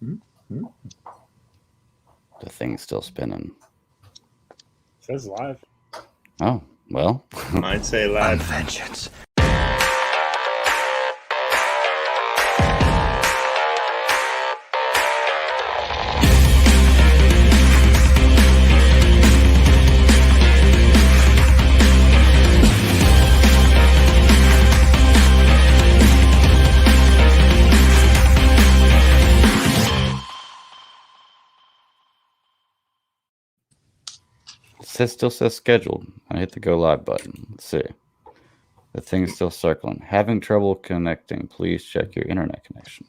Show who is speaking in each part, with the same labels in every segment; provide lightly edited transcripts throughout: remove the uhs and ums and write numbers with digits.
Speaker 1: Mm-hmm.
Speaker 2: The thing's still spinning.
Speaker 1: It says live.
Speaker 2: Oh, well.
Speaker 3: Might say live.
Speaker 2: Vengeance. It still says scheduled. I hit the go live button. Let's see. The thing's still circling. Having trouble connecting. Please check your internet connection.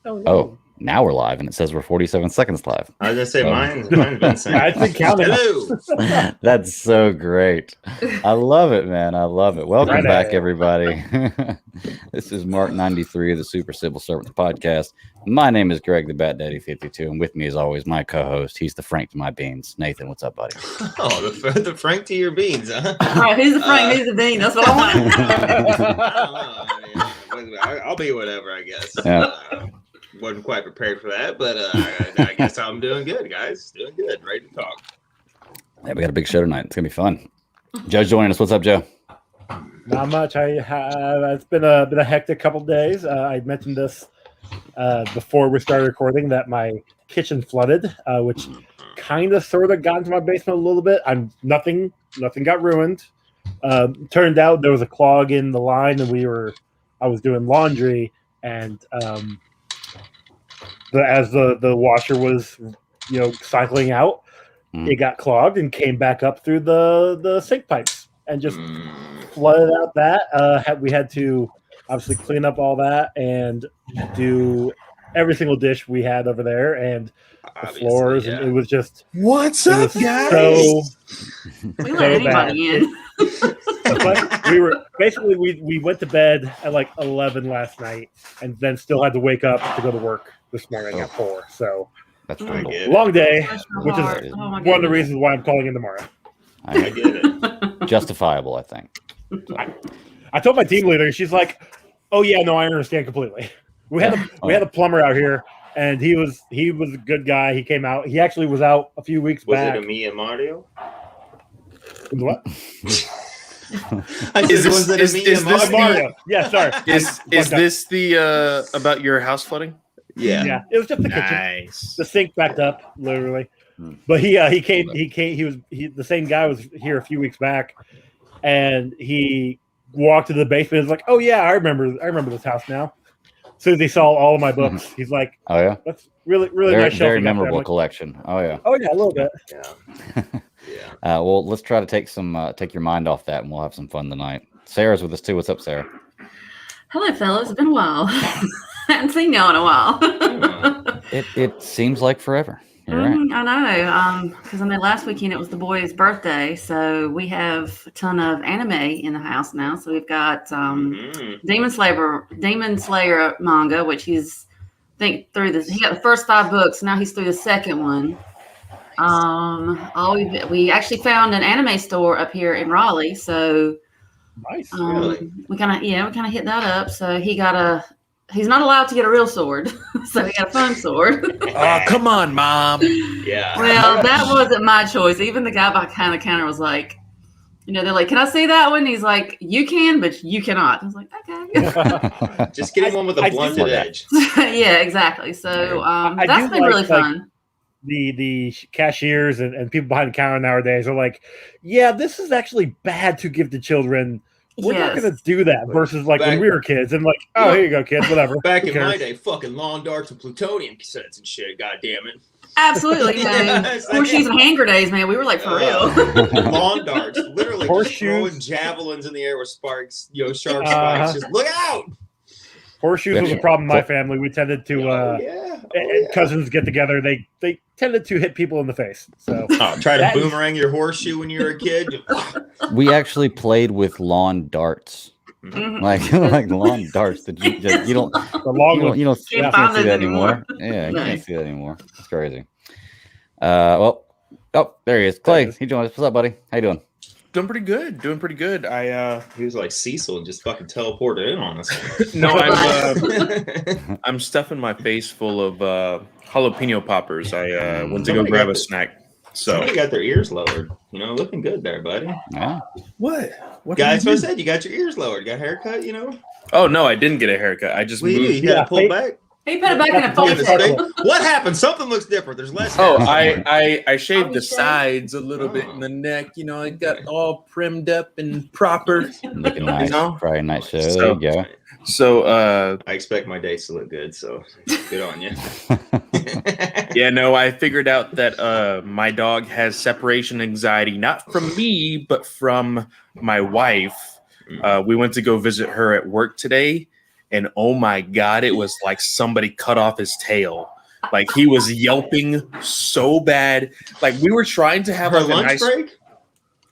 Speaker 2: Oh, now we're live, and it says we're 47 seconds live.
Speaker 3: I was gonna say mine's been saying.
Speaker 1: I think counting.
Speaker 3: Hello.
Speaker 2: That's so great. I love it, man. I love it. Welcome back, everybody. This is Mark 93 of the Super Civil Servants podcast. My name is Greg the Bat Daddy 52, and with me, as always, my co-host. He's the Frank to my beans. Nathan, what's up, buddy?
Speaker 3: Oh, the Frank to your beans, huh?
Speaker 4: All right, who's the Frank? Who's the Bean? That's what I want.
Speaker 3: I don't know. I'll be whatever, I guess.
Speaker 2: Yeah.
Speaker 3: Wasn't quite prepared for that, but I guess I'm doing good, guys. Doing good. Ready to talk.
Speaker 2: Yeah, we got a big show tonight. It's gonna be fun. Joe's joining us. What's up, Joe?
Speaker 1: Not much. It's been a hectic couple days. I mentioned this before we started recording that my kitchen flooded, which kind of sort of got into my basement a little bit. Nothing got ruined. Turned out there was a clog in the line, and I was doing laundry, and as the washer was cycling out, it got clogged and came back up through the sink pipes and just flooded out that. We had to obviously clean up all that and do every single dish we had over there and the floors, and it was just
Speaker 3: what's up, guys?
Speaker 4: We let anybody in.
Speaker 1: we went to bed at like 11 last night, and then still had to wake up to go to work this morning at 4. So
Speaker 2: That's
Speaker 1: long day, which is one of the reasons why I'm calling in tomorrow.
Speaker 2: I get it. Justifiable, I think.
Speaker 1: I told my team leader, she's like, "Oh yeah, no, I understand completely." We had a plumber out here, and he was a good guy. He came out. He actually was out a few weeks back.
Speaker 3: Was it me and Mario?
Speaker 1: What?
Speaker 3: Is this
Speaker 1: Mario? Yeah, sorry.
Speaker 5: Is this the about your house flooding?
Speaker 3: Yeah.
Speaker 1: It was just the kitchen. The sink backed up, literally. But he came. The same guy was here a few weeks back, and he walked to the basement. And was like, "Oh yeah, I remember this house now." As soon as he saw all of my books, he's like,
Speaker 2: "Oh yeah,
Speaker 1: that's really nice."
Speaker 2: Very memorable collection. Oh yeah.
Speaker 1: Oh yeah, a little bit.
Speaker 3: Yeah.
Speaker 2: Well, let's try to take your mind off that, and we'll have some fun tonight. Sarah's with us too. What's up, Sarah?
Speaker 4: Hello, fellas. It's been a while. I haven't seen y'all in a while.
Speaker 2: It seems like forever. You're right.
Speaker 4: I know. Because I know last weekend it was the boy's birthday, so we have a ton of anime in the house now. So we've got Demon Slayer manga, which he's he got the first 5 books. Now he's through the second one. We actually found an anime store up here in Raleigh, so
Speaker 1: nice.
Speaker 3: Really?
Speaker 4: We kind of hit that up. So he's not allowed to get a real sword, so he got a foam sword.
Speaker 5: Oh, come on, Mom.
Speaker 3: Yeah.
Speaker 4: Well, that wasn't my choice. Even the guy behind the counter was like, they're like, "Can I see that one?" He's like, "You can, but you cannot." I was like, "Okay."
Speaker 3: Just getting one with a blunted edge.
Speaker 4: Yeah, exactly. So that's been really fun.
Speaker 1: The cashiers and people behind the counter nowadays are like, "Yeah, this is actually bad to give to children. We're not going to do that." Versus when we were kids and like, "Oh, here you go, kids, whatever."
Speaker 3: Back in my day, fucking lawn darts and plutonium cassettes and shit. God damn it.
Speaker 4: Absolutely. Horseshoes and hand grenades, man. We were like, for real.
Speaker 3: Lawn darts. Literally just throwing javelins in the air with sparks, sharp spikes. Just look out.
Speaker 1: Horseshoes was a problem in my family. We tended to cousins get together. They tended to hit people in the face. So
Speaker 3: try to boomerang your horseshoe when you were a kid.
Speaker 2: We actually played with lawn darts. Mm-hmm. like lawn darts that you don't can't see that anymore. Yeah, you can't see that anymore. It's crazy. There he is. Clay, he joined us. What's up, buddy? How you doing?
Speaker 5: Doing pretty good.
Speaker 3: He was like Cecil and just fucking teleported in on us.
Speaker 5: No, I'm stuffing my face full of jalapeno poppers. I went to go grab a snack. So
Speaker 3: somebody got their ears lowered. You know, looking good there, buddy.
Speaker 2: Yeah.
Speaker 5: What
Speaker 3: Guys, what I said, you got your ears lowered. You got a haircut, you know?
Speaker 5: Oh no, I didn't get a haircut. I just moved.
Speaker 3: You got to pull back.
Speaker 4: He put it back in a ponytail.
Speaker 3: What happened? Something looks different. There's less.
Speaker 5: Oh, I shaved the sides a little bit in the neck. You know, I got all primmed up and proper.
Speaker 2: Looking nice. Friday night show.
Speaker 5: So,
Speaker 2: there you go.
Speaker 5: So
Speaker 3: I expect my dates to look good. So good on you.
Speaker 5: Yeah, no, I figured out that my dog has separation anxiety, not from me, but from my wife. We went to go visit her at work today. And oh my God, it was like somebody cut off his tail. Like he was yelping so bad. Like we were trying to have
Speaker 3: her
Speaker 5: like
Speaker 3: lunch break.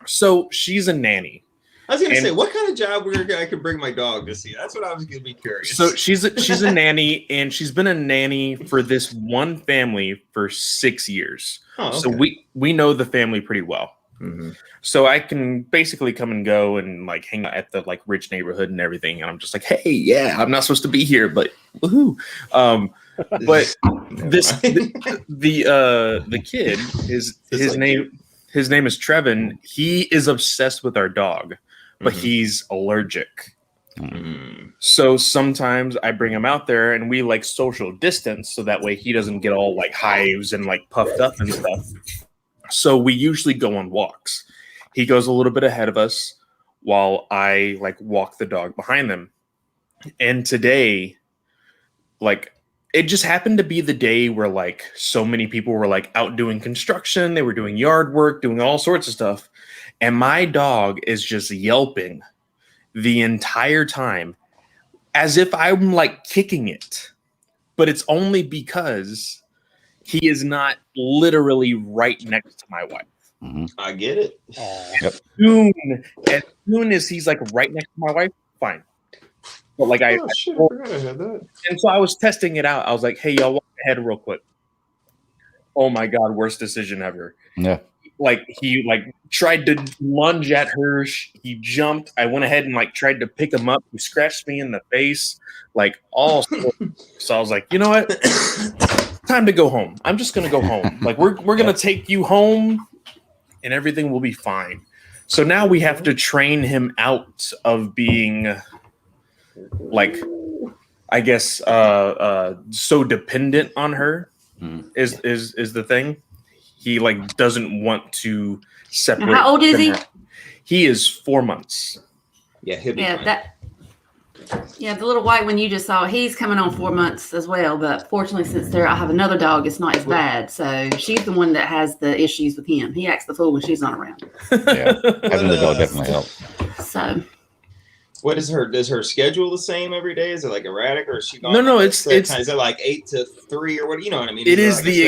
Speaker 5: So she's a nanny.
Speaker 3: I was gonna say, what kind of job I could bring my dog to see? That's what I was gonna be curious.
Speaker 5: So she's a nanny, and she's been a nanny for this one family for 6 years.
Speaker 3: Oh, okay.
Speaker 5: So we know the family pretty well.
Speaker 3: Mm-hmm.
Speaker 5: So I can basically come and go and like hang out at the like rich neighborhood and everything. And I'm just like, hey, yeah, I'm not supposed to be here, but woohoo. But the kid, his name is Trevin. He is obsessed with our dog, but he's allergic. So sometimes I bring him out there and we like social distance so that way he doesn't get all like hives and like puffed up and stuff. So we usually go on walks. He goes a little bit ahead of us while I like walk the dog behind them. And today, like, it just happened to be the day where like so many people were like out doing construction. They were doing yard work, doing all sorts of stuff. And my dog is just yelping the entire time as if I'm like kicking it. But it's only because he is not literally right next to my wife.
Speaker 3: I get it.
Speaker 5: As soon as he's like right next to my wife, fine. But like I forgot I had that. And so I was testing it out. I was like, hey, y'all walk ahead real quick. Oh my God, worst decision ever.
Speaker 2: Yeah.
Speaker 5: Like he like tried to lunge at her. He jumped. I went ahead and like tried to pick him up. He scratched me in the face. Like all so I was like, you know what? Time to go home. I'm just gonna go home. Like we're gonna take you home and everything will be fine. So now we have to train him out of being like, I guess so dependent on her is the thing. He like doesn't want to separate.
Speaker 4: How old is he?
Speaker 5: He is 4 months.
Speaker 3: Yeah, he'll be fine.
Speaker 4: Yeah, the little white one you just saw, he's coming on 4 months as well. But fortunately, since I have another dog, it's not as bad. So she's the one that has the issues with him. He acts the fool when she's not around.
Speaker 2: Yeah, having the dog definitely helps.
Speaker 4: So,
Speaker 3: what is does her schedule the same every day? Is it like erratic, or is she going?
Speaker 5: No, it's
Speaker 3: is it like 8 to 3 or what? You know what I mean?
Speaker 5: It's the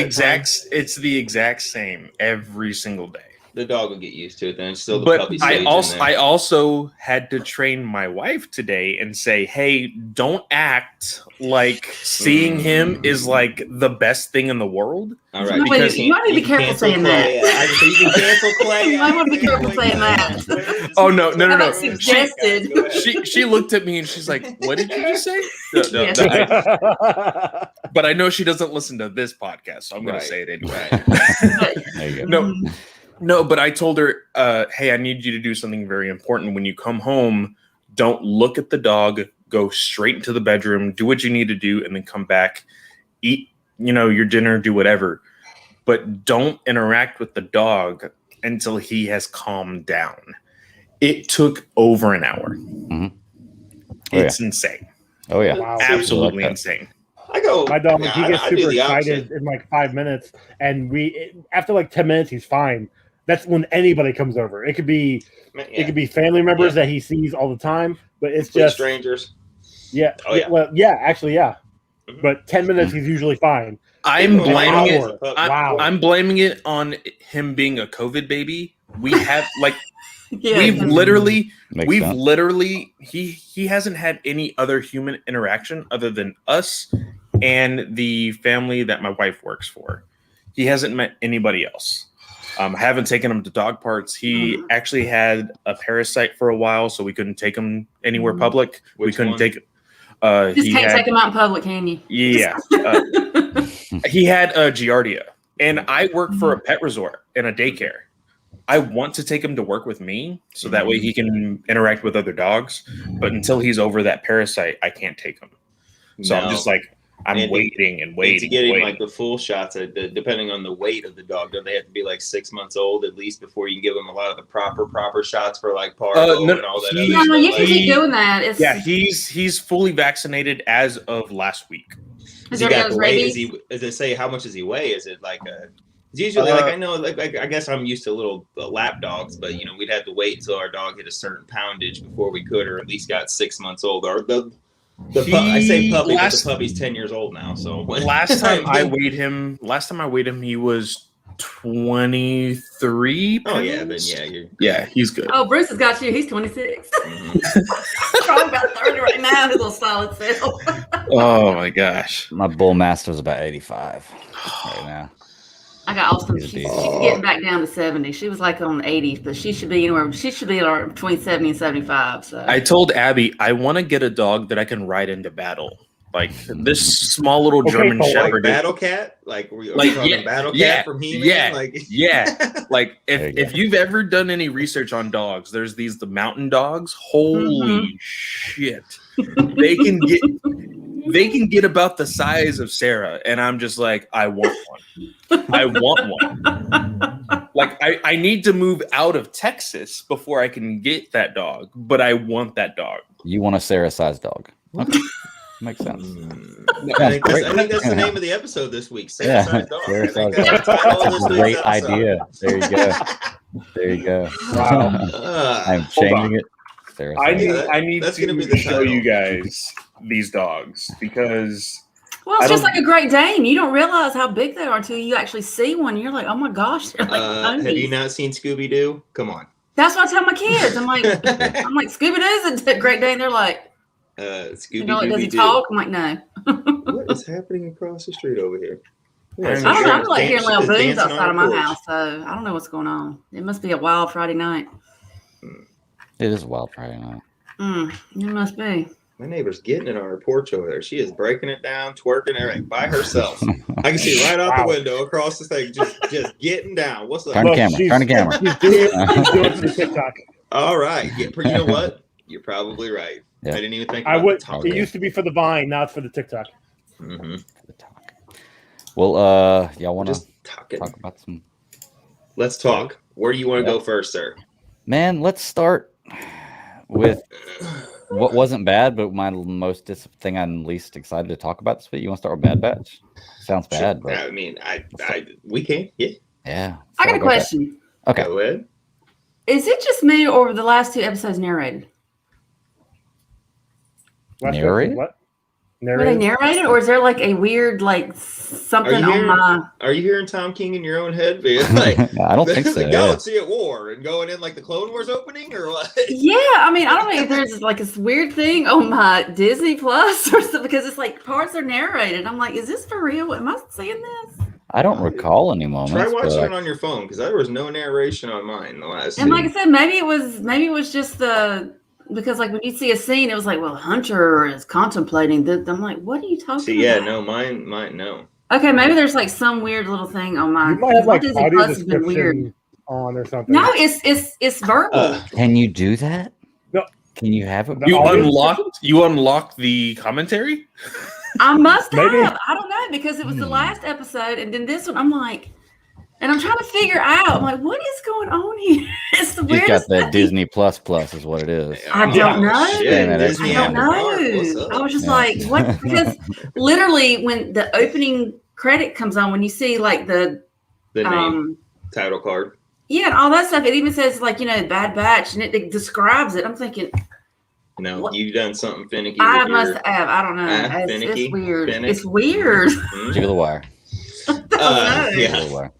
Speaker 5: exact same every single day.
Speaker 3: The dog will get used to it then. It's still the
Speaker 5: but
Speaker 3: puppy stage.
Speaker 5: I also had to train my wife today and say, hey, don't act like seeing him is like the best thing in the world.
Speaker 3: All right.
Speaker 4: Because you might need to be careful saying that.
Speaker 3: You can cancel Clay.
Speaker 4: You might want to be careful saying that.
Speaker 5: Oh, no.
Speaker 4: Suggested.
Speaker 5: She looked at me and she's like, what did you just say? But I know she doesn't listen to this podcast, so I'm going to say it anyway.
Speaker 2: There you go.
Speaker 5: No, but I told her, hey, I need you to do something very important. When you come home, don't look at the dog, go straight into the bedroom, do what you need to do, and then come back, eat, your dinner, do whatever. But don't interact with the dog until he has calmed down. It took over an hour. It's insane.
Speaker 2: Oh, yeah.
Speaker 1: Wow.
Speaker 5: Absolutely insane.
Speaker 1: My dog, he gets super excited in like 5 minutes, and after like 10 minutes, he's fine. That's when anybody comes over. It could be family members that he sees all the time, but it's just
Speaker 3: strangers.
Speaker 1: Yeah.
Speaker 3: Oh, yeah.
Speaker 1: Well, yeah, actually, yeah. But 10 minutes, he's usually fine.
Speaker 5: I'm blaming it on him being a COVID baby. We have like we've literally he hasn't had any other human interaction other than us and the family that my wife works for. He hasn't met anybody else. Haven't taken him to dog parks. He actually had a parasite for a while, so we couldn't take him anywhere public. We couldn't take.
Speaker 4: Just can't take him out in public, can you?
Speaker 5: Yeah. He had a Giardia, and I work for a pet resort and a daycare. I want to take him to work with me so that way he can interact with other dogs. But until he's over that parasite, I can't take him. So I'm just like, I'm waiting and waiting.
Speaker 3: To get him like the full shots, depending on the weight of the dog, don't they have to be like 6 months old at least before you can give him a lot of the proper shots for like parvo and all that?
Speaker 4: No, you can keep doing that.
Speaker 5: He's fully vaccinated as of last week.
Speaker 3: Does he got the weight? Does it say how much does he weigh? Is it like a? It's usually like I know, like I guess I'm used to little lap dogs, but we'd have to wait until our dog hit a certain poundage before we could, or at least got 6 months old. Or I say puppy, but the puppy's 10 years old now. So
Speaker 5: last time I weighed him, he was 23 pounds.
Speaker 3: Oh yeah, then
Speaker 5: he's good.
Speaker 4: Oh, Bruce has got you. He's 26. Probably about 30 right now. His little solid self.
Speaker 5: Oh my gosh,
Speaker 2: my bull master's about 85 right now.
Speaker 4: I got Austin. She's getting back down to 70. She was like on 80, but she should be anywhere. She should be between 70 and 75. So
Speaker 5: I told Abby I want to get a dog that I can ride into battle. Like this small little German Shepherd,
Speaker 3: like Battle Cat, like Battle Cat from He-Man.
Speaker 5: Like if you've ever done any research on dogs, there's the mountain dogs. Holy shit, they can get about the size of Sarah, and I'm just like, I want one. I want one. Like I need to move out of Texas before I can get that dog, but I want that dog.
Speaker 2: You want a Sarah-sized dog? Okay. Makes sense.
Speaker 3: I think that's the name of the episode this week. Sarah-sized dog.
Speaker 2: That's a great idea. There you go. Wow. I'm changing it.
Speaker 5: I need to show you guys these dogs because
Speaker 4: it's just like a Great Dane. You don't realize how big they are until you actually see one. You're like, oh my gosh, they're like
Speaker 3: have you not seen Scooby-Doo? Come on.
Speaker 4: That's what I tell my kids. I'm like Scooby-Doo's a Great Dane. They're like,
Speaker 3: Scooby-Doo.
Speaker 4: Does he talk? I'm like, no.
Speaker 3: What is happening across the street over here?
Speaker 4: I don't know. I'm like hearing little booms outside of my house, so I don't know what's going on. It must be a wild Friday night.
Speaker 2: It is a wild Friday night.
Speaker 4: It must be.
Speaker 3: My neighbor's getting it on her porch over there. She is breaking it down, twerking everything by herself. I can see right out the window across the thing, just getting down. What's up?
Speaker 2: Turn the camera.
Speaker 1: She's doing it for TikTok.
Speaker 3: All right. You know what? You're probably right. Yeah. I didn't even think about it.
Speaker 1: It used to be for the Vine, now it's for the TikTok.
Speaker 3: Mm-hmm.
Speaker 2: Well, y'all want to talk about some?
Speaker 3: Let's talk. Where do you want to go first, sir?
Speaker 2: Man, let's start with what wasn't bad, but my thing I'm least excited to talk about this week. You want to start with Bad Batch? Sounds bad, but
Speaker 3: I mean, we can.
Speaker 2: Yeah.
Speaker 4: I got a question.
Speaker 2: Okay.
Speaker 3: Go ahead.
Speaker 4: Is it just me, or were the last two episodes narrated?
Speaker 2: Narrated?
Speaker 1: What?
Speaker 4: Were they narrated, or is there like a weird something on my?
Speaker 3: Are you hearing Tom King in your own head? Like,
Speaker 2: I don't think so.
Speaker 3: The Galaxy at War and going in like the Clone Wars opening, or what?
Speaker 4: Yeah, I mean, I don't know if there's like this weird thing on my Disney Plus or something because it's like parts are narrated. I'm like, is this for real? Am I seeing this?
Speaker 2: I don't recall any moments.
Speaker 3: Try watching it on your phone because there was no narration on mine the last.
Speaker 4: And like I said, maybe it was just because like when you see a scene, it was like, well, Hunter is contemplating that. I'm like, what are you talking about?
Speaker 3: No, mine, no.
Speaker 4: Okay, maybe there's like some weird little thing on mine.
Speaker 1: You might have like
Speaker 4: Disney
Speaker 1: audio
Speaker 4: Plus has been weird
Speaker 1: on or something.
Speaker 4: No, it's verbal.
Speaker 2: Can you do that?
Speaker 1: No.
Speaker 2: Can you have it?
Speaker 5: You unlocked the commentary?
Speaker 4: I must have. I don't know because it was the last episode, and then this one. I'm like, and I'm trying to figure out. I'm like, what is going on here? It's the weirdest.
Speaker 2: You got that Disney Plus is what it is.
Speaker 4: I don't know.
Speaker 3: I
Speaker 4: don't know. I was just like, what? Because literally, when the opening credit comes on, when you see like the
Speaker 3: name, title card,
Speaker 4: and all that stuff, it even says like Bad Batch, and it describes it. I'm thinking.
Speaker 3: No, what? You've done something finicky.
Speaker 4: I must have. I don't know. It's weird. It's weird.
Speaker 2: Jiggle the wire.
Speaker 3: Yeah.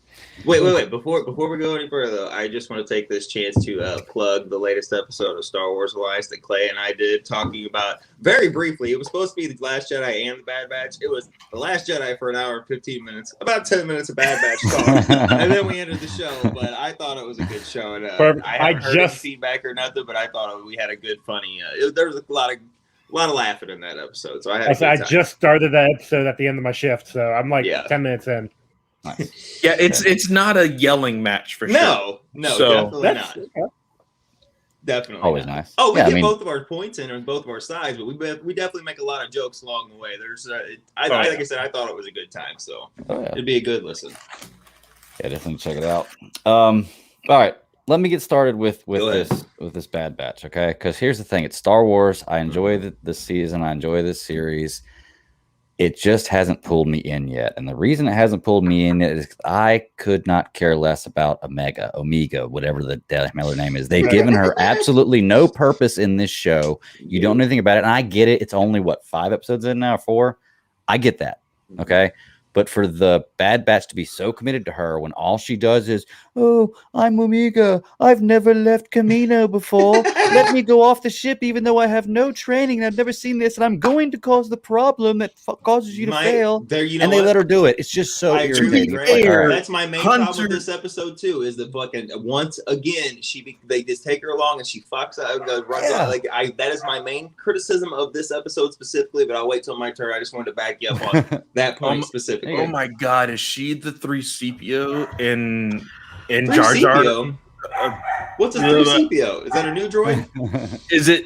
Speaker 3: Wait. Before we go any further, I just want to take this chance to plug the latest episode of Star Wars Alliance that Clay and I did, talking about very briefly. It was supposed to be The Last Jedi and The Bad Batch. It was The Last Jedi for an hour and 15 minutes, about 10 minutes of Bad Batch talk, and then we ended the show. But I thought it was a good show, and I haven't heard any feedback or nothing, but I thought we had a good, funny. There was a lot of laughing in that episode, so I
Speaker 1: just started that episode at the end of my shift, so I'm like 10 minutes in.
Speaker 2: Nice.
Speaker 5: Yeah, it's not a yelling match for sure.
Speaker 3: No,
Speaker 5: So,
Speaker 3: definitely not. Definitely
Speaker 2: always
Speaker 3: not.
Speaker 2: nice.
Speaker 3: Oh, we get both of our points in on both of our sides, but we definitely make a lot of jokes along the way. There's, like I said, I thought it was a good time, so it'd be a good listen.
Speaker 2: Yeah, definitely check it out. All right, let me get started with this Bad Batch, okay? Because here's the thing: it's Star Wars. I enjoy this season. I enjoy this series. It just hasn't pulled me in yet. And the reason it hasn't pulled me in is I could not care less about Omega, whatever the hell her name is. They've given her absolutely no purpose in this show. You don't know anything about it. And I get it. It's only, 5 episodes in now? 4? I get that. Okay. But for the Bad Batch to be so committed to her when all she does is, oh, I'm Omega. I've never left Camino before. Let me go off the ship even though I have no training and I've never seen this. And I'm going to cause the problem that causes you to fail. They let her do it. It's just so irritating.
Speaker 3: That's my main problem with this episode, too, is that fucking once again, they just take her along and she fucks up. That is my main criticism of this episode specifically, but I'll wait till my turn. I just wanted to back you up on that point specifically.
Speaker 5: Oh my God, is she the 3CPO in Jar Jar?
Speaker 3: What's a 3CPO? Is that a new droid?
Speaker 5: Is it?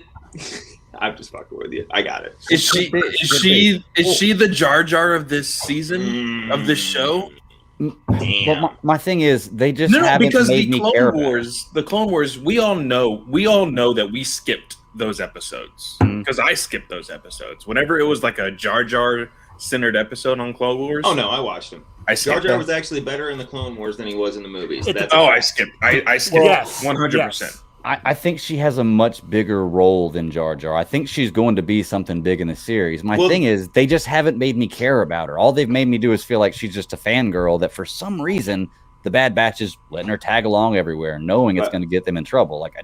Speaker 3: I'm just fucking with you. I got it.
Speaker 5: Is she the Jar Jar of this season of this show?
Speaker 2: Well, my thing is they just haven't made me care about it.
Speaker 5: The Clone Wars, we all know that we skipped those episodes because I skipped those episodes whenever it was like a Jar Jar centered episode on Clone Wars.
Speaker 3: Oh no, I watched him. Jar Jar was actually better in the Clone Wars than he was in the movies.
Speaker 5: I skipped. I skipped 100%.
Speaker 2: I think she has a much bigger role than Jar Jar. I think she's going to be something big in the series. My thing is they just haven't made me care about her. All they've made me do is feel like she's just a fangirl that for some reason the Bad Batch is letting her tag along everywhere, knowing it's going to get them in trouble. Like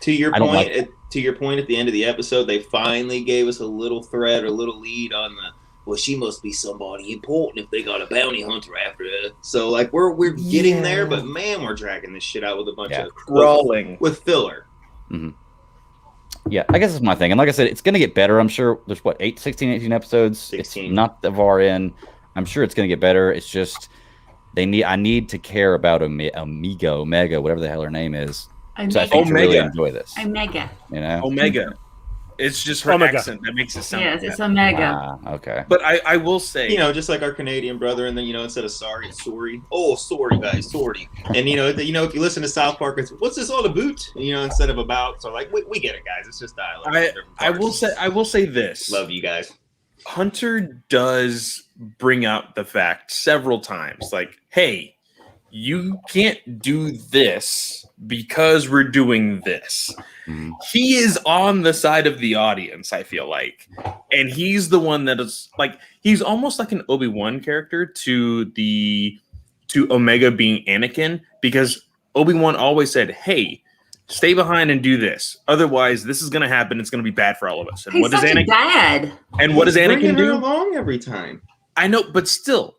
Speaker 3: to your point at the end of the episode, they finally gave us a little thread or a little lead on the. Well, she must be somebody important if they got a bounty hunter after her. So, like, we're getting there, but man, we're dragging this shit out with a bunch of
Speaker 5: crawling
Speaker 3: with filler.
Speaker 2: Mm-hmm. Yeah, I guess that's my thing. And like I said, it's going to get better. I'm sure there's 16, 18 episodes.
Speaker 3: 16.
Speaker 2: It's not the far in. I'm sure it's going to get better. It's just I need to care about Omega, whatever the hell her name is.
Speaker 4: Omega.
Speaker 2: So I think to really enjoy this.
Speaker 4: Omega.
Speaker 2: You know?
Speaker 5: Omega. It's just her accent that makes it sound.
Speaker 4: Yes, it's Omega.
Speaker 2: Okay.
Speaker 5: But I will say,
Speaker 3: just like our Canadian brother, and then instead of sorry, it's sorry. Oh, sorry, guys, sorry. And if you listen to South Park, it's what's this all about? Instead of about. So like we get it, guys. It's just dialogue.
Speaker 5: I will say this.
Speaker 3: Love you guys.
Speaker 5: Hunter does bring out the fact several times, like, hey, you can't do this because we're doing this. Mm-hmm. He is on the side of the audience, I feel like. And he's the one that is like, he's almost like an Obi-Wan character to Omega being Anakin, because Obi-Wan always said, hey, stay behind and do this. Otherwise, this is going to happen. It's going to be bad for all of us. And
Speaker 4: what does Anakin dad?
Speaker 5: And what does Anakin do?
Speaker 3: Along every time.
Speaker 5: I know, but still,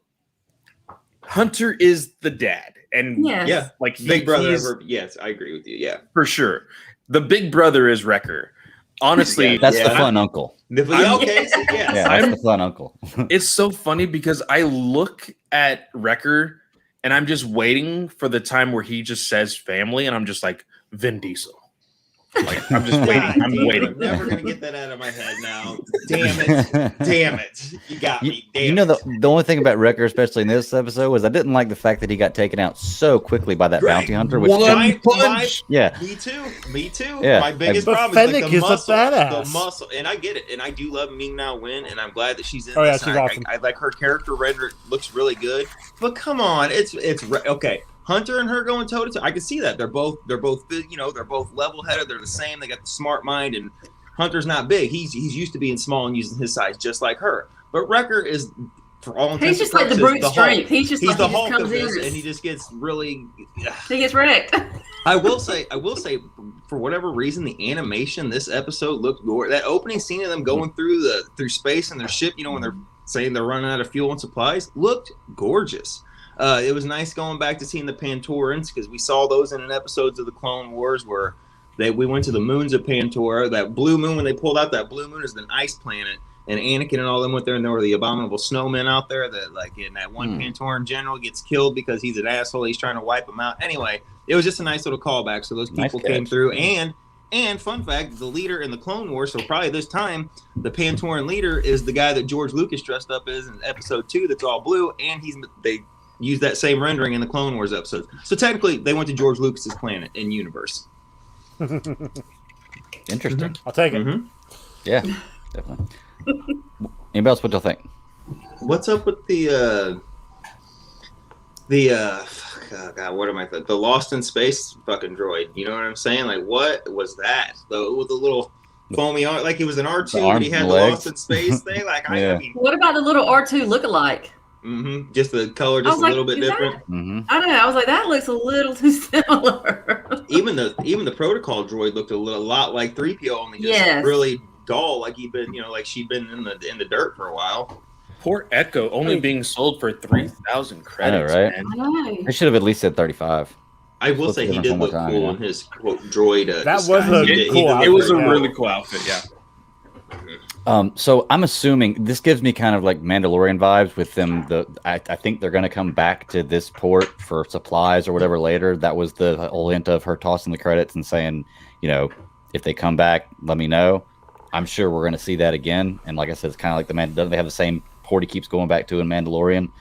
Speaker 5: Hunter is the dad, and like
Speaker 3: big brother. Yes, I agree with you. Yeah,
Speaker 5: for sure. The big brother is Wrecker. Honestly,
Speaker 2: that's the fun uncle.
Speaker 3: That's
Speaker 2: the fun uncle.
Speaker 5: It's so funny because I look at Wrecker and I'm just waiting for the time where he just says family, and I'm just like Vin Diesel. Like, I'm just waiting. I'm waiting.
Speaker 3: I'm never gonna get that out of my head now. Damn it! You got me.
Speaker 2: The only thing about Wrecker, especially in this episode, was I didn't like the fact that he got taken out so quickly by that bounty hunter. Which
Speaker 5: punch.
Speaker 2: Yeah.
Speaker 3: Me too.
Speaker 2: Yeah.
Speaker 3: My biggest problem is like the muscle, and I get it, and I do love Ming Na Wen, and I'm glad that she's in.
Speaker 1: She's awesome.
Speaker 3: I like her character render. Looks really good, but come on, it's okay. Hunter and her going toe to toe. I can see that they're both level headed. They're the same. They got the smart mind, and Hunter's not big. He's used to being small and using his size just like her. But Wrecker is for all intents
Speaker 4: He's
Speaker 3: and
Speaker 4: just like the
Speaker 3: purposes,
Speaker 4: brute strength. He's just like
Speaker 3: the
Speaker 4: he just
Speaker 3: Hulk
Speaker 4: comes
Speaker 3: of this,
Speaker 4: in
Speaker 3: and he just gets really.
Speaker 4: he gets wrecked.
Speaker 3: I will say, for whatever reason, the animation this episode looked gore. That opening scene of them going through space in their ship, when they're saying they're running out of fuel and supplies, looked gorgeous. It was nice going back to seeing the Pantorans, because we saw those in episodes of the Clone Wars where we went to the moons of Pantora. That blue moon, when they pulled out that blue moon, is an ice planet. And Anakin and all them went there, and there were the abominable snowmen out there that, like, in that one Pantoran general gets killed because he's an asshole. He's trying to wipe them out. Anyway, it was just a nice little callback. So those people came through. And fun fact, the leader in the Clone Wars, so probably this time, the Pantoran leader is the guy that George Lucas dressed up as in episode 2 that's all blue. And they used that same rendering in the Clone Wars episodes. So technically, they went to George Lucas's planet and universe.
Speaker 2: Interesting.
Speaker 1: I'll take it.
Speaker 2: Yeah, definitely. Anybody else? What do you think?
Speaker 3: What's up with the what am I? The Lost in Space fucking droid. You know what I'm saying? Like, what was that? With the little foamy arm, like it was an R2, but he had the Lost in Space thing. Like, I mean,
Speaker 4: what about the little R2 lookalike?
Speaker 3: Just the color, just a little bit different.
Speaker 4: I don't know. I was like, that looks a little too similar.
Speaker 3: even the protocol droid looked a lot like 3PO, only just really dull, like he'd been, like she'd been in the dirt for a while.
Speaker 5: Poor Echo, only being sold for 3,000 credits.
Speaker 2: I know, right?
Speaker 5: Man.
Speaker 2: They should have at least said 35.
Speaker 3: I will say he did look cool in his quote droid.
Speaker 1: That was a cool outfit.
Speaker 5: It was a really cool outfit. Yeah.
Speaker 2: So I'm assuming this gives me kind of like Mandalorian vibes with them. I think they're going to come back to this port for supplies or whatever later. That was the whole hint of her tossing the credits and saying, if they come back, let me know. I'm sure we're going to see that again. And like I said, it's kind of like doesn't they have the same port he keeps going back to in Mandalorian?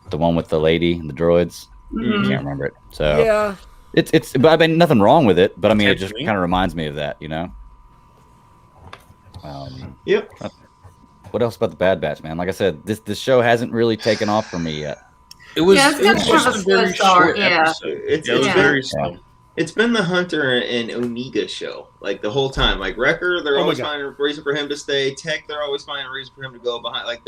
Speaker 2: The one with the lady and the droids. I can't remember it. So
Speaker 1: yeah,
Speaker 2: it's but I mean nothing wrong with it. But I mean it just kind of reminds me of that,
Speaker 3: Yep.
Speaker 2: What else about the Bad Batch, man? Like I said, this show hasn't really taken off for me yet.
Speaker 5: It was
Speaker 4: just a very short episode.
Speaker 3: It's very slow. It's been the Hunter and Omega show, like the whole time. Like Wrecker, they're always finding a reason for him to stay. Tech, they're always finding a reason for him to go behind. Like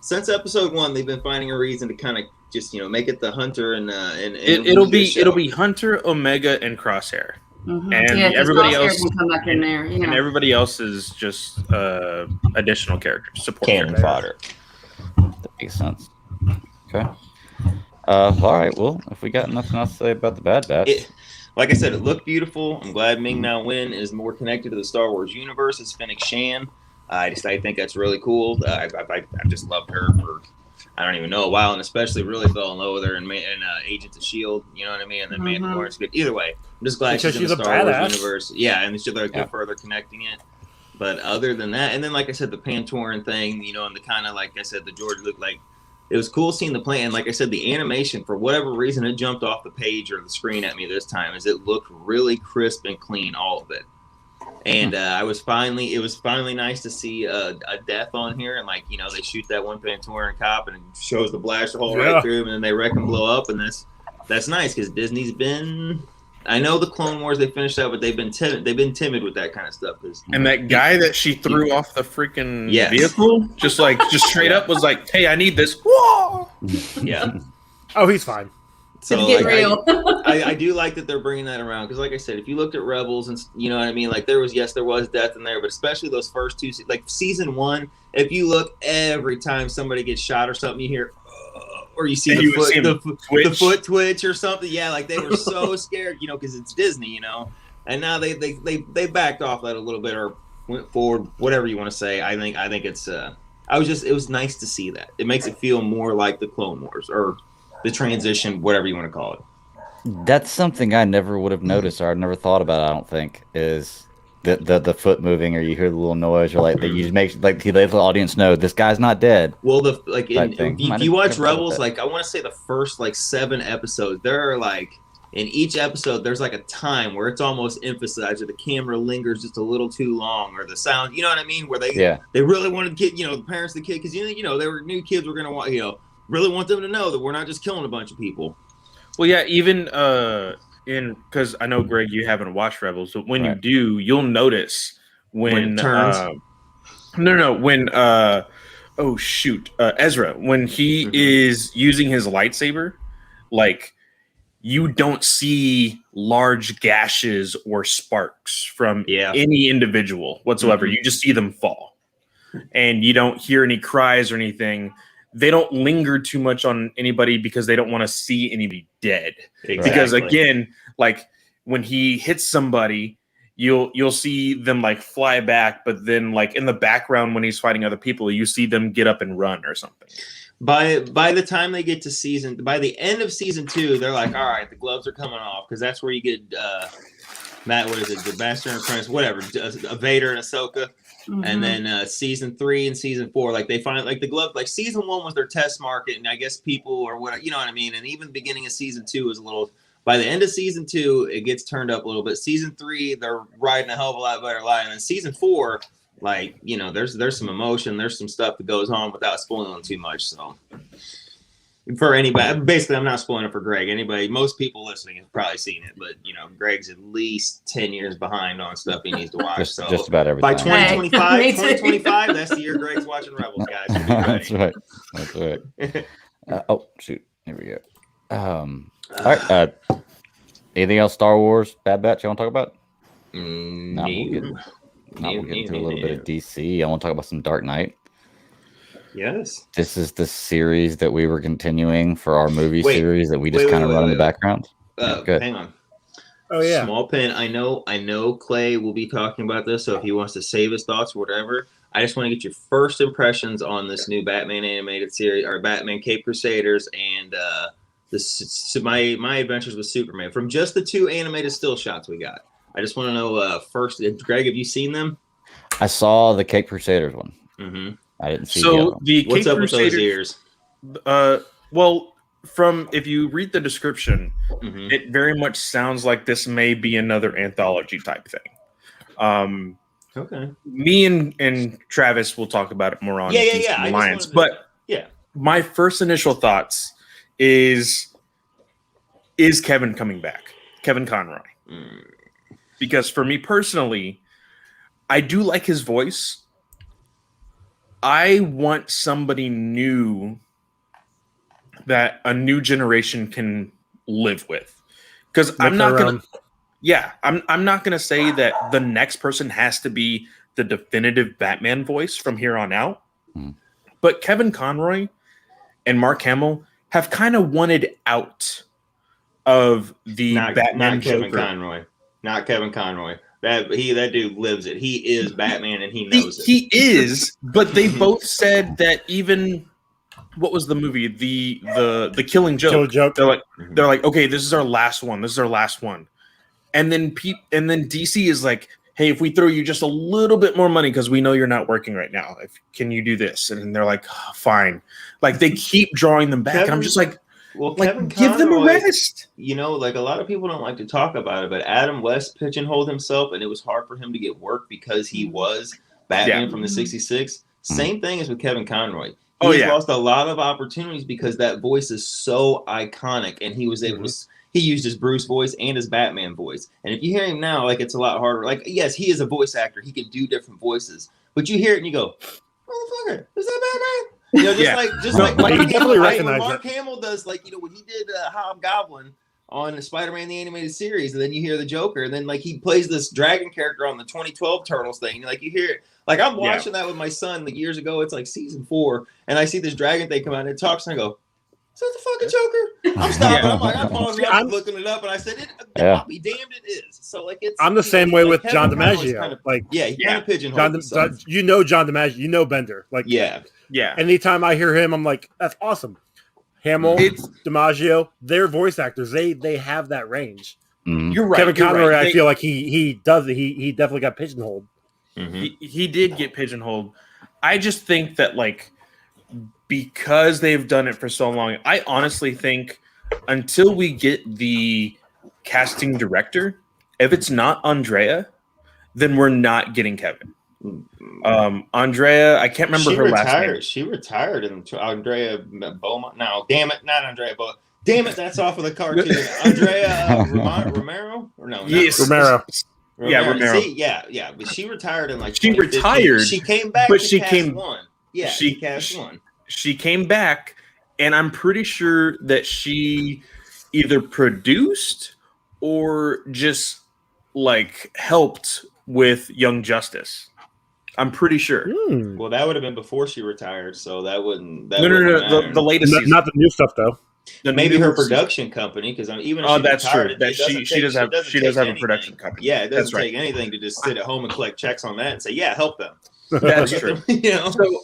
Speaker 3: since episode 1, they've been finding a reason to kind of just make it the Hunter and
Speaker 5: it'll be Hunter, Omega, and Crosshair.
Speaker 4: Mm-hmm.
Speaker 5: And everybody else
Speaker 4: can come back in there.
Speaker 5: And everybody else is just additional characters, support
Speaker 3: cannon fodder.
Speaker 2: That makes sense. Okay. All right. Well, if we got nothing else to say about the Bad Batch,
Speaker 3: like I said, it looked beautiful. I'm glad Ming-Na Wen is more connected to the Star Wars universe as Fennec Shan. I think that's really cool. I just loved her for I don't even know a while, and especially really fell in love with her in Agents of S.H.I.E.L.D., you know what I mean? And then Mandalorian's good. Either way, I'm just glad she's in the Star Wars universe. Yeah, and it's just good further connecting it. But other than that, and then like I said, the Pantoran thing, and the kind of, like I said, the George looked like, it was cool seeing the plan. Like I said, the animation, for whatever reason, it jumped off the page or the screen at me this time, as it looked really crisp and clean, all of it. And it was finally nice to see a death on here, and they shoot that one Pantoran cop, and it shows the blaster hole right through him, and then they wreck and blow up, and that's nice because Disney's been. I know the Clone Wars they finished out, but they've been timid. They've been timid with that kind of stuff.
Speaker 5: And that guy that she threw off the freaking vehicle, just straight up was like, "Hey, I need this." Whoa!
Speaker 3: Yeah.
Speaker 1: Oh, he's fine.
Speaker 3: So
Speaker 4: get real.
Speaker 3: I do like that they're bringing that around, because like I said, if you looked at Rebels and you know what I mean, like there was death in there, but especially those first two, like season 1, if you look, every time somebody gets shot or something, you hear or you see the foot twitch or something. Yeah, like they were so scared, because it's Disney, and now they backed off that a little bit or went forward, whatever you want to say. I think it's it was nice to see that. It makes it feel more like the Clone Wars or the transition, whatever you want to call it.
Speaker 2: That's something I never would have noticed, or I'd never thought about. I don't think is the foot moving, or you hear the little noise, or like they just make they let the audience know this guy's not dead.
Speaker 3: Well, if you watch Rebels, like I want to say the first 7 episodes, there are in each episode there's a time where it's almost emphasized, or the camera lingers just a little too long, or the sound, you know what I mean, where they really wanted the kid, the parents of the kid, because they were new kids, were gonna want really want them to know that we're not just killing a bunch of people.
Speaker 5: Well, yeah, even because I know, Greg, you haven't watched Rebels, but when you do, you'll notice when
Speaker 3: it turns.
Speaker 5: when oh shoot, Ezra, when he is using his lightsaber, like you don't see large gashes or sparks from any individual whatsoever. You just see them fall, and you don't hear any cries or anything. They don't linger too much on anybody because they don't want to see anybody dead. Exactly. Because again, like when he hits somebody, you'll see them like fly back, but then like in the background when he's fighting other people, you see them get up and run or something.
Speaker 3: By the time they get to by the end of season 2, they're like, all right, the gloves are coming off, because that's where you get Matt, what is it, the Master and Apprentice, whatever, Vader and Ahsoka. And then season 3 and season 4, like they find like the glove, like season 1 was their test market, and I guess people or what, you know what I mean. And even the beginning of season 2 is a little. By the end of season 2, it gets turned up a little bit. Season 3, they're riding a hell of a lot better line. And then season 4, like, you know, there's some emotion, there's some stuff that goes on without spoiling too much. So for anybody, basically, I'm not spoiling it for Greg. Anybody, most people listening have probably seen it, but you know, Greg's at least 10 years behind on stuff he needs to watch.
Speaker 2: just about everything.
Speaker 3: By 2025, that's the year Greg's watching Rebels, guys.
Speaker 2: That's right. That's right. Oh shoot, here we go. All right. Anything else? Star Wars, Bad Batch you want to talk about? We'll get into a little bit of DC. I want to talk about some Dark Knight.
Speaker 3: Yes.
Speaker 2: This is the series that we were continuing for our movie series that we just kind of run in the background. Good.
Speaker 3: Hang on.
Speaker 1: Oh yeah.
Speaker 3: Small pen. I know Clay will be talking about this, so if he wants to save his thoughts or whatever, I just want to get your first impressions on this new Batman animated series, or Batman Cape Crusaders, and my adventures with Superman, from just the 2 animated still shots we got. I just want to know first, Greg, have you seen them?
Speaker 2: I saw the Cape Crusaders one. I didn't see the
Speaker 3: What's up with those ears?
Speaker 5: Well, from if you read the description, it very much sounds like this may be another anthology type thing.
Speaker 3: Okay.
Speaker 5: Me and Travis will talk about it more on Alliance. But my first initial thoughts is Kevin coming back? Kevin Conroy. Because for me personally, I do like his voice. I want somebody new that a new generation can live with. Because I'm not gonna say that the next person has to be the definitive Batman voice from here on out. But Kevin Conroy and Mark Hamill have kind of wanted out of the Batman.
Speaker 3: Not Kevin Conroy. That dude lives it. He is Batman, and he knows it.
Speaker 5: He is, but they both said that even what was the movie? The Killing Joke. They're like, okay, this is our last one. This is our last one. And then DC is like, hey, if we throw you just a little bit more money because we know you're not working right now, can you do this? And they're like, oh, fine. Like they keep drawing them back, and I'm just like,
Speaker 3: well,
Speaker 5: Kevin give them a rest.
Speaker 3: You know, like a lot of people don't like to talk about it, but Adam West pigeonholed himself, and it was hard for him to get work because he was Batman from the '66. Same thing as with Kevin Conroy. He's lost a lot of opportunities because that voice is so iconic, and he was able to. He used his Bruce voice and his Batman voice. And if you hear him now, like it's a lot harder. Like, yes, he is a voice actor. He can do different voices. But you hear it and you go, motherfucker, is that Batman? You know, just like Mark Hamill does, like, you know, when he did Hobgoblin on Spider-Man the Animated Series, and then you hear the Joker, and then like he plays this dragon character on the 2012 Turtles thing. And, like you hear it. Like I'm watching that with my son like years ago. It's like season 4, and I see this dragon thing come out and it talks, and I go, is that the fucking Joker? I'm stopping. I'm pausing. I'm looking it up, and I said, "I'll be damned, it is." So like, it's.
Speaker 1: I'm the same way with John DiMaggio. Kind of,
Speaker 3: like, he kind of pigeonholed.
Speaker 1: John DiMaggio, you know Bender. Like,
Speaker 5: yeah.
Speaker 1: Anytime I hear him, I'm like, that's awesome. Hamill, DiMaggio, they're voice actors. They have that range.
Speaker 5: You're right.
Speaker 1: Kevin Conroy, I feel like he does. He definitely got pigeonholed.
Speaker 5: He did get pigeonholed. I just think that like. Because they've done it for so long, I honestly think until we get the casting director, if it's not Andrea, then we're not getting Kevin. Andrea, I can't remember her last name.
Speaker 3: She retired in Andrea Beaumont. No, damn it, not Andrea Beaumont. Damn it, that's off of the cartoon. Andrea Romero? Or no?
Speaker 1: Yes, Romero.
Speaker 5: Yeah, Romero.
Speaker 3: See, yeah. But she retired in like.
Speaker 5: She retired.
Speaker 3: She came back.
Speaker 5: But she came.
Speaker 3: Yeah,
Speaker 5: she
Speaker 3: cast one.
Speaker 5: She came back, and I'm pretty sure that she either produced or just like helped with Young Justice. I'm pretty sure.
Speaker 3: Well, that would have been before she retired, so that wouldn't.
Speaker 5: No, the latest season.
Speaker 1: Not the new stuff though.
Speaker 3: Maybe her production company, because even if
Speaker 5: that's
Speaker 3: retired,
Speaker 5: true. She does have a production company.
Speaker 3: Yeah, it doesn't take anything to just sit at home and collect checks on that and say, "Yeah, help them."
Speaker 5: That's true.
Speaker 3: Them,
Speaker 5: So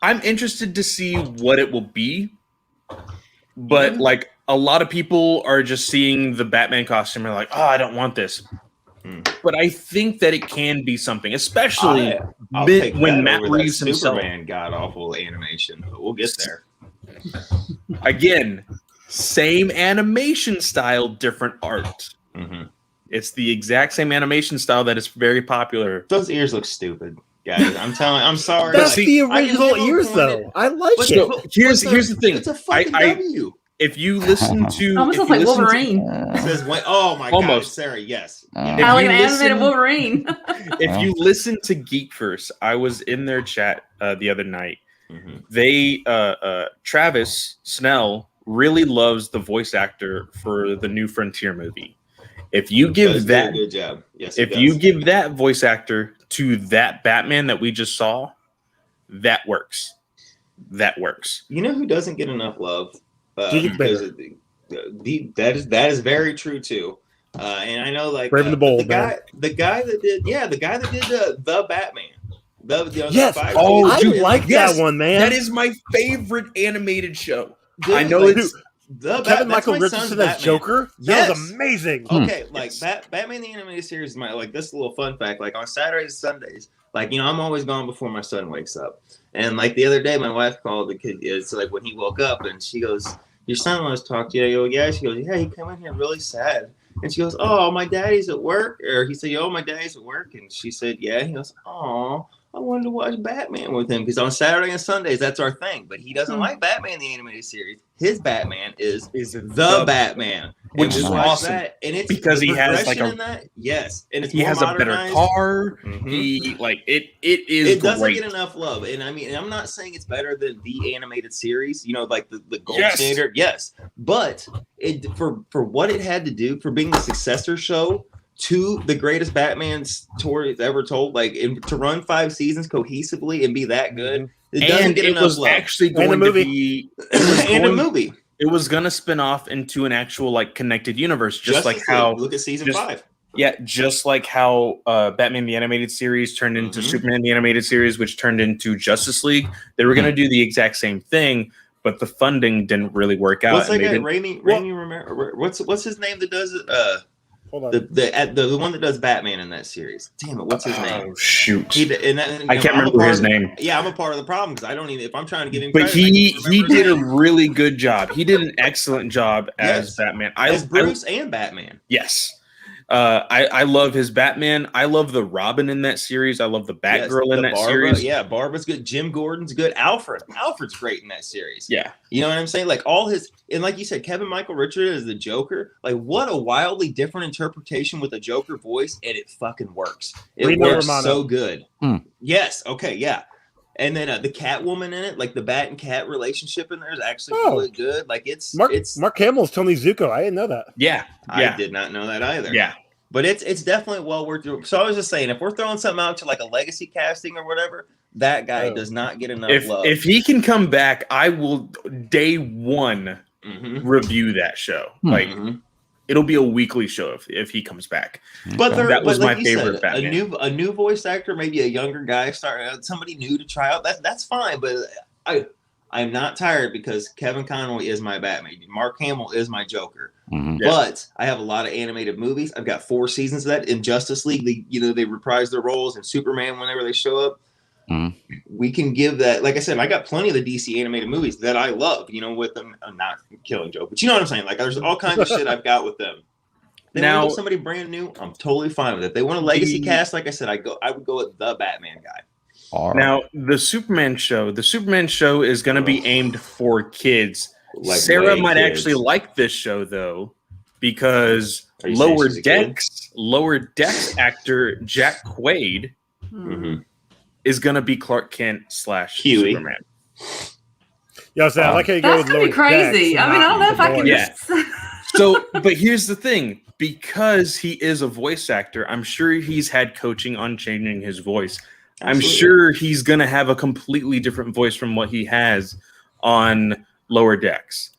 Speaker 5: I'm interested to see what it will be, but like a lot of people are just seeing the Batman costume and are like, "Oh, I don't want this." But I think that it can be something, especially when Matt Reeves himself
Speaker 3: Superman god awful animation. But we'll get there.
Speaker 5: Again, same animation style, different art.
Speaker 3: Mm-hmm.
Speaker 5: It's the exact same animation style that is very popular.
Speaker 3: Those ears look stupid, guys. I'm sorry.
Speaker 1: That's the original ears, though. I like it.
Speaker 5: Here's the thing.
Speaker 3: It's a fucking W.
Speaker 5: If you listen to,
Speaker 4: almost looks like Wolverine.
Speaker 3: Oh my god, Sarah, yes.
Speaker 4: I like an animated Wolverine.
Speaker 5: If you listen to Geek First, I was in their chat the other night.
Speaker 3: Mm-hmm.
Speaker 5: They Travis Snell really loves the voice actor for the new Frontier movie. If you give that
Speaker 3: good job, yes,
Speaker 5: if you give that voice actor to that Batman that we just saw, that works. That works.
Speaker 3: You know who doesn't get enough love?
Speaker 1: That
Speaker 3: is very true too. And I know, like
Speaker 1: Brave and the Bold,
Speaker 3: the guy that did the Batman.
Speaker 1: Yes. I like that one, man.
Speaker 5: That is my favorite animated show.
Speaker 3: Dude,
Speaker 5: I know
Speaker 3: like,
Speaker 5: it's
Speaker 1: Kevin Michael Richardson as Joker.
Speaker 3: Yes.
Speaker 1: That was amazing.
Speaker 3: Okay, like Batman the Animated Series is my this little fun fact. Like on Saturdays and Sundays, like I'm always gone before my son wakes up. And like the other day, my wife called the kid. It's like when he woke up, and she goes, "Your son wants to talk to you." I go, "Yeah." She goes, "Yeah, he came in here really sad." And she goes, "Oh, my daddy's at work." Or he said, "Oh, my daddy's at work." And she said, "Yeah." He goes, "Oh, I wanted to watch Batman with him because on Saturday and Sundays that's our thing." But he doesn't like Batman the Animated Series. His Batman is the Batman,
Speaker 5: which is awesome.
Speaker 3: That, and it's
Speaker 5: because he has like
Speaker 3: yes, and it's
Speaker 5: he has a better car.
Speaker 3: Mm-hmm.
Speaker 5: He it
Speaker 3: It doesn't
Speaker 5: great.
Speaker 3: get enough love, and I mean, I'm not saying it's better than the animated series. Like the gold standard. Yes, but it for what it had to do for being the successor show to the greatest Batman story ever told, to run 5 seasons cohesively and be that good, it doesn't get enough love.
Speaker 5: Actually going to be
Speaker 3: and a movie.
Speaker 5: It was going to spin off into an actual connected universe, just like how
Speaker 3: look at season 5.
Speaker 5: Yeah, just like how Batman the Animated Series turned into Superman the Animated Series, which turned into Justice League. They were going to do the exact same thing, but the funding didn't really work out.
Speaker 3: What's that guy? Raimi Romero. What's his name that does it?
Speaker 1: Hold on.
Speaker 3: The one that does Batman in that series. Damn it, what's his name?
Speaker 5: Oh shoot!
Speaker 3: I
Speaker 5: can't remember his name.
Speaker 3: Yeah, I'm a part of the problem because I don't even. If I'm trying to give him,
Speaker 5: but
Speaker 3: credit,
Speaker 5: he did a really good job. He did an excellent job as Batman.
Speaker 3: As Bruce and Batman.
Speaker 5: Yes. I love his Batman. I love the Robin in that series. I love the Batgirl in that series.
Speaker 3: Yeah, Barbara's good. Jim Gordon's good. Alfred's great in that series.
Speaker 5: Yeah.
Speaker 3: You know what I'm saying? All his, and like you said, Kevin Michael Richards is the Joker. What a wildly different interpretation with a Joker voice, and it fucking works. It works so good. Yes. Okay. Yeah. And then the Catwoman in it, the Bat and Cat relationship in there is actually really good. It's
Speaker 1: Mark Hamill's Tony Zuko. I didn't know that.
Speaker 5: Yeah.
Speaker 3: I did not know that either.
Speaker 5: Yeah.
Speaker 3: But it's definitely well worth it. So I was just saying, if we're throwing something out to a legacy casting or whatever, that guy does not get enough love.
Speaker 5: If he can come back, I will day one review that show. It'll be a weekly show if he comes back.
Speaker 3: But
Speaker 5: that was
Speaker 3: like
Speaker 5: my favorite
Speaker 3: said,
Speaker 5: Batman.
Speaker 3: A new voice actor, maybe a younger guy, somebody new to try out. That's fine. But I'm not tired because Kevin Conroy is my Batman. Mark Hamill is my Joker. But I have a lot of animated movies. I've got 4 seasons of that. In Justice League, they reprise their roles, and Superman whenever they show up. We can give that. Like I said, I got plenty of the DC animated movies that I love. With them, I'm not Killing Joke, but you know what I'm saying. There's all kinds of shit I've got with them. They want somebody brand new. I'm totally fine with it. They want a legacy cast. Like I said, I would go with the Batman guy.
Speaker 5: Now the Superman show is going to be aimed for kids. Sarah might actually like this show though, because Lower Decks actor Jack Quaid is going to be Clark Kent /
Speaker 3: Huey.
Speaker 5: Superman.
Speaker 1: Yeah, I like how you go
Speaker 4: That's
Speaker 1: with
Speaker 4: gonna be
Speaker 1: Lois
Speaker 4: crazy.
Speaker 1: Dex,
Speaker 4: I mean, I don't know if I can
Speaker 5: Yeah.
Speaker 4: just.
Speaker 5: So, but here's the thing. Because he is a voice actor, I'm sure he's had coaching on changing his voice.
Speaker 3: Absolutely.
Speaker 5: I'm sure he's going to have a completely different voice from what he has on Lower Decks.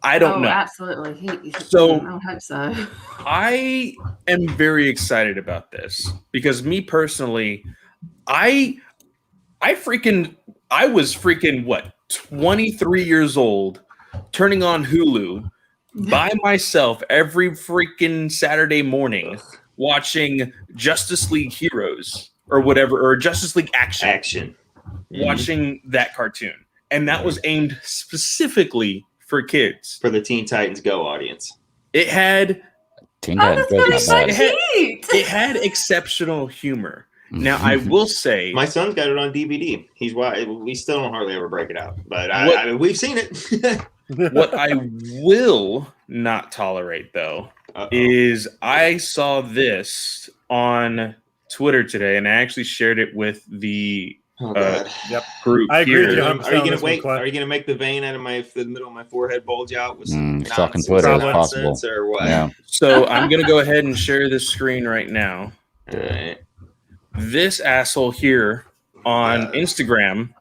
Speaker 5: I don't know.
Speaker 4: Absolutely.
Speaker 5: So-
Speaker 4: I don't hope so.
Speaker 5: I am very excited about this because me personally, I was freaking what, 23 years old, turning on Hulu by myself every freaking Saturday morning, watching Justice League Heroes or whatever, or Justice League Action. Watching that cartoon, and that was aimed specifically for kids,
Speaker 3: for the Teen Titans Go audience.
Speaker 5: It had
Speaker 2: Teen Titans Go is not bad.
Speaker 5: it had exceptional humor. Now I will say,
Speaker 3: My son's got it on DVD. He's why we still don't hardly ever break it out, but I mean, we've seen it.
Speaker 5: what I will not tolerate though is I saw this on Twitter today, and I actually shared it with the group.
Speaker 1: I agree
Speaker 5: here.
Speaker 1: with you.
Speaker 3: Are you gonna wait? Are you gonna make the vein out of the middle of my forehead bulge out with some
Speaker 2: talking Twitter is possible,
Speaker 3: or what?
Speaker 2: Yeah.
Speaker 5: So I'm gonna go ahead and share this screen right now.
Speaker 3: All right.
Speaker 5: This asshole here on Instagram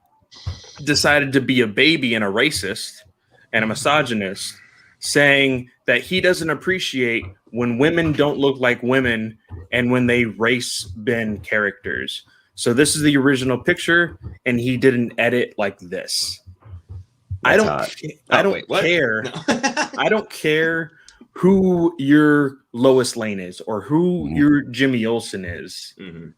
Speaker 5: decided to be a baby and a racist and a misogynist, saying that he doesn't appreciate when women don't look like women and when they race bend characters. So this is the original picture, and he did an edit like this. I don't care.
Speaker 3: No.
Speaker 5: I don't care who your Lois Lane is or who your Jimmy Olsen is.
Speaker 3: Mm-hmm.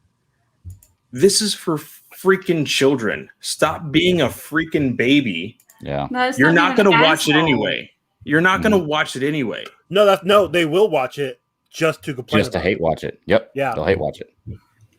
Speaker 5: This is for freaking children. Stop being a freaking baby.
Speaker 2: Yeah.
Speaker 4: No,
Speaker 5: You're not going to watch it anyway. You're not going to watch it anyway.
Speaker 1: No, they will watch it just to complain.
Speaker 2: Just to hate watch it. Yep.
Speaker 1: Yeah.
Speaker 2: They'll hate watch it.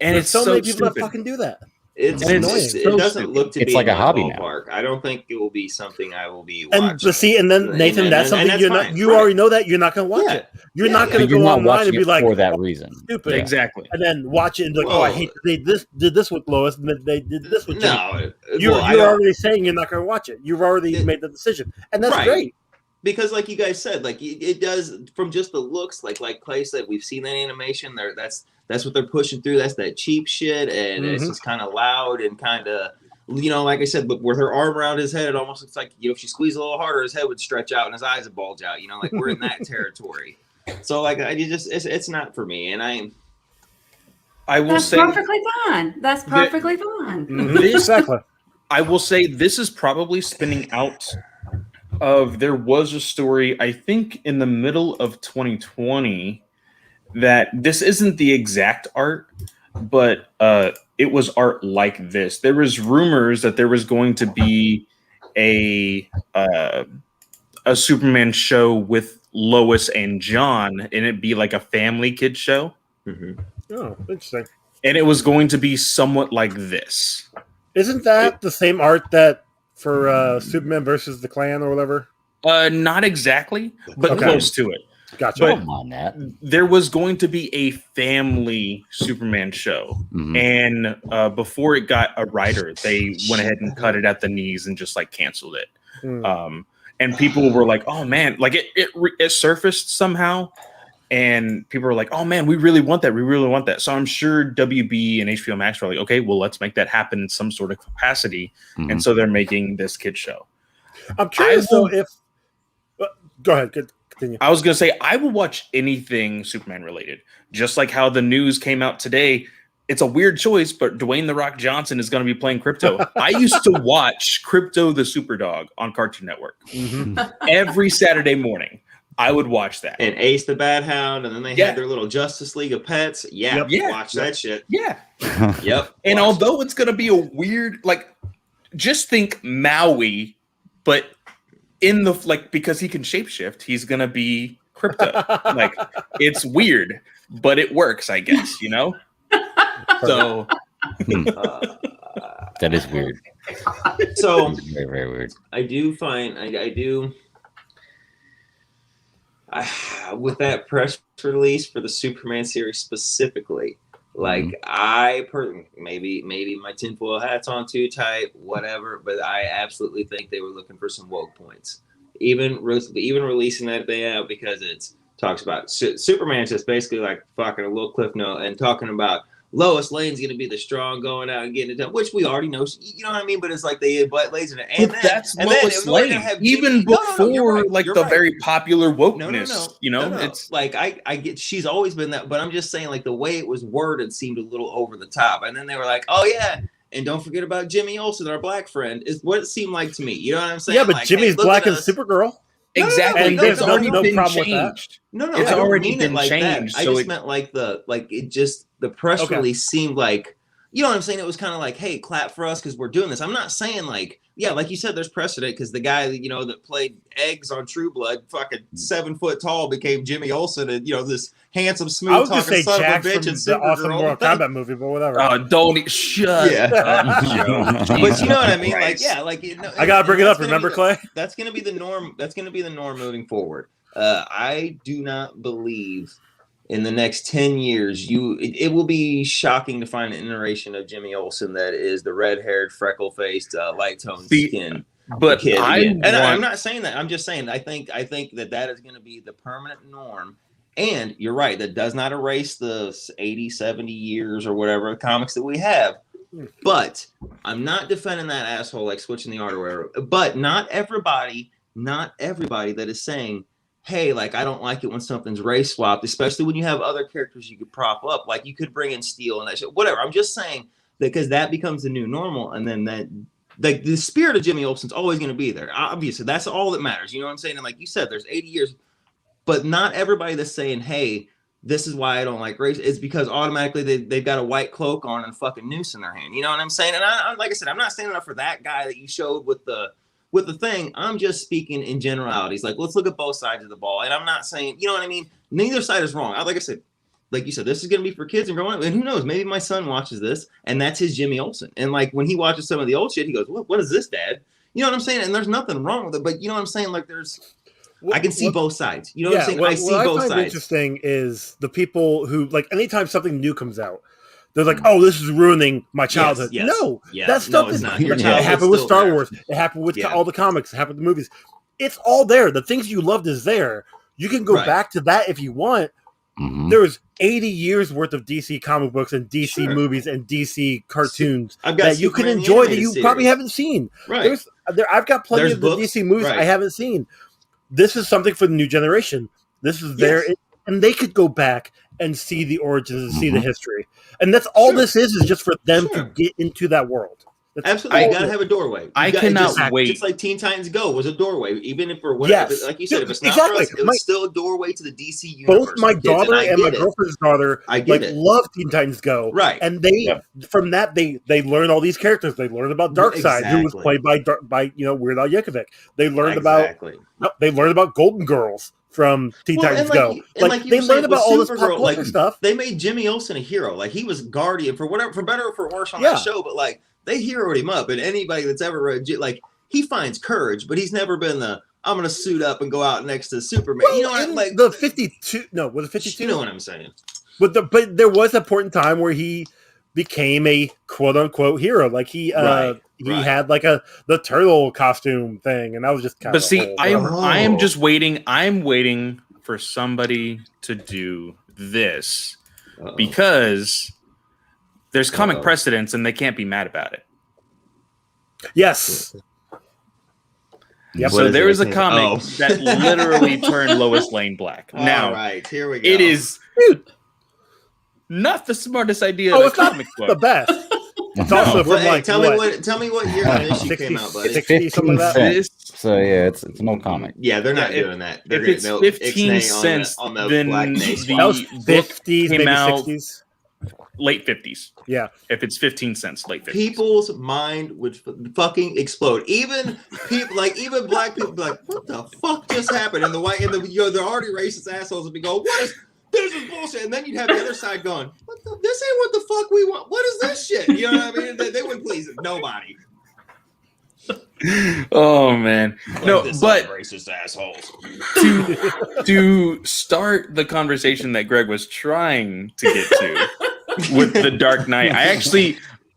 Speaker 5: And it's
Speaker 1: so
Speaker 5: so
Speaker 1: many people
Speaker 5: stupid.
Speaker 1: that fucking do that.
Speaker 3: It doesn't look to
Speaker 2: It's
Speaker 3: be
Speaker 2: like
Speaker 3: in
Speaker 2: a
Speaker 3: my
Speaker 2: hobby now.
Speaker 3: ballpark. I don't think it will be something I will be watching.
Speaker 1: And then Nathan, that's something
Speaker 3: that's
Speaker 1: you're
Speaker 3: fine.
Speaker 1: not. You already know that you're not going to watch it. You're not going to go online and be like,
Speaker 2: for that reason.
Speaker 1: Stupid.
Speaker 5: Exactly.
Speaker 1: And then watch it and be like, I hate they did this with Lois, and they did this with Jimmy.
Speaker 3: No,
Speaker 1: You're already saying you're not going to watch it. You've already made the decision, and that's great.
Speaker 3: Because, like you guys said, like it does from just the looks. Like Clay said, we've seen that animation. That's what they're pushing through. That's that cheap shit, and it's just kind of loud and kind of, like I said, but with her arm around his head, it almost looks like if she squeezed a little harder, his head would stretch out and his eyes would bulge out. Like we're in that territory. So like it's not for me, and I will
Speaker 4: That's
Speaker 3: say
Speaker 4: perfectly fine. That's perfectly fine.
Speaker 1: Exactly.
Speaker 5: I will say this is probably spinning out of. There was a story, I think, in the middle of 2020 that this isn't the exact art, but it was art like this. There was rumors that there was going to be a Superman show with Lois and John, and it'd be like a family kid show.
Speaker 3: Mm-hmm.
Speaker 1: Oh, interesting.
Speaker 5: And it was going to be somewhat like this.
Speaker 1: Isn't that the same art that for Superman versus the Klan or whatever?
Speaker 5: Not exactly, but close to it.
Speaker 1: Gotcha.
Speaker 5: But
Speaker 2: on that.
Speaker 5: There was going to be a family Superman show. And before it got a writer, they went ahead and cut it at the knees and just like canceled it. And people were like, oh man, like it surfaced somehow. And people were like, oh man, we really want that. We really want that. So I'm sure WB and HBO Max were like, okay, well, let's make that happen in some sort of capacity. And so they're making this kid show.
Speaker 1: I'm curious though if go ahead, continue.
Speaker 5: I was going to say, I will watch anything Superman related. Just like how the news came out today. It's a weird choice, but Dwayne "The Rock" Johnson is going to be playing Crypto. I used to watch Crypto the Superdog on Cartoon Network. Every Saturday morning. I would watch that.
Speaker 3: And Ace the Bad Hound, and then they had their little Justice League of Pets. Watch that shit.
Speaker 5: Yeah.
Speaker 3: Yep.
Speaker 5: And although it's going to be a weird, like, just think Maui, but in the, like, because he can shapeshift, he's going to be Crypto. Like, it's weird, but it works, I guess, you know? So.
Speaker 2: That is weird.
Speaker 3: So.
Speaker 2: Very, very weird.
Speaker 3: I do find, with that press release for the Superman series specifically, Like maybe my tinfoil hat's on too tight, whatever. But I absolutely think they were looking for some woke points. Even releasing that thing out because it talks about Superman's just basically like fucking a little cliff note and talking about Lois Lane's going to be the strong going out and getting it done, which we already know. You know what I mean? But it's like they but lays in it. And
Speaker 5: but that's Lois Lane. Even before the very popular wokeness, it's
Speaker 3: like I get she's always been that. But I'm just saying, like the way it was worded seemed a little over the top. And then they were like, oh yeah. And don't forget about Jimmy Olsen, our black friend, is what it seemed like to me. You know what I'm saying?
Speaker 1: Yeah, but
Speaker 3: like,
Speaker 1: Jimmy's black as Supergirl.
Speaker 5: Exactly.
Speaker 1: And there's already been changed.
Speaker 3: No,
Speaker 5: it's already been
Speaker 3: like
Speaker 5: changed.
Speaker 3: That. I just meant like the press release seemed like, you know what I'm saying? It was kind of like, hey, clap for us because we're doing this. I'm not saying like, yeah, like you said, there's precedent because the guy that played Eggs on True Blood, fucking 7 foot tall, became Jimmy Olsen, and this handsome, smooth talking son
Speaker 1: Jax
Speaker 3: of a bitch and
Speaker 1: the awesome Mortal Kombat movie, but whatever.
Speaker 5: Don't shut.
Speaker 3: Yeah. But you know what I mean? Like, yeah, like
Speaker 1: I gotta bring it up. Remember, Clay?
Speaker 3: That's gonna be the norm. That's gonna be the norm moving forward. I do not believe in the next 10 years, it will be shocking to find an iteration of Jimmy Olsen that is the red-haired, freckle-faced, light-toned skin.
Speaker 5: But
Speaker 3: kid I'm not saying that. I'm just saying I think that is going to be the permanent norm. And you're right. That does not erase the 80, 70 years or whatever of comics that we have. But I'm not defending that asshole like switching the art or whatever. But not everybody that is saying, hey, like, I don't like it when something's race swapped, especially when you have other characters you could prop up. Like, you could bring in Steel and that shit. Whatever. I'm just saying that because that becomes the new normal. And then that, like, the spirit of Jimmy Olsen's always going to be there. Obviously, that's all that matters. You know what I'm saying? And like you said, there's 80 years. But not everybody that's saying, hey, this is why I don't like race, is because automatically they've got a white cloak on and a fucking noose in their hand. You know what I'm saying? And I like I said, I'm not standing up for that guy that you showed with the thing. I'm just speaking in generalities. Like, let's look at both sides of the ball. And I'm not saying, you know what I mean? Neither side is wrong. Like I said, like you said, this is going to be for kids and growing up. And who knows? Maybe my son watches this and that's his Jimmy Olsen. And like when he watches some of the old shit, he goes, what is this, Dad? You know what I'm saying? And there's nothing wrong with it. But you know what I'm saying? Like I can see both sides. You know what I'm saying? I see both sides. What
Speaker 1: interesting is the people who, like, anytime something new comes out, they're like, "Oh, this is ruining my childhood."
Speaker 3: Yes.
Speaker 1: No, that stuff is not. It happened with Star Wars. It happened with all the comics. It happened with the movies. It's all there. The things you loved is there. You can go back to that if you want. Mm-hmm. There's 80 years worth of DC comic books and DC movies and DC cartoons that you can enjoy that you probably haven't seen.
Speaker 3: Right.
Speaker 1: I've got plenty of the DC movies I haven't seen. This is something for the new generation. This is there, and they could go back and see the origins and see the history. And that's all this is just for them to get into that world. That's
Speaker 3: absolutely. You got to have a doorway.
Speaker 5: I cannot wait.
Speaker 3: Just like Teen Titans Go was a doorway, even if for whatever, like you said, if it's not for us, it was still a doorway to the DC universe.
Speaker 1: Both my daughter and my girlfriend's daughter love Teen Titans Go.
Speaker 3: Right.
Speaker 1: And they from that they learn all these characters. They learned about Darkseid, who was played by Weird Al Yankovic. They learned about Golden Girls from Teen Titans Go. Like they learned about all this pop culture stuff.
Speaker 3: They made Jimmy Olsen a hero. Like he was guardian for whatever, for better or for worse on that show. But like they heroed him up. And anybody that's ever read, like he finds courage, but he's never been I'm going to suit up and go out next to Superman.
Speaker 1: Well, you know what? Like the 52. No, was it 52?
Speaker 3: You know what I'm saying?
Speaker 1: But there was a point in time where he became a quote unquote hero. Like he had like the turtle costume thing, and I was just kind of.
Speaker 5: But see, I am just waiting. I'm waiting for somebody to do this because there's comic precedents, and they can't be mad about it.
Speaker 1: Yes.
Speaker 5: Yep. So there is a comic that literally turned Lois Lane black. Now,
Speaker 3: all right, here we go.
Speaker 5: It is not the smartest idea.
Speaker 1: It's comic book. The best. It's also from
Speaker 3: tell me what year the issue came out, buddy.
Speaker 1: 60, something like that.
Speaker 2: So yeah, it's an old comic.
Speaker 3: Yeah, they're not doing that.
Speaker 5: If it's 15 cents, then the
Speaker 1: 50s, maybe 60s.
Speaker 5: Late 50s.
Speaker 1: Yeah.
Speaker 5: If it's 15 cents, late 50s.
Speaker 3: People's mind would fucking explode. Even people, like even black people, be like, what the fuck just happened? And the the already racist assholes would be going, this is bullshit. And then you'd have the other side going, this ain't what the fuck we want. What is this shit? You know what I mean? They wouldn't please nobody.
Speaker 5: Oh man, but
Speaker 3: racist assholes.
Speaker 5: To start the conversation that Greg was trying to get to, with The Dark Knight.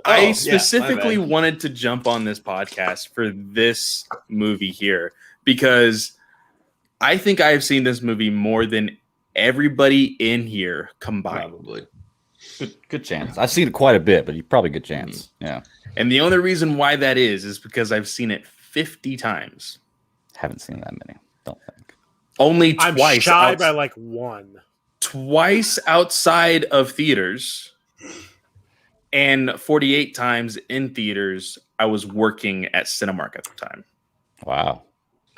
Speaker 5: I specifically
Speaker 3: my bad.
Speaker 5: wanted to jump on this podcast for this movie here because I think I have seen this movie more than everybody in here combined.
Speaker 3: Probably.
Speaker 2: Good chance. I've seen it quite a bit, but probably good chance. Yeah.
Speaker 5: And the only reason why that is because I've seen it 50 times.
Speaker 2: Haven't seen that many. Don't think.
Speaker 5: Only
Speaker 1: I'm
Speaker 5: twice.
Speaker 1: shy by like one.
Speaker 5: Twice outside of theaters and 48 times in theaters. I was working at Cinemark at the time.
Speaker 2: Wow.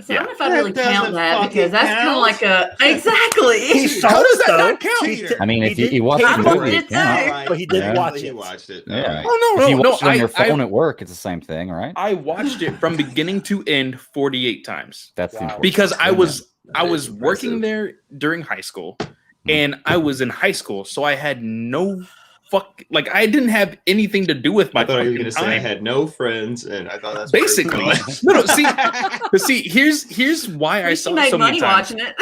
Speaker 4: So I don't know if I really
Speaker 3: That
Speaker 4: count
Speaker 3: doesn't
Speaker 4: that because
Speaker 3: fucking
Speaker 4: that's kind of
Speaker 3: count.
Speaker 4: like a exactly.
Speaker 1: How does that
Speaker 3: not count?
Speaker 2: I mean, if
Speaker 1: did
Speaker 2: you watch
Speaker 1: pay
Speaker 2: the
Speaker 1: for
Speaker 2: movie,
Speaker 4: it,
Speaker 2: it counts.
Speaker 4: too.
Speaker 1: But he didn't
Speaker 2: Yeah.
Speaker 1: watch
Speaker 3: He
Speaker 1: it.
Speaker 3: watched it.
Speaker 2: Yeah.
Speaker 3: Alright.
Speaker 5: Oh
Speaker 2: If you
Speaker 5: no!
Speaker 2: watch it on your
Speaker 5: I
Speaker 2: phone at work, it's the same thing, right?
Speaker 5: I watched it from beginning to end 48 times
Speaker 2: That's the
Speaker 1: Wow.
Speaker 2: important
Speaker 5: because
Speaker 2: thing.
Speaker 5: I was
Speaker 3: That is
Speaker 5: working
Speaker 3: impressive.
Speaker 5: there during high school, and I was in high school, so I had no I didn't have anything to do with my
Speaker 3: I thought you were
Speaker 5: fucking
Speaker 3: going to say I
Speaker 5: time.
Speaker 3: had no friends, and I thought that's
Speaker 5: Basically, no. See, here's why I
Speaker 4: You
Speaker 5: saw
Speaker 4: should
Speaker 5: it
Speaker 4: make
Speaker 5: so many
Speaker 4: money
Speaker 5: times.
Speaker 4: watching it.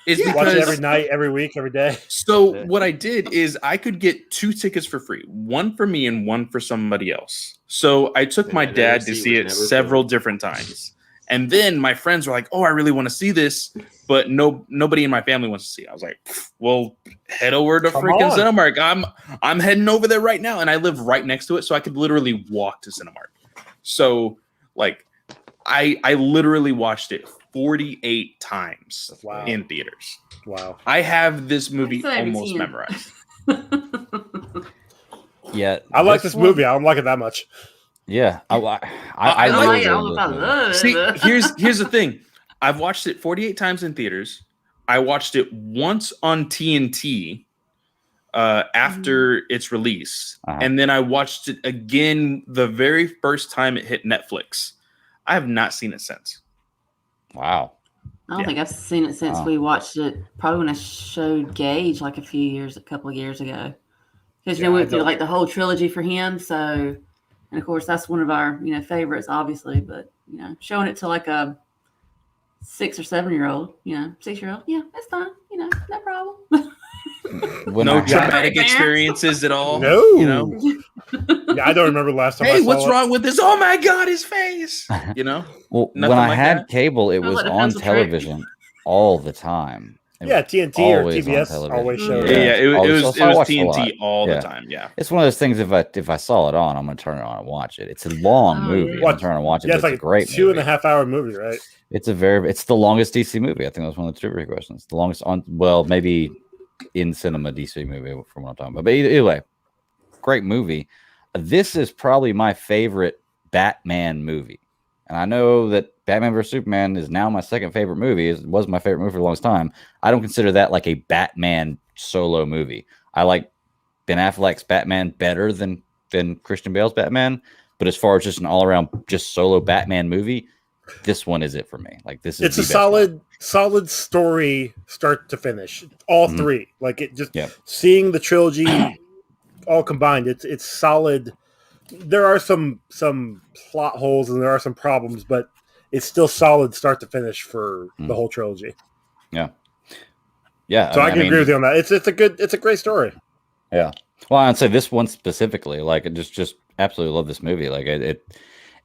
Speaker 5: Is
Speaker 3: Yeah.
Speaker 1: Watch it every
Speaker 5: because
Speaker 1: night, every week, every day.
Speaker 5: so
Speaker 2: Yeah.
Speaker 5: what I did is I could get 2 tickets for free, one for me and one for somebody else. So I took
Speaker 3: And
Speaker 5: my
Speaker 3: that
Speaker 5: dad
Speaker 3: never
Speaker 5: to
Speaker 3: see
Speaker 5: see
Speaker 3: was
Speaker 5: it
Speaker 3: never
Speaker 5: several
Speaker 3: filled.
Speaker 5: different times. And then my friends were like, "Oh, I really want to see this," but nobody in my family wants to see it. I was like, "Well, head over to
Speaker 1: Come
Speaker 5: freaking
Speaker 1: on.
Speaker 5: Cinemark. I'm heading over there right now," and I live right next to it, so I could literally walk to Cinemark. So, like, I literally watched it 48 times
Speaker 1: Wow.
Speaker 5: in theaters.
Speaker 1: Wow.
Speaker 5: I have this movie
Speaker 4: still haven't
Speaker 5: almost
Speaker 4: seen it.
Speaker 5: memorized.
Speaker 2: Yeah.
Speaker 1: I like this
Speaker 2: one-
Speaker 1: movie. I don't like it that much.
Speaker 2: Yeah. I
Speaker 5: I
Speaker 2: really
Speaker 5: like
Speaker 4: it. I don't know
Speaker 2: enjoyed
Speaker 4: if I
Speaker 2: this movie.
Speaker 4: love it.
Speaker 5: See,
Speaker 4: but-
Speaker 5: here's the thing. I've watched it 48 times in theaters. I watched it once on TNT after its release,
Speaker 2: Uh-huh.
Speaker 5: and then I watched it again the very first time it hit Netflix. I have not seen it since.
Speaker 2: Wow.
Speaker 4: I don't
Speaker 5: Yeah.
Speaker 4: think I've seen it since
Speaker 2: Wow.
Speaker 4: we watched it. Probably when I showed Gage like a couple of years ago. Because
Speaker 1: Yeah,
Speaker 4: we
Speaker 1: I
Speaker 4: went through
Speaker 1: don't-
Speaker 4: like the whole trilogy for him. So, and of course that's one of our favorites, obviously. But showing it to like a 6 or 7-year-old, 6-year-old, yeah, that's fine. No problem.
Speaker 2: When
Speaker 5: No
Speaker 2: I had-
Speaker 5: traumatic
Speaker 4: Parents.
Speaker 5: experiences at all.
Speaker 1: No.
Speaker 5: You know?
Speaker 1: Yeah, I don't remember the last time I
Speaker 5: Hey,
Speaker 1: saw
Speaker 5: what's
Speaker 1: it.
Speaker 5: wrong with this? Oh my God, his face. You know?
Speaker 2: well,
Speaker 5: Nothing
Speaker 2: when I
Speaker 5: like
Speaker 2: had
Speaker 5: that?
Speaker 2: cable, it
Speaker 4: Sounds
Speaker 2: was
Speaker 4: like a
Speaker 2: on
Speaker 4: pencil trick.
Speaker 2: television all the time. It
Speaker 1: Yeah,
Speaker 2: was
Speaker 1: TNT or
Speaker 2: always on
Speaker 1: TBS
Speaker 2: television.
Speaker 1: always
Speaker 4: Mm.
Speaker 1: showed
Speaker 5: Yeah,
Speaker 1: it.
Speaker 5: it
Speaker 2: Always-
Speaker 5: was
Speaker 2: so I watched a lot.
Speaker 5: TNT all
Speaker 2: Yeah.
Speaker 5: the time. Yeah.
Speaker 2: It's one of those things. If I saw it on, I'm gonna turn it on and watch it. It's a long
Speaker 4: Oh,
Speaker 2: movie.
Speaker 4: yeah.
Speaker 2: I'm turning and watch it.
Speaker 1: Yeah,
Speaker 2: But
Speaker 1: it's
Speaker 2: it's
Speaker 1: like
Speaker 2: a great
Speaker 1: 2.5 hour movie, right?
Speaker 2: It's the longest DC movie. I think that was one of the trivia questions. The longest maybe in cinema DC movie from what I'm talking about. But either way, great movie. This is probably my favorite Batman movie. And I know that Batman vs. Superman is now my second favorite movie. It was my favorite movie for the longest time. I don't consider that like a Batman solo movie. I like Ben Affleck's Batman better than Christian Bale's Batman. But as far as just an all-around just solo Batman movie, this one is it for me. Like this is
Speaker 1: It's
Speaker 2: the
Speaker 1: a
Speaker 2: best one.
Speaker 1: solid story, start to finish. All
Speaker 2: Mhm.
Speaker 1: three, like it just
Speaker 2: Yeah.
Speaker 1: seeing the trilogy all combined. It's solid. There are some plot holes and there are some problems, but it's still solid start to finish for the whole trilogy.
Speaker 2: Yeah.
Speaker 1: So I can agree with you on that. It's a great story.
Speaker 2: Yeah. Well, I'd say this one specifically, like, I just absolutely love this movie. Like,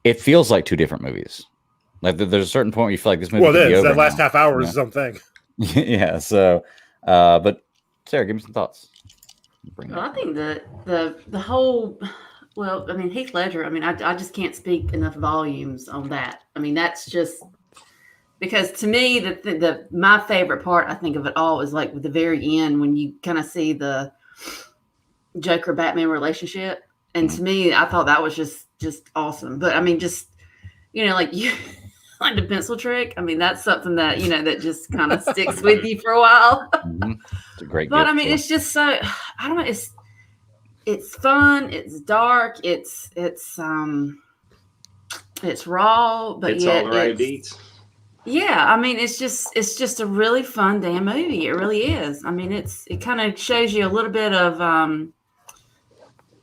Speaker 2: it feels like two different movies. Like, there's a certain point where you feel like this movie.
Speaker 1: Well,
Speaker 2: could
Speaker 1: it
Speaker 2: be
Speaker 1: is.
Speaker 2: over
Speaker 1: That last
Speaker 2: now.
Speaker 1: half hour
Speaker 2: Yeah.
Speaker 1: is something.
Speaker 2: Yeah. So, but Sarah, give me some thoughts. Bring it
Speaker 4: Well, I
Speaker 2: up.
Speaker 4: think the whole, well, I mean, Heath Ledger, I mean, I just can't speak enough volumes on that. I mean, that's just because to me, my favorite part, I think, of it all is like with the very end when you kind of see the Joker Batman relationship. And to me, I thought that was just awesome. But I mean, just, like you, like the pencil trick. I mean, that's something that, that just kind of sticks with you for a while.
Speaker 2: Mhm. It's a great.
Speaker 4: But
Speaker 2: gift,
Speaker 4: I mean,
Speaker 2: too.
Speaker 4: it's just so, I don't know. It's fun. It's dark. It's raw, but
Speaker 3: It's
Speaker 4: yet
Speaker 3: all the right
Speaker 4: it's,
Speaker 3: beats.
Speaker 4: yeah. I mean, it's just a really fun damn movie. It really is. I mean, it kind of shows you a little bit of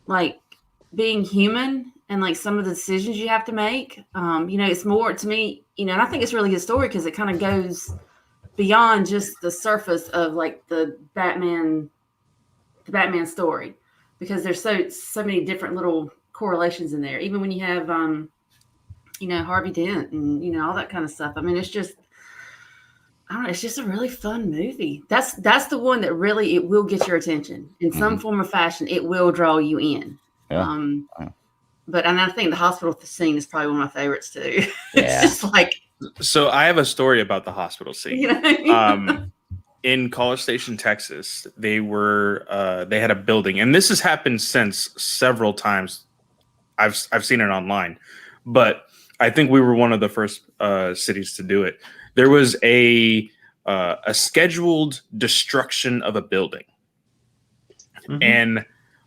Speaker 4: like being human and like some of the decisions you have to make. It's more to me, and I think it's really good story because it kind of goes beyond just the surface of like the Batman story, because there's so many different little correlations in there. Even when you have Harvey Dent and all that kind of stuff. I mean, it's just, I don't know, it's just a really fun movie. That's the one that really, it will get your attention in some form or fashion. It will draw you in.
Speaker 2: Yeah.
Speaker 4: But I think the hospital scene is probably one of my favorites too.
Speaker 2: Yeah.
Speaker 4: It's just like.
Speaker 5: So I have a story about the hospital scene. In College Station, Texas, they had a building, and this has happened since several times. I've seen it online, but I think we were one of the first cities to do it. There was a scheduled destruction of a building, and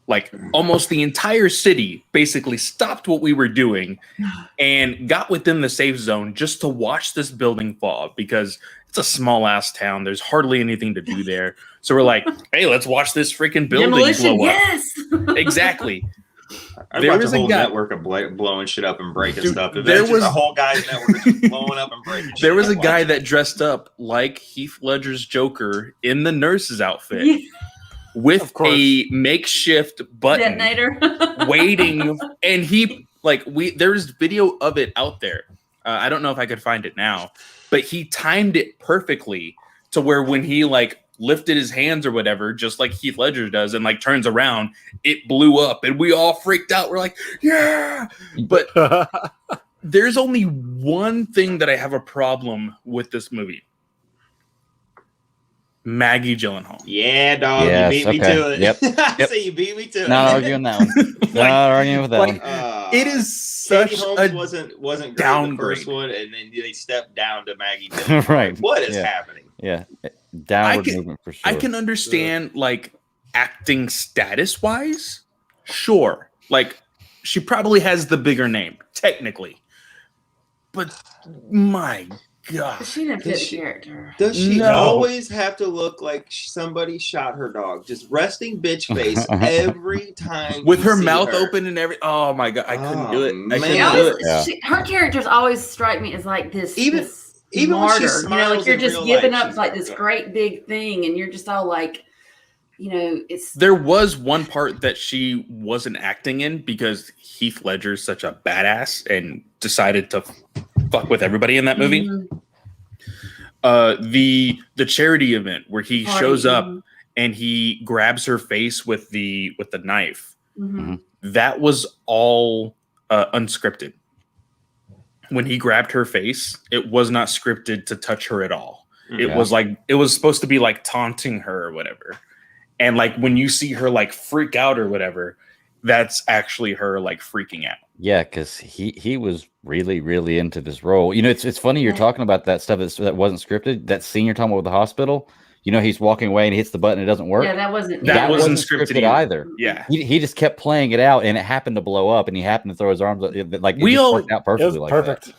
Speaker 5: like almost the entire city basically stopped what we were doing and got within the safe zone just to watch this building fall, because it's a small ass town. There's hardly anything to do there. So we're like, hey, let's watch this freaking building
Speaker 4: Demolition,
Speaker 5: blow up.
Speaker 4: yes.
Speaker 5: Exactly.
Speaker 3: There was a whole network of blowing shit up and breaking stuff. There was a whole guy's network just blowing up and breaking shit.
Speaker 5: There was a guy that dressed up like Heath Ledger's Joker in the nurse's outfit with a makeshift button
Speaker 4: detonator
Speaker 5: waiting, and there's video of it out there. I don't know if I could find it now, but he timed it perfectly to where when he lifted his hands or whatever, just like Heath Ledger does, and turns around, it blew up, and we all freaked out. We're like, yeah! But there's only one thing that I have a problem with this movie. Maggie Gyllenhaal.
Speaker 3: Yeah, dog.
Speaker 2: Yes,
Speaker 3: you beat me to it.
Speaker 2: Yep.
Speaker 3: I say you beat me to it.
Speaker 2: Not arguing that one. Not arguing with that one.
Speaker 5: It is such
Speaker 3: Holmes wasn't great
Speaker 5: downgrade.
Speaker 3: The first one, and then they stepped down to Maggie Gyllenhaal.
Speaker 2: Right.
Speaker 3: What is happening?
Speaker 2: Yeah. Downward movement for sure.
Speaker 5: I can understand acting status wise. Sure. She probably has the bigger name, technically. But my God.
Speaker 4: She didn't fit the character.
Speaker 3: Does she always have to look like somebody shot her dog? Just resting bitch face every time.
Speaker 5: With her mouth open and everything. Oh my God. I couldn't do it. I couldn't do it.
Speaker 4: Her characters always strike me as this.
Speaker 3: Even
Speaker 4: martyr,
Speaker 3: when she smiles,
Speaker 4: you're just giving up this
Speaker 3: good.
Speaker 4: great big thing, and you're just all it's.
Speaker 5: There was one part that she wasn't acting in because Heath Ledger's such a badass and decided to fuck with everybody in that movie. The charity event where he shows up and he grabs her face with the knife. That was all unscripted. When he grabbed her face, it was not scripted to touch her at all. It was supposed to be taunting her or whatever. And when you see her freak out or whatever, that's actually her freaking out.
Speaker 2: Yeah, because he was really, really into this role. It's funny you're talking about that stuff that wasn't scripted. That scene you're talking about with the hospital. He's walking away and he hits the button and it doesn't work.
Speaker 4: Yeah, that wasn't
Speaker 2: scripted either.
Speaker 5: Yeah,
Speaker 2: he just kept playing it out, and it happened to blow up, and he happened to throw his arms. Worked out perfectly.
Speaker 1: Perfect.
Speaker 2: That.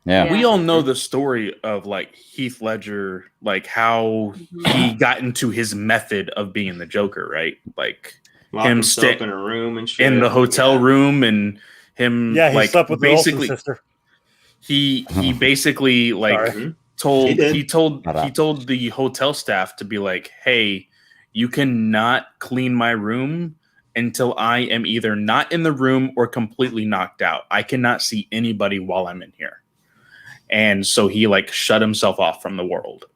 Speaker 2: Yeah,
Speaker 5: we all know the story of Heath Ledger, how he got into his method of being the Joker, right?
Speaker 3: Locked
Speaker 5: him
Speaker 3: in a room and shit.
Speaker 5: In the hotel room, and him
Speaker 1: he slept with basically. The sister.
Speaker 5: He basically told the hotel staff to be hey, you cannot clean my room until I am either not in the room or completely knocked out. I cannot see anybody while I'm in here. And so he shut himself off from the world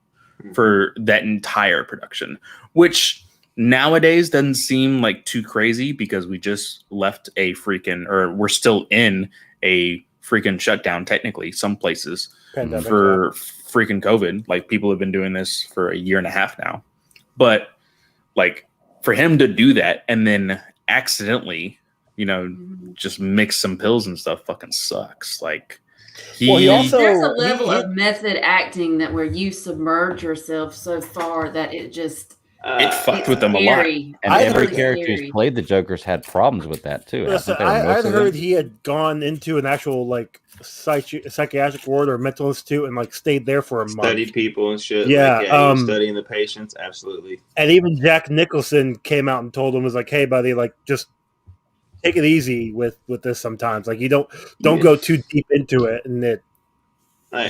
Speaker 5: for that entire production, which nowadays doesn't seem too crazy because we just left we're still in a freaking shutdown technically some places. Pandemic, for freaking COVID. People have been doing this for a year and a half now. But for him to do that and then accidentally, just mix some pills and stuff fucking sucks.
Speaker 4: There's a level of method acting that where you submerge yourself so far that it just
Speaker 5: it fucked with them a lot.
Speaker 2: And every character who's played the Joker's had problems with that too.
Speaker 1: Listen, I'd heard he had gone into an actual psychiatric ward or mental institute and stayed there for a month.
Speaker 3: Studied people and shit.
Speaker 1: Yeah,
Speaker 3: studying the patients, absolutely.
Speaker 1: And even Jack Nicholson came out and told him, was hey buddy, just take it easy with this sometimes. You don't go too deep into it, and it.
Speaker 3: I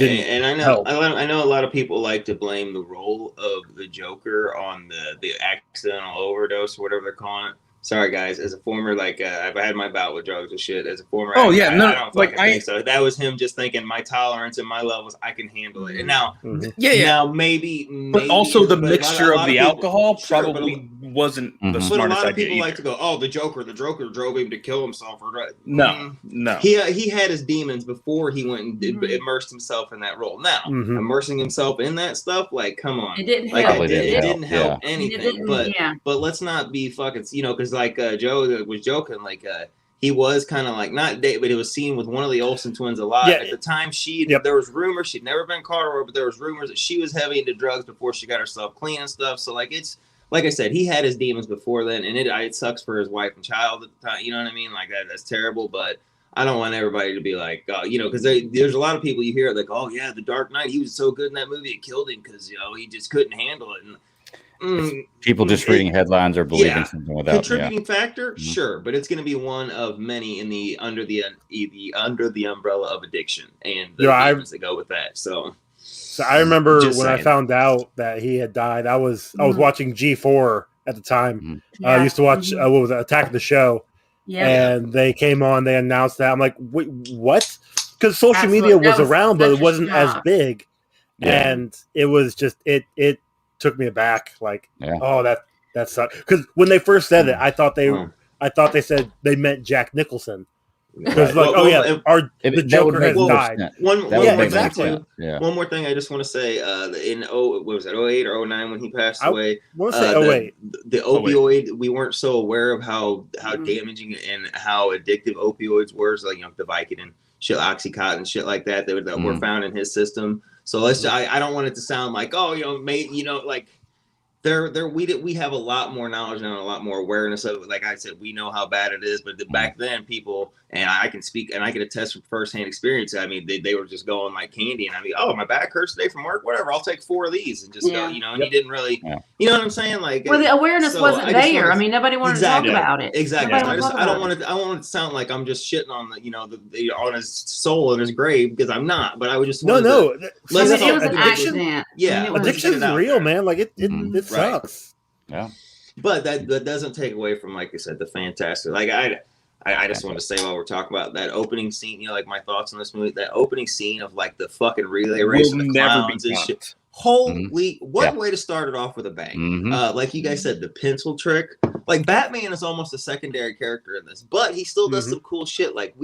Speaker 3: know a lot of people like to blame the role of the Joker on the accidental overdose or whatever they're calling it. Sorry, guys. As a former, I've had my bout with drugs and shit. As a former,
Speaker 5: I
Speaker 3: don't think so. That was him just thinking my tolerance and my levels, I can handle it. And now, now maybe,
Speaker 5: but also the mixture of the alcohol probably wasn't the smartest idea.
Speaker 3: But a lot of people like to go, "Oh, the Joker drove him to kill himself."
Speaker 5: No.
Speaker 3: He had his demons before he went and immersed himself in that role. Now, immersing himself in that stuff, like, come on,
Speaker 4: it didn't help.
Speaker 3: It didn't help anything. But let's not be fucking, because Joe was joking, he was kind of like not date, but it was seen with one of the Olsen twins a lot. At the time, there was rumors she'd never been caught or, but there was rumors that she was heavy into drugs before she got herself clean and stuff. So it's like I said, he had his demons before then, and it sucks for his wife and child at the time. You know what I mean? Like that's terrible. But I don't want everybody to be like, because there's a lot of people you hear like, oh yeah, The Dark Knight, he was so good in that movie, it killed him because he just couldn't handle it. And
Speaker 2: people just reading headlines or believing something without
Speaker 3: contributing factor, sure, but it's going to be one of many in the under the umbrella of addiction and the demons that go with that. So
Speaker 1: I remember when I found out that he had died, I was watching G4 at the time. I used to watch what was it, Attack of the Show, and they came on, they announced that. I'm like, wait, what? Because social media was around, but it wasn't as big, and it was just it took me aback, oh, that sucked. Because when they first said it, I thought they said they meant Jack Nicholson. Because the Joker has died.
Speaker 3: One more thing I just want to say, in 08 or 09 when he passed away,
Speaker 1: I want to say 08.
Speaker 3: The opioid, we weren't so aware of how damaging and how addictive opioids were. So the Vicodin, shit, Oxycontin, shit like that were found in his system. So I don't want it to sound like, we have a lot more knowledge now and a lot more awareness of it. Like I said, we know how bad it is, but back then people, and I can speak and I can attest from firsthand experience. I mean, they were just going like candy, and I mean, oh, my back hurts today from work, whatever, I'll take 4 of these and just go, and you didn't really, you know what I'm saying? Like,
Speaker 4: well, the awareness wasn't there. I mean, nobody wanted to talk about it.
Speaker 3: Exactly. I don't want it to sound like I'm just shitting on on his soul in his grave, because I'm not. But I would just
Speaker 4: it was an accident.
Speaker 3: Yeah,
Speaker 1: addiction is real, man. Like it sucks.
Speaker 3: Yeah, but that doesn't take away from, like I said, the fantastic. Like I just want to say, while we're talking about that opening scene, my thoughts on this movie, that opening scene of the fucking relay race and the clowns and shit. Holy, what way to start it off with a bang. Like you guys said, the pencil trick. Like, Batman is almost a secondary character in this, but he still does some cool shit. Like,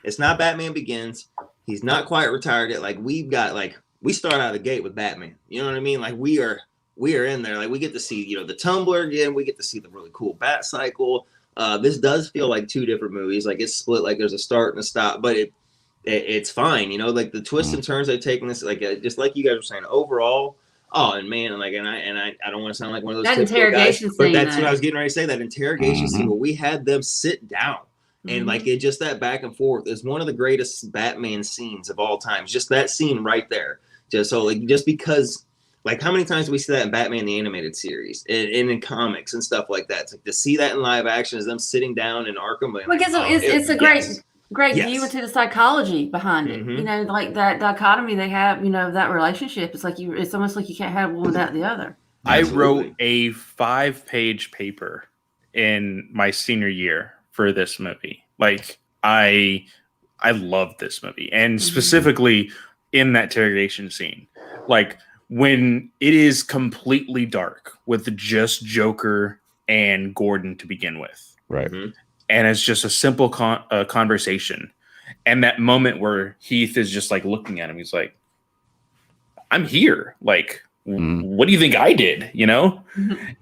Speaker 3: it's not Batman Begins. He's not quite retired yet. Like, we've got, we start out of the gate with Batman. You know what I mean? Like, we are in there. Like, we get to see, the Tumbler again. We get to see the really cool Bat Cycle. This does feel like 2 different movies. Like, it's split, like there's a start and a stop, but it's fine. Like, the twists and turns they've taken this, just like you guys were saying, overall. Oh, and man, and I don't want to sound like one of those
Speaker 4: interrogation
Speaker 3: guys, but that's what I was getting ready to say. That interrogation scene where we had them sit down and just that back and forth is one of the greatest Batman scenes of all time. Just that scene right there. Just because. Like, how many times do we see that in Batman the Animated Series and in comics and stuff like that? It's like to see that in live action is them sitting down in Arkham.
Speaker 4: Because it's a great view into the psychology behind it. Like that dichotomy they have, that relationship. It's like it's almost like you can't have one without the other.
Speaker 5: I wrote a 5-page paper in my senior year for this movie. Like, I love this movie, and specifically in that interrogation scene, like, when it is completely dark with just Joker and Gordon to begin with.
Speaker 2: Right.
Speaker 5: And it's just a simple conversation. And that moment where Heath is just looking at him, he's like, I'm here. Like, what do you think I did?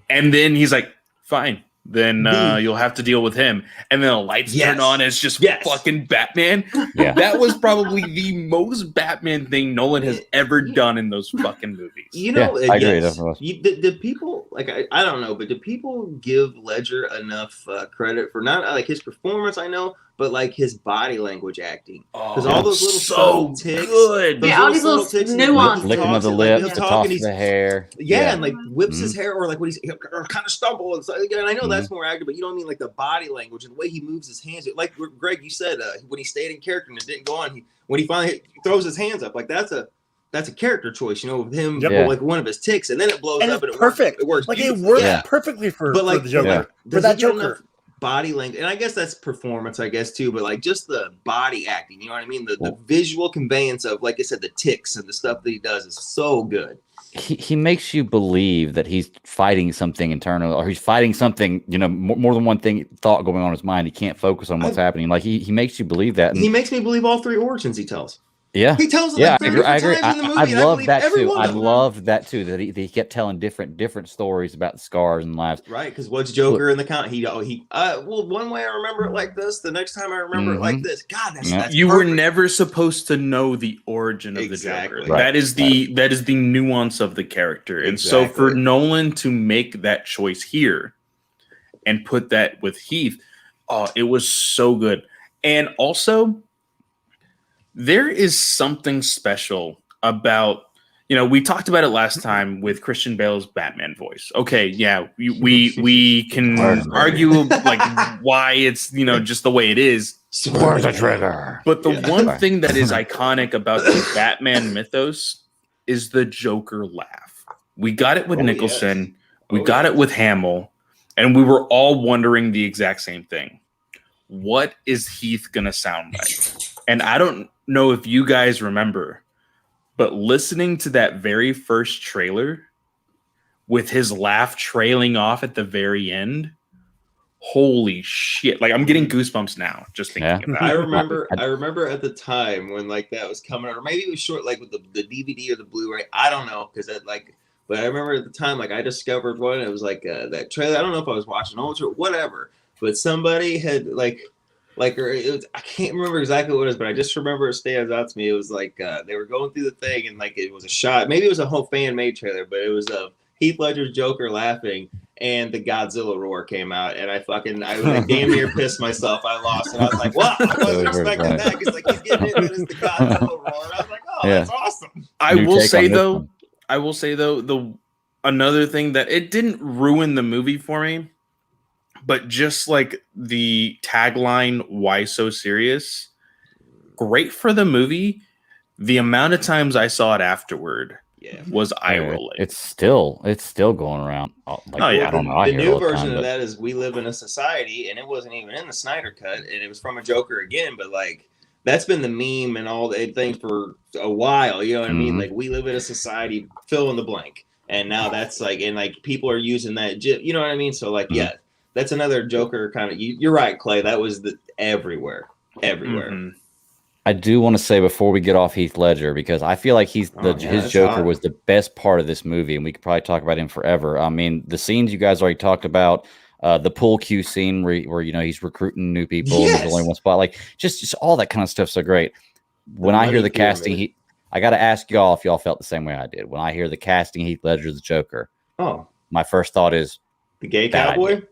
Speaker 5: And then he's like, fine. Then you'll have to deal with him. And then the lights turn on. As just fucking Batman. Yeah. That was probably the most Batman thing Nolan has ever done in those fucking movies.
Speaker 2: I agree. Definitely.
Speaker 3: Did people, I don't know, but do people give Ledger enough credit for not his performance? I know, but his body language acting, because all those little subtle ticks,
Speaker 4: good. All these little nuances,
Speaker 2: licking of the lips, the toss of the hair,
Speaker 3: and whips his hair, or when he's kind of stumble, and I know that's more active, but you don't mean the body language and the way he moves his hands. Like Greg, you said, when he stayed in character and it didn't go on, when he finally throws his hands up, that's a that's a character choice, you know, with him,
Speaker 1: Yep.
Speaker 3: like one of his ticks, and then it blows
Speaker 1: And
Speaker 3: up,
Speaker 1: it's
Speaker 3: and it
Speaker 1: perfect.
Speaker 3: works
Speaker 1: Like it
Speaker 3: beautifully.
Speaker 1: works perfectly for the Joker. For
Speaker 3: Does
Speaker 1: that
Speaker 3: he get
Speaker 1: Joker.
Speaker 3: enough body language, and I guess that's performance, I guess too, but like just the body acting, you know what I mean? The visual conveyance of, like I said, the ticks and the stuff that he does is so good.
Speaker 2: He makes you believe that he's fighting something internal, or he's fighting something, you know, more than one thought going on in his mind. He can't focus on what's happening. Like he makes you believe that. And
Speaker 3: he makes me believe all 3 origins he tells.
Speaker 2: Yeah,
Speaker 3: he tells them
Speaker 2: I
Speaker 3: 30
Speaker 2: agree.
Speaker 3: times in the movie.
Speaker 2: I love that too. I
Speaker 3: them.
Speaker 2: loved that too. That he kept telling different stories about the scars and lives.
Speaker 3: Right, because what's Joker in the count? Well, one way I remember it like this, the next time I remember it like this. God, that's
Speaker 5: you
Speaker 3: perfect.
Speaker 5: were never supposed to know the origin of the Joker.
Speaker 2: Right.
Speaker 5: That is the nuance of the character. And so for Nolan to make that choice here and put that with Heath, it was so good. And also, there is something special about, you know, we talked about it last time with Christian Bale's Batman voice. Okay, yeah, we can argue like why it's, you know, just the way it is.
Speaker 2: Where's the trigger?
Speaker 5: But the one thing that is iconic about the Batman mythos is the Joker laugh. We got it with Nicholson, we got it with Hamill, and we were all wondering the exact same thing. What is Heath gonna sound like? And I don't know if you guys remember, but listening to that very first trailer with his laugh trailing off at the very end, holy shit. Like I'm getting goosebumps now just thinking about it.
Speaker 3: I remember at the time when like that was coming out, or maybe it was short, like with the DVD or the Blu-ray. I don't know, because but I remember at the time, like I discovered one. It was like that trailer. I don't know if I was watching Ultra or whatever, but somebody had or it was, I can't remember exactly what it was, but I just remember it stands out to me. It was like they were going through the thing, and like it was a shot. Maybe it was a whole fan-made trailer, but it was Heath Ledger's Joker laughing, and the Godzilla roar came out, and I like damn near pissed myself. I lost, and I was like, "Wow, I wasn't expecting that." Because like he's getting into this, the Godzilla roar, and I was like, "Oh, that's awesome."
Speaker 5: I will say though, the another thing that it didn't ruin the movie for me. But just like the tagline, "Why so serious?" Great for the movie. The amount of times I saw it afterward was eye rolling.
Speaker 2: It's still going around. I don't know.
Speaker 3: The new version of that is "We live in a society," and it wasn't even in the Snyder cut, and it was from a Joker again. But like that's been the meme and all the thing for a while. You know what I mean? Like we live in a society, fill in the blank, and now that's like, and like people are using that. You know what I mean? So like, that's another Joker kind of. You're right, Clay. That was everywhere.
Speaker 2: I do want to say before we get off Heath Ledger, because I feel like his Joker was the best part of this movie, and we could probably talk about him forever. I mean, the scenes you guys already talked about, the pool cue scene where you know he's recruiting new people, and there's only one spot, like just all that kind of stuff. So great. When I hear the casting, I got to ask y'all if y'all felt the same way I did. When I hear the casting Heath Ledger as the Joker, my first thought is
Speaker 3: the gay cowboy.
Speaker 2: Idea.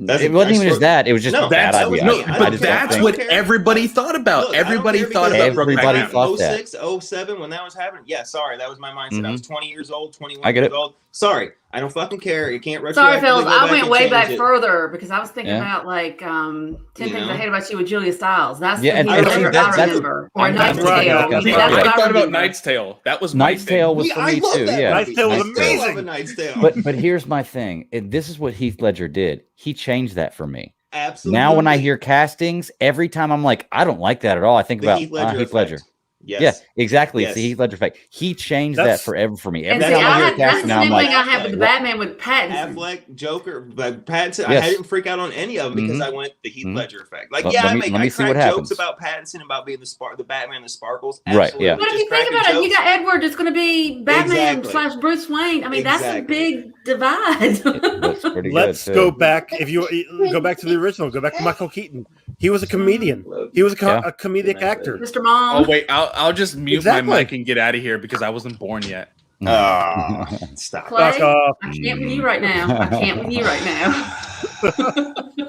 Speaker 2: It wasn't even just that. It was just bad idea.
Speaker 5: But that's what everybody thought about.
Speaker 3: Look,
Speaker 5: everybody thought about
Speaker 2: everybody thought
Speaker 3: 06, 07 when that was happening. Yeah, sorry, that was my mindset. I was 20 years old, 21
Speaker 2: I get
Speaker 3: years
Speaker 2: it.
Speaker 3: old. Sorry, I don't fucking care. You can't retroactively
Speaker 4: Sorry, Phil.
Speaker 3: go
Speaker 4: I
Speaker 3: back
Speaker 4: went
Speaker 3: and
Speaker 4: way
Speaker 3: change
Speaker 4: back
Speaker 3: it.
Speaker 4: further because I was thinking about like 10 Things I Hate About You with Julia Stiles. That's
Speaker 2: I
Speaker 4: remember. Or Knight's Tale.
Speaker 5: I thought about Knight's Tale. That was
Speaker 2: Knight's Tale was for me too. Yeah,
Speaker 1: Knight's Tale was amazing.
Speaker 3: Knight's Tale.
Speaker 2: But here's my thing. This is what Heath Ledger did. He changed that for me.
Speaker 3: Absolutely.
Speaker 2: Now when I hear castings, every time I'm like, I don't like that at all. I think about Heath Ledger.
Speaker 3: Yes.
Speaker 2: Yeah, exactly.
Speaker 3: Yes.
Speaker 2: It's the Heath Ledger effect. He changed that forever for me. Every
Speaker 4: And
Speaker 2: time I hear a
Speaker 4: that's
Speaker 2: casting,
Speaker 4: the
Speaker 2: now I'm
Speaker 4: same
Speaker 2: like,
Speaker 4: thing I have with the Batman with Pattinson.
Speaker 3: Affleck, Joker, but Pattinson.
Speaker 2: Yes.
Speaker 3: I didn't freak out on any of them because I went the Heath Ledger effect. Like,
Speaker 2: Let me
Speaker 3: I
Speaker 2: see what
Speaker 3: crack
Speaker 2: happens.
Speaker 3: jokes about Pattinson, about being the Batman that sparkles.
Speaker 2: Right,
Speaker 3: Absolutely.
Speaker 2: yeah.
Speaker 4: But if
Speaker 3: Just
Speaker 4: you think
Speaker 3: cracking
Speaker 4: about it, you
Speaker 3: jokes.
Speaker 4: got Edward. It's going to be Batman / Bruce Wayne. I mean, that's a big divide.
Speaker 2: it looks pretty
Speaker 1: Let's
Speaker 2: good,
Speaker 1: go back. If you go back to the original, go back to Michael Keaton. He was a comedian. He was a comedic actor.
Speaker 4: Mr. Mom.
Speaker 5: Oh wait, I'll just mute my mic and get out of here because I wasn't born yet.
Speaker 3: Stop.
Speaker 4: Clay,
Speaker 1: Back off.
Speaker 4: I can't with you right now.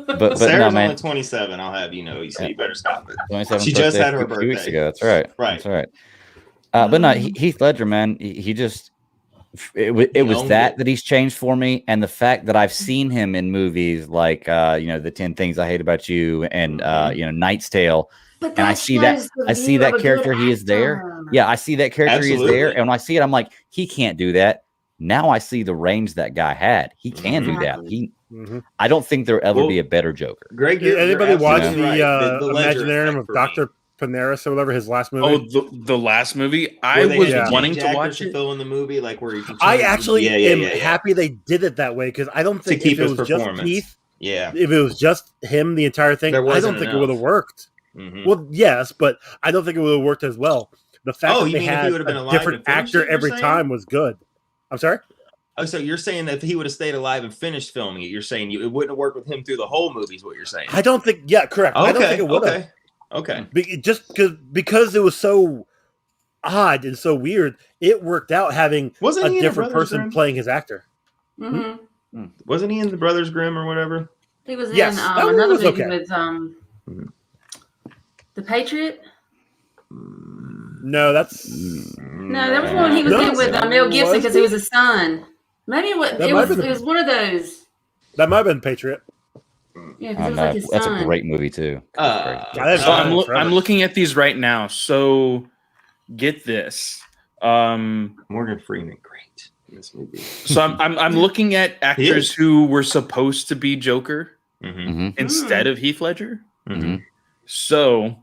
Speaker 2: But
Speaker 3: Sarah's
Speaker 2: no, man.
Speaker 3: only 27. I'll have you know. You say you better stop it.
Speaker 2: 27th
Speaker 3: She just had her
Speaker 2: 2 weeks
Speaker 3: birthday.
Speaker 2: ago. That's right.
Speaker 3: Right.
Speaker 2: That's right. But no, Heath Ledger, man, he just it was that he's changed for me, and the fact that I've seen him in movies like the 10 Things I Hate About You and Knight's Tale,
Speaker 4: But
Speaker 2: and I see that character. He is there. Yeah, I see that character. He is there, and when I see it, I'm like, he can't do that. Now I see the range that guy had. He can do that. I don't think there'll ever be a better Joker.
Speaker 3: Greg,
Speaker 1: did anybody watch the
Speaker 3: Ledger
Speaker 1: Imaginarium of Dr. Paneris or whatever, his last movie?
Speaker 5: Oh, the last movie? I was wanting to watch it.
Speaker 3: Fill in the movie, like where
Speaker 1: I actually am happy they did it that way, because I don't think if it was just Keith, if it was just him the entire thing, I don't think it would have worked. Well, yes, but I don't think it would have worked as well. The fact that they had a different actor every time was good. I'm sorry?
Speaker 3: Oh, so you're saying that if he would have stayed alive and finished filming it, you're saying it wouldn't have worked with him through the whole movie is what you're saying?
Speaker 1: I don't think, correct. I don't think it would have.
Speaker 3: Okay.
Speaker 1: Just because it was so odd and so weird, it worked out having a different person playing his actor.
Speaker 3: Wasn't he in The Brothers Grimm or whatever?
Speaker 4: He was in another movie with The Patriot.
Speaker 1: No, that
Speaker 4: was one he was in with Mel Gibson because he was a son. Maybe it was one of those.
Speaker 1: That might have been Patriot.
Speaker 4: Yeah, because it was like his son.
Speaker 2: That's a great movie too.
Speaker 5: I'm looking at these right now. So get this.
Speaker 3: Morgan Freeman, great in this movie.
Speaker 5: So I'm looking at actors who were supposed to be Joker instead of Heath Ledger. So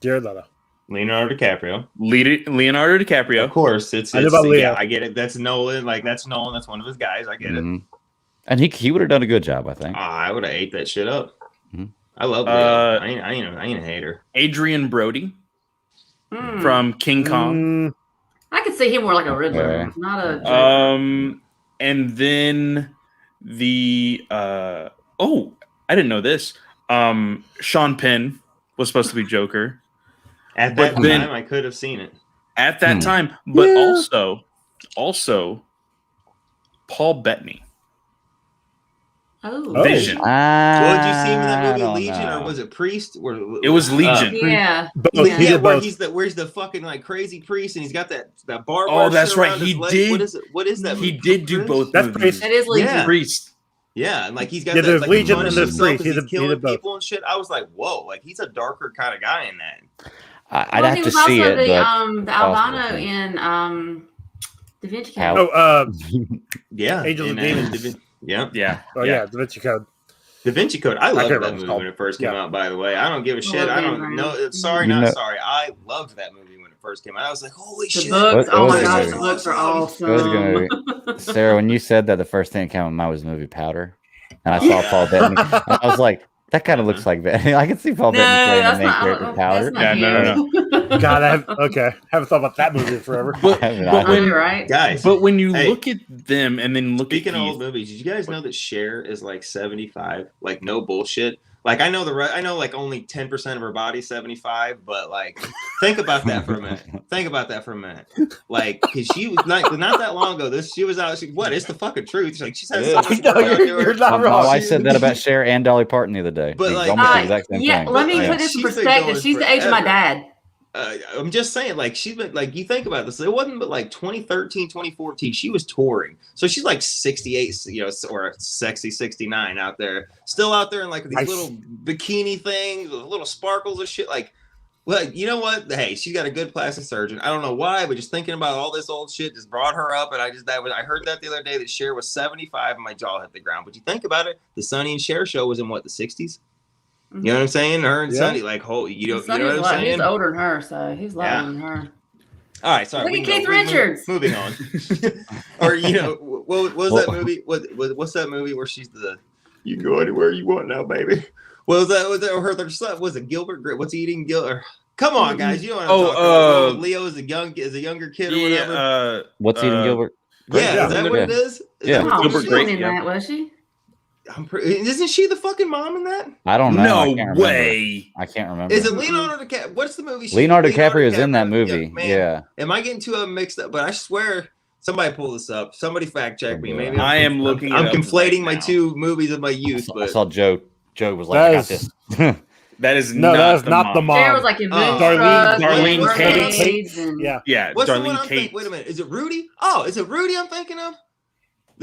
Speaker 1: Jared Leto.
Speaker 3: Leonardo DiCaprio.
Speaker 5: Leonardo DiCaprio.
Speaker 3: Of course, it's I get it. That's Nolan. That's Nolan. That's one of his guys. I get it.
Speaker 2: And he would have done a good job, I think.
Speaker 3: I would have ate that shit up. I love Leo. I ain't a hater.
Speaker 5: Adrian Brody from King Kong.
Speaker 4: I could see him more like a Riddler, not a
Speaker 5: Joker. And then the I didn't know this. Sean Penn was supposed to be Joker.
Speaker 3: At that time, I could have seen it.
Speaker 5: At that time, but also Paul Bettany. Vision.
Speaker 3: Well, did you see him in that movie Legion, or was it Priest?
Speaker 5: It was Legion.
Speaker 3: Where he's the fucking like crazy priest, and he's got that bar.
Speaker 5: Oh, that's right. He did.
Speaker 3: What is that?
Speaker 5: He did do both.
Speaker 1: That's Priest.
Speaker 4: That is Legion.
Speaker 5: Priest.
Speaker 3: Yeah, and like he's got
Speaker 1: there's
Speaker 3: like
Speaker 1: Legion and there's Priest.
Speaker 3: He's killing people and shit. I was like, whoa, like he's a darker kind of guy in that.
Speaker 2: I'd have to see it.
Speaker 4: The albino in Da Vinci Code.
Speaker 1: Angels and Demons.
Speaker 3: Yeah.
Speaker 1: Da Vinci Code.
Speaker 3: Da Vinci Code. I loved that movie when it first came out, by the way. I don't give a shit. I don't know. Sorry. I loved that movie when it first came out. I was like, holy shit.
Speaker 4: Books. Oh my gosh, the books are awesome.
Speaker 2: Sarah, when you said that, the first thing that came to mind was the movie Powder. And I saw Paul Bettany. I was like, that kind of looks like that. I can see Paul Bettany playing the main character Powder.
Speaker 5: No.
Speaker 1: God, haven't thought about that movie forever.
Speaker 5: But when you
Speaker 3: Hey,
Speaker 5: look at them and then look
Speaker 3: speaking
Speaker 5: at
Speaker 3: of old movies, did you guys know that Cher is like 75? Like no bullshit. Like I know like only 10% of her body's 75, but like think about that for a minute. Like because she was not that long ago. She was out. It's the fucking truth. She's had so much
Speaker 1: you're not wrong.
Speaker 2: I said that about Cher and Dolly Parton the other day.
Speaker 3: But like,
Speaker 2: almost the exact same thing.
Speaker 4: Let me put this in perspective. She's the age of my dad.
Speaker 3: I'm just saying, like, she's been, like, you think about this, it wasn't but like 2013, 2014, she was touring. So she's like 68, or sexy 69 out there, still out there in like these little bikini things, little sparkles and shit. Like, well, you know what? Hey, she's got a good plastic surgeon. I don't know why, but just thinking about all this old shit just brought her up. And I heard that the other day that Cher was 75 and my jaw hit the ground. But you think about it, the Sonny and Cher show was in what, the 60s? You know what I'm saying? Her and Sonny, like, you know what I'm saying?
Speaker 4: He's older than her, so he's older than her.
Speaker 3: All right, sorry.
Speaker 4: Look at Keith Richards.
Speaker 3: Moving on. Or what was that movie? What's that movie where she's you can go anywhere you want now, baby? Was that her son? Was it Gilbert? What's eating Gilbert? Come on, guys, you know what I'm talking about. Leo is a younger kid or whatever.
Speaker 2: What's eating Gilbert?
Speaker 3: Yeah, is that what it is?
Speaker 4: Gilbert Grape. In that, was she?
Speaker 3: Isn't she the fucking mom in that?
Speaker 2: I don't know.
Speaker 5: No way.
Speaker 2: I can't remember.
Speaker 3: Is it Leonardo DiCaprio? What's the movie?
Speaker 2: Leonardo DiCaprio is in that movie. Yeah.
Speaker 3: Am I getting two of them mixed up? But I swear, somebody pull this up. Somebody fact check me. Maybe
Speaker 5: I am looking.
Speaker 3: I'm conflating my two movies of my youth.
Speaker 2: I saw Joe. Joe was like, "I got this."
Speaker 5: That is
Speaker 1: not the mom.
Speaker 4: There was like a
Speaker 5: Darlene
Speaker 1: Tate.
Speaker 5: Yeah.
Speaker 3: What's
Speaker 5: Darlene
Speaker 3: the one
Speaker 5: Tate.
Speaker 3: Wait a minute. Is it Rudy? Oh, is it Rudy I'm thinking of?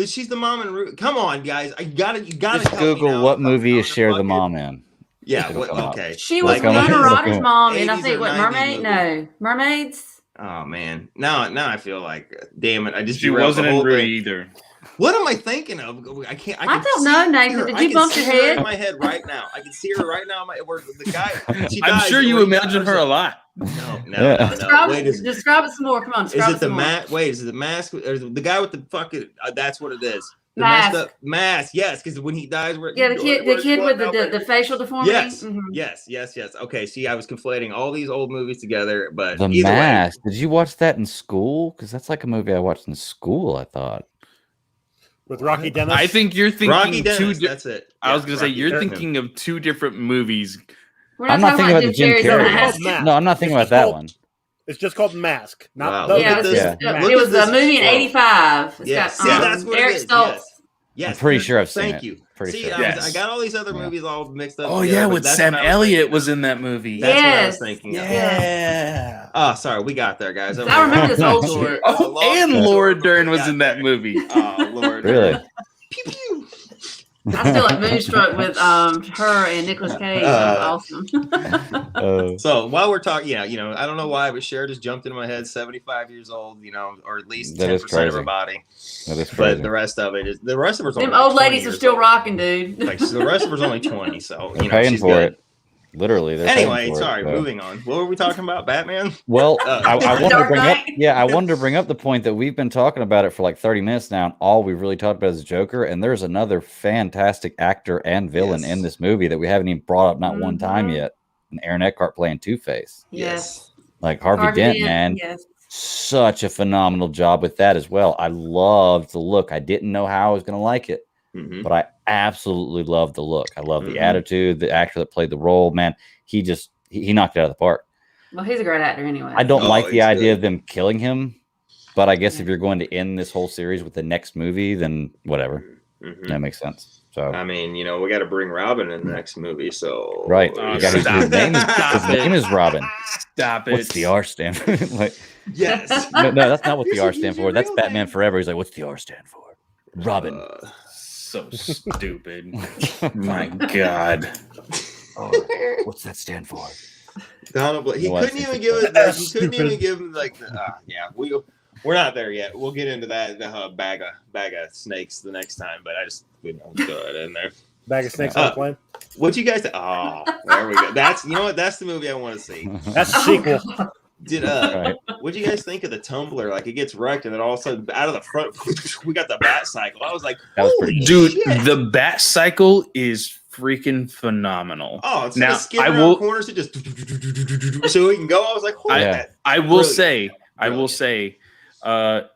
Speaker 3: She's the mom in Rudy. Come on, guys. You gotta
Speaker 2: Just Google what movie is Cher the mom in.
Speaker 3: Yeah.
Speaker 2: It'll
Speaker 3: What,
Speaker 2: come out.
Speaker 3: okay.
Speaker 4: She was
Speaker 3: Like,
Speaker 4: Winona
Speaker 2: It'll
Speaker 4: Ryder's
Speaker 2: come
Speaker 4: mom, and I
Speaker 3: 80s
Speaker 4: think
Speaker 3: or
Speaker 4: what
Speaker 3: 90s
Speaker 4: mermaid?
Speaker 3: movie.
Speaker 4: No, mermaids.
Speaker 3: Oh man. Now I feel like, damn it. I just
Speaker 5: She
Speaker 3: derailed
Speaker 5: wasn't
Speaker 3: the
Speaker 5: in
Speaker 3: whole
Speaker 5: Rudy
Speaker 3: thing.
Speaker 5: either.
Speaker 3: What am I thinking of? I can't.
Speaker 4: I
Speaker 3: can
Speaker 4: don't
Speaker 3: see
Speaker 4: know, Nathan.
Speaker 3: her.
Speaker 4: Did
Speaker 3: I
Speaker 4: you
Speaker 3: can
Speaker 4: bump
Speaker 3: see
Speaker 4: your
Speaker 3: her
Speaker 4: head?
Speaker 3: in my head right now. I can see her right now. Where the guy. She
Speaker 5: I'm
Speaker 3: dies,
Speaker 5: sure you
Speaker 3: where he
Speaker 5: imagine her a lot.
Speaker 3: No.
Speaker 4: Describe,
Speaker 3: Wait,
Speaker 4: describe it some more. Come on,
Speaker 3: is
Speaker 4: describe
Speaker 3: it
Speaker 4: it
Speaker 3: the
Speaker 4: some more.
Speaker 3: mask? Wait, is it the mask? Or is it the guy with the fucking? That's what it is. The
Speaker 4: Mask.
Speaker 3: messed up mask. Yes, because when he dies,
Speaker 4: Yeah, the kid with the facial deformity.
Speaker 3: Yes,
Speaker 4: Mhm.
Speaker 3: yes. Okay, see, I was conflating all these old movies together, but
Speaker 2: The
Speaker 3: either
Speaker 2: Mask. Did you watch that in school? Because that's like a movie I watched in school. I thought.
Speaker 1: With Rocky Dennis.
Speaker 5: I think you're thinking
Speaker 3: Rocky Dennis.
Speaker 5: two.
Speaker 3: That's it.
Speaker 5: I was gonna say
Speaker 3: Rocky
Speaker 5: you're
Speaker 3: Dennis.
Speaker 5: thinking of two different movies.
Speaker 4: We're
Speaker 2: I'm not
Speaker 4: talking
Speaker 2: thinking about the Jim
Speaker 4: Carrey's
Speaker 2: Carrey.
Speaker 4: Mask.
Speaker 1: Mask.
Speaker 2: No, I'm not thinking
Speaker 1: It's
Speaker 2: about that
Speaker 1: called-
Speaker 2: one.
Speaker 1: It's just called Mask. Not
Speaker 3: Wow,
Speaker 1: the,
Speaker 3: look
Speaker 4: Yeah,
Speaker 3: at
Speaker 4: it was,
Speaker 3: this.
Speaker 2: Yeah.
Speaker 3: Look
Speaker 4: it was
Speaker 3: at this
Speaker 4: a movie in
Speaker 3: flow.
Speaker 4: '85. It's
Speaker 3: Yeah,
Speaker 4: got,
Speaker 3: see, that's what
Speaker 4: Eric
Speaker 3: it is.
Speaker 4: Stoltz.
Speaker 3: Yes.
Speaker 2: I'm pretty sure I've seen
Speaker 3: Thank
Speaker 2: it.
Speaker 3: you.
Speaker 2: Pretty
Speaker 3: See,
Speaker 2: sure.
Speaker 5: Yes.
Speaker 3: I got all these other
Speaker 2: Yeah.
Speaker 3: movies all mixed up.
Speaker 5: Oh
Speaker 3: together,
Speaker 5: yeah,
Speaker 3: but
Speaker 5: with
Speaker 3: that's
Speaker 5: Sam
Speaker 3: what I was
Speaker 5: Elliott
Speaker 3: thinking
Speaker 5: was
Speaker 3: of.
Speaker 5: in that movie.
Speaker 3: That's what I was
Speaker 4: Yes.
Speaker 3: thinking of.
Speaker 5: Yeah.
Speaker 3: Oh, sorry, we got there, guys.
Speaker 4: I remember this old
Speaker 3: Short.
Speaker 4: shit.
Speaker 3: That's a
Speaker 5: Oh,
Speaker 3: long
Speaker 5: and
Speaker 3: story,
Speaker 5: Laura
Speaker 3: but
Speaker 5: Dern
Speaker 3: we
Speaker 5: was
Speaker 3: got
Speaker 5: in that
Speaker 3: there.
Speaker 5: movie.
Speaker 3: Oh, Lord.
Speaker 2: Really?
Speaker 3: Pew pew.
Speaker 4: I feel like moonstruck with her and Nicolas Cage. That was awesome.
Speaker 3: So while we're talking, I don't know why, but Cher just jumped into my head. 75 years old, or at least
Speaker 2: That is
Speaker 3: 10% of her
Speaker 2: crazy.
Speaker 3: body.
Speaker 2: That is
Speaker 3: But
Speaker 2: crazy.
Speaker 3: the rest of it is the rest of her's
Speaker 4: Them
Speaker 3: only like
Speaker 4: old
Speaker 3: 20
Speaker 4: ladies are
Speaker 3: years
Speaker 4: still
Speaker 3: old.
Speaker 4: rocking, dude.
Speaker 3: Like so the rest of her's only 20, so
Speaker 2: They're paying
Speaker 3: she's
Speaker 2: for
Speaker 3: good.
Speaker 2: it. Literally, they're
Speaker 3: Anyway,
Speaker 2: paying for
Speaker 3: sorry,
Speaker 2: it, so.
Speaker 3: moving on. What were we talking about? Batman?
Speaker 2: Well, I wanted to
Speaker 4: Dark
Speaker 2: bring up.
Speaker 4: Knight?
Speaker 2: Yeah, I wanted to bring up the point that we've been talking about it for like 30 minutes now, and all we've really talked about is Joker. And there's another fantastic actor and villain
Speaker 3: Yes.
Speaker 2: in this movie that we haven't even brought up not one time
Speaker 4: Mhm.
Speaker 2: yet. And Aaron Eckhart playing Two-Face.
Speaker 4: Yes.
Speaker 2: Like Harvey Dent, man.
Speaker 4: Yes.
Speaker 2: Such a phenomenal job with that as well. I loved the look. I didn't know how I was going to like it,
Speaker 3: Mhm.
Speaker 2: but I absolutely loved the look. I love the
Speaker 3: Mhm.
Speaker 2: attitude. The actor that played the role, man, he knocked it out of the park.
Speaker 4: Well, he's a great actor anyway.
Speaker 2: I don't
Speaker 3: Oh,
Speaker 2: like the
Speaker 3: he's
Speaker 2: idea
Speaker 3: good.
Speaker 2: of them killing him, but I guess if you're going to end this whole series with the next movie, then whatever.
Speaker 3: Mhm.
Speaker 2: That makes sense. So
Speaker 3: I mean, we got to bring Robin in the next movie, so
Speaker 2: right,
Speaker 5: Oh,
Speaker 2: You got his,
Speaker 5: stop
Speaker 2: name is,
Speaker 5: Stop
Speaker 2: his
Speaker 5: it.
Speaker 2: name is Robin.
Speaker 5: Stop it.
Speaker 2: What's the R stand for? Like,
Speaker 3: Yes.
Speaker 2: no, that's not what the
Speaker 3: Here's
Speaker 2: R
Speaker 3: your-
Speaker 2: stand
Speaker 3: here's
Speaker 2: for.
Speaker 3: your
Speaker 2: That's
Speaker 3: real
Speaker 2: Batman
Speaker 3: name.
Speaker 2: Forever. He's like, what's the R stand for? Robin.
Speaker 5: So stupid. My God.
Speaker 2: What's that stand for?
Speaker 3: Donald Blake. He
Speaker 2: No, I
Speaker 3: couldn't
Speaker 2: think
Speaker 3: even
Speaker 2: it's
Speaker 3: give it.
Speaker 1: that.
Speaker 3: Like, he couldn't
Speaker 1: Stupid.
Speaker 3: even give him like the. Yeah, we're not there yet. We'll get into that bag of snakes the next time. But I just throw it in there.
Speaker 1: Bag of snakes on the plane.
Speaker 3: What you guys? Oh, there we go. That's what. That's the movie I want to see.
Speaker 1: That's the
Speaker 4: Oh,
Speaker 3: Oh,
Speaker 1: sequel.
Speaker 3: Did
Speaker 2: Right.
Speaker 3: what do you guys think of the tumbler? Like it gets wrecked, and then all of a sudden, out of the front, we got the bat cycle. I was like,
Speaker 2: That was
Speaker 3: holy
Speaker 2: pretty
Speaker 5: Dude,
Speaker 3: shit.
Speaker 5: the bat cycle is freaking phenomenal.
Speaker 3: Oh, it's
Speaker 5: Now,
Speaker 3: gonna skid
Speaker 5: I
Speaker 3: around
Speaker 5: will-
Speaker 3: corners. It just so we can go. I was like, holy
Speaker 2: Yeah.
Speaker 3: that.
Speaker 5: I will
Speaker 3: Brilliant.
Speaker 5: say,
Speaker 3: Brilliant.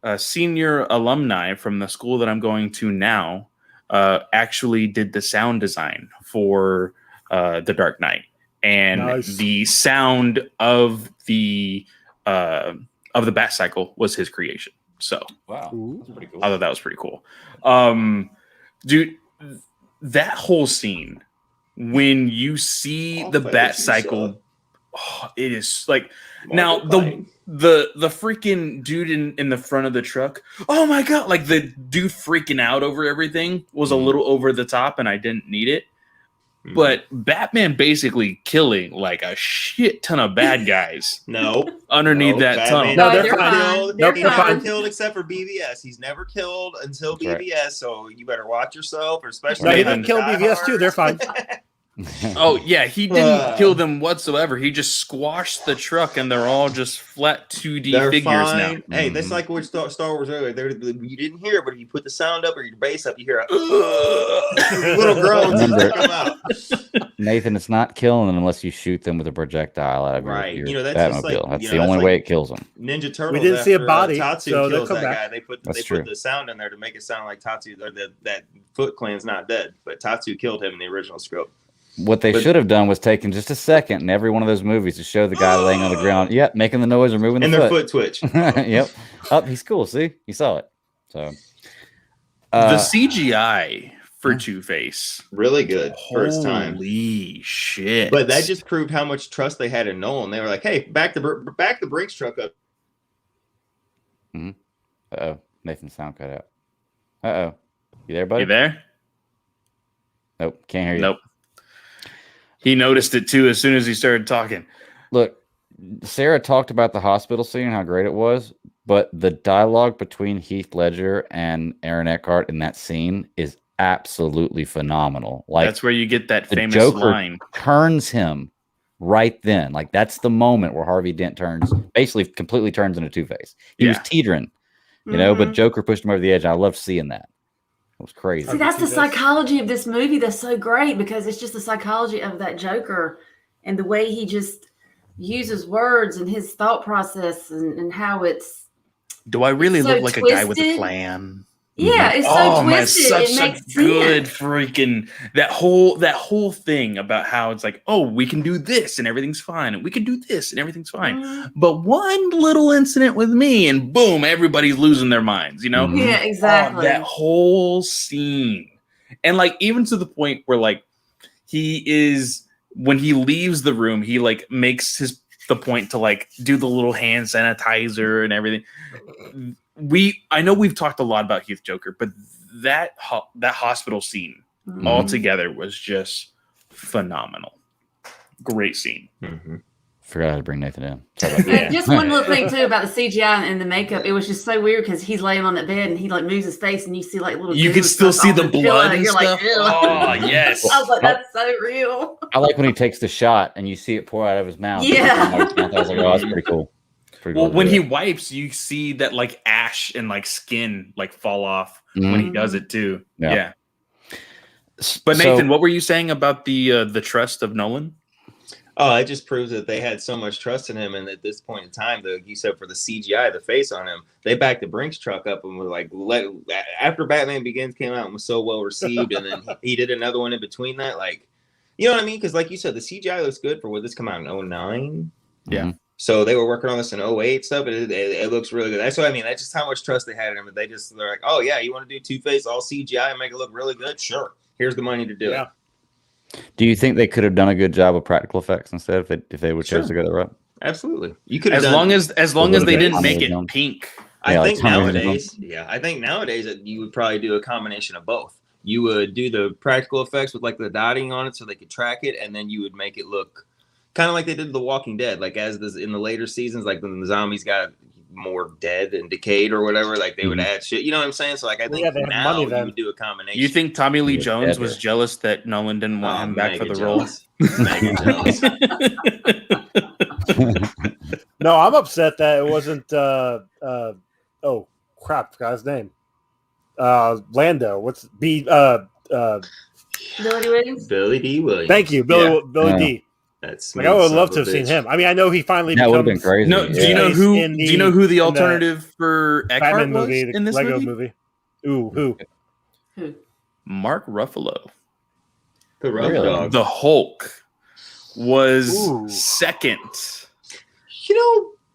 Speaker 5: a senior alumni from the school that I'm going to now actually did the sound design for The Dark Knight, and
Speaker 1: Nice.
Speaker 5: the sound of the bat cycle was his creation. So
Speaker 2: Wow.
Speaker 1: Ooh.
Speaker 2: That's pretty cool.
Speaker 5: I thought that was pretty cool. Dude, that whole scene when you see
Speaker 3: I'll
Speaker 5: the
Speaker 3: fight
Speaker 5: bat
Speaker 3: with you,
Speaker 5: cycle,
Speaker 3: son.
Speaker 5: it is like
Speaker 3: Marvel
Speaker 5: now
Speaker 3: fighting.
Speaker 5: the freaking dude in the front of the truck. Oh my God! Like the dude freaking out over everything was a little over the top, and I didn't need it.
Speaker 3: Mhm.
Speaker 5: But Batman basically killing like a shit ton of bad guys
Speaker 3: no.
Speaker 5: underneath
Speaker 3: No,
Speaker 5: that
Speaker 3: Batman
Speaker 5: tunnel.
Speaker 1: No, they're
Speaker 3: never
Speaker 1: fine.
Speaker 3: killed.
Speaker 1: Nope,
Speaker 3: He's
Speaker 1: they're
Speaker 3: never
Speaker 1: fine.
Speaker 3: killed except for BVS. He's never killed until
Speaker 2: That's right.
Speaker 3: BVS. So you better watch yourself, or especially
Speaker 1: No, he
Speaker 3: if
Speaker 1: didn't
Speaker 3: you
Speaker 1: kill
Speaker 3: die
Speaker 1: BVS too.
Speaker 3: hard.
Speaker 1: They're fine.
Speaker 5: Oh yeah, he didn't
Speaker 3: Uh.
Speaker 5: kill them whatsoever. He just squashed the truck, and they're all just flat 2D
Speaker 3: They're
Speaker 5: figures
Speaker 3: fine.
Speaker 5: now.
Speaker 3: Hey, that's
Speaker 2: Mhm.
Speaker 3: like what Star Wars earlier. You didn't hear it, but if you put the sound up or your bass up, you hear a little groans as they
Speaker 2: Remember-
Speaker 3: come out.
Speaker 2: Nathan, it's not killing them unless you shoot them with a projectile out of
Speaker 3: Right.
Speaker 2: your
Speaker 3: That's just
Speaker 2: Batmobile.
Speaker 3: like,
Speaker 2: that's
Speaker 3: you
Speaker 2: the
Speaker 3: know,
Speaker 2: only
Speaker 3: that's
Speaker 2: way
Speaker 3: like
Speaker 2: it kills them.
Speaker 3: Ninja Turtles.
Speaker 1: We didn't see a
Speaker 3: after,
Speaker 1: body,
Speaker 3: Tatsu
Speaker 1: so they'll
Speaker 3: kills
Speaker 1: come
Speaker 3: that
Speaker 1: back.
Speaker 3: guy. They put
Speaker 2: That's true.
Speaker 3: the sound in there to make it sound like Tatsu or that Foot Clan's not dead, but Tatsu killed him in the original script.
Speaker 2: What they
Speaker 3: But-
Speaker 2: should have done was taken just a second in every one of those movies to show the guy laying on the ground. Yep, making the noise or moving
Speaker 3: And
Speaker 2: the
Speaker 3: their
Speaker 2: foot.
Speaker 3: foot twitch.
Speaker 2: Yep. Up, he's cool. See, he saw it. So
Speaker 5: The CGI for
Speaker 2: Yeah.
Speaker 5: Two-Face,
Speaker 3: Really good first time.
Speaker 5: Holy shit!
Speaker 3: But that just proved how much trust they had in Nolan. They were like, "Hey, back the Brinks truck up."
Speaker 2: Uh-oh, Nathan's sound cut out. Uh-oh. You there, buddy?
Speaker 5: you there?
Speaker 2: Nope, can't hear you.
Speaker 5: Nope. He noticed it too as soon as he started talking.
Speaker 2: Look, Sarah talked about the hospital scene and how great it was, but the dialogue between Heath Ledger and Aaron Eckhart in that scene is absolutely phenomenal. Like,
Speaker 5: that's where you get that famous
Speaker 2: Joker
Speaker 5: line.
Speaker 2: Turns him right then. Like, that's the moment where Harvey Dent basically completely turns into Two-Face. He was teetering, but Joker pushed him over the edge. I loved seeing that. It was crazy.
Speaker 4: See, that's the psychology of this movie that's so great, because it's just the psychology of that Joker and the way he just uses words and his thought process and how it's.
Speaker 5: Do I really look like
Speaker 4: twisted?
Speaker 5: A guy with a plan?
Speaker 4: Yeah, it's so twisted.
Speaker 5: Man,
Speaker 4: it makes
Speaker 5: a good
Speaker 4: sense.
Speaker 5: freaking that whole thing about how it's like, oh, we can do this and everything's fine, and we can do this and everything's fine. But one little incident with me, and boom, everybody's losing their minds.
Speaker 4: Yeah, exactly.
Speaker 5: That whole scene, and like even to the point where like he is when he leaves the room, he like makes the point to like do the little hand sanitizer and everything. I know we've talked a lot about Heath Joker, but that hospital scene altogether was just phenomenal. Great scene.
Speaker 2: Forgot how to bring Nathan in.
Speaker 4: Just one little thing too about the CGI and the makeup. It was just so weird because he's laying on that bed and he like moves his face and you see like little.
Speaker 5: You can still see the blood and
Speaker 4: you're
Speaker 5: stuff.
Speaker 4: Like,
Speaker 5: oh yes.
Speaker 4: I was like, that's so real.
Speaker 2: I like when he takes the shot and you see it pour out of his mouth.
Speaker 4: Yeah.
Speaker 2: I was like, oh, that's pretty cool.
Speaker 5: Well, when he wipes, you see that like ash and like skin like fall off when he does it too. Yeah. But Nathan, what were you saying about the trust of Nolan?
Speaker 3: Oh, it just proves that they had so much trust in him, and at this point in time, you said for the CGI, the face on him, they backed the Brinks truck up and were like, after Batman Begins came out and was so well received, and then he did another one in between that, like, you know what I mean? Because like you said, the CGI looks good for what this come out in 2009.
Speaker 5: Yeah.
Speaker 3: So they were working on this in 2008 stuff, and it looks really good. That's what I mean. That's just how much trust they had in him. They're like, oh yeah, you want to do Two-Face all CGI and make it look really good? Sure. Here's the money to do it.
Speaker 2: Do you think they could have done a good job of practical effects instead if they would chose to go that route?
Speaker 3: Absolutely. You could
Speaker 5: as long as they didn't make it pink.
Speaker 3: I think nowadays that you would probably do a combination of both. You would do the practical effects with like the dotting on it so they could track it, and then you would make it look kind of like they did The Walking Dead. Like in the later seasons, like when the zombies got more dead and decayed or whatever, like they would add shit. You know what I'm saying? So like I think now you would do a combination.
Speaker 5: You think Tommy Lee Jones was jealous that Nolan didn't want him back for the role?
Speaker 1: No, I'm upset that it wasn't oh crap, forgot his name. Lando. What's
Speaker 4: Billy D. Williams?
Speaker 3: Billy D. Williams.
Speaker 1: Thank you, Billy D.
Speaker 3: That's
Speaker 1: like I would love to have seen him. I mean, I know he finally
Speaker 2: that would have been crazy.
Speaker 5: No, do you know who the alternative for Eckhart was
Speaker 1: movie,
Speaker 5: in this
Speaker 1: Lego movie? Ooh, who?
Speaker 5: Mark Ruffalo.
Speaker 3: The Rough Dog.
Speaker 5: The Hulk was second.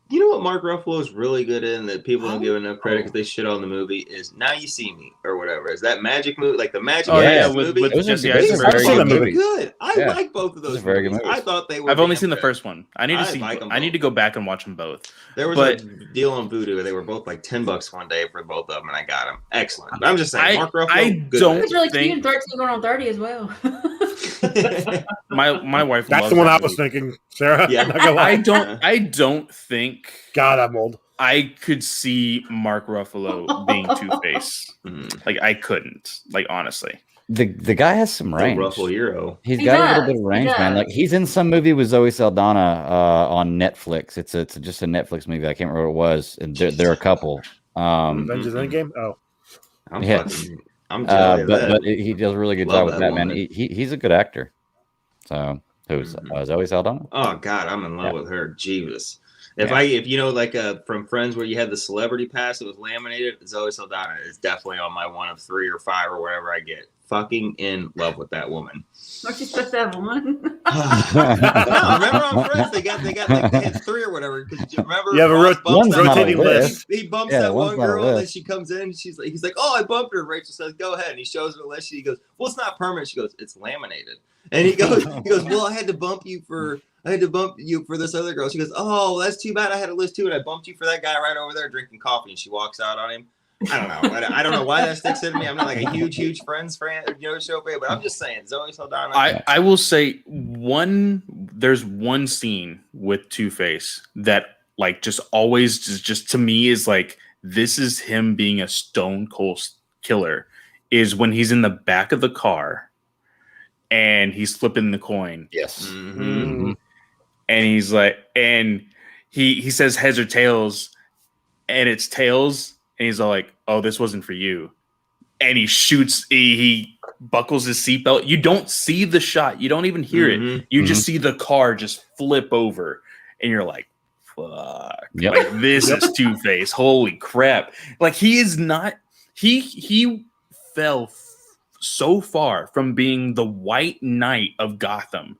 Speaker 3: You know what Mark Ruffalo is really good in that people don't give enough credit because they shit on the movie is Now You See Me or whatever. Is that Magic movie? Like the Magic movie?
Speaker 5: With Jesse
Speaker 3: Eisenberg. Good. I like both of those movies. I thought they were.
Speaker 5: I've only seen the first one. I need to see. I need to go back and watch them both.
Speaker 3: There was a deal on Vudu where they were both like $10 one day for both of them, and I got them. Excellent. But I'm just saying, Mark Ruffalo.
Speaker 5: I don't
Speaker 4: It's really cute. 13 going on 30 as well.
Speaker 5: my wife.
Speaker 1: That's the one I was thinking, Sarah.
Speaker 3: Yeah.
Speaker 5: I don't think.
Speaker 1: God, I'm old.
Speaker 5: I could see Mark Ruffalo being Two-Face. Like I couldn't. Like honestly.
Speaker 2: The guy has some range.
Speaker 3: Ruffle hero.
Speaker 2: He's got a little bit of range, man. Like he's in some movie with Zoe Saldana on Netflix. It's just a Netflix movie. I can't remember what it was. And they're a couple.
Speaker 1: Avengers Endgame. Oh,
Speaker 3: I'm telling you
Speaker 2: but he does a really good job with that, man. He's a good actor. So who's Zoe Saldana?
Speaker 3: Oh God, I'm in love with her. Jesus. If you know, like from Friends where you had the celebrity pass that was laminated, Zoe Saldana is definitely on my 1 of 3 or 5 or whatever I get. Fucking in love with that woman.
Speaker 4: Aren't you supposed to have one?
Speaker 3: No, remember on Friends they had 3 or whatever. Remember,
Speaker 1: you have a rotating list.
Speaker 3: He bumps that one girl, and then she comes in. And he's like, "Oh, I bumped her." Rachel says, "Go ahead." And he shows her the list. He goes, "Well, it's not permanent." She goes, "It's laminated." And he goes, "Well, I had to bump you for this other girl." She goes, "Oh, that's too bad. I had a list too, and I bumped you for that guy right over there drinking coffee." And she walks out on him. I don't know. I don't know why that sticks in me. I'm not like a huge Friends fan, show fan, but I'm just saying Zoe Saldana.
Speaker 5: I will say there's one scene with Two-Face that like just always just to me is like, this is him being a stone cold killer, is when he's in the back of the car and he's flipping the coin.
Speaker 2: Yes.
Speaker 5: Mm-hmm. And he's like, and he says heads or tails, and it's tails, and he's all like, oh, this wasn't for you. And he shoots, he buckles his seatbelt. You don't see the shot. You don't even hear it. You just see the car just flip over, and you're like, fuck.
Speaker 2: Yep.
Speaker 5: Like, this is Two-Face. Holy crap. Like, he is not, he fell so far from being the White Knight of Gotham,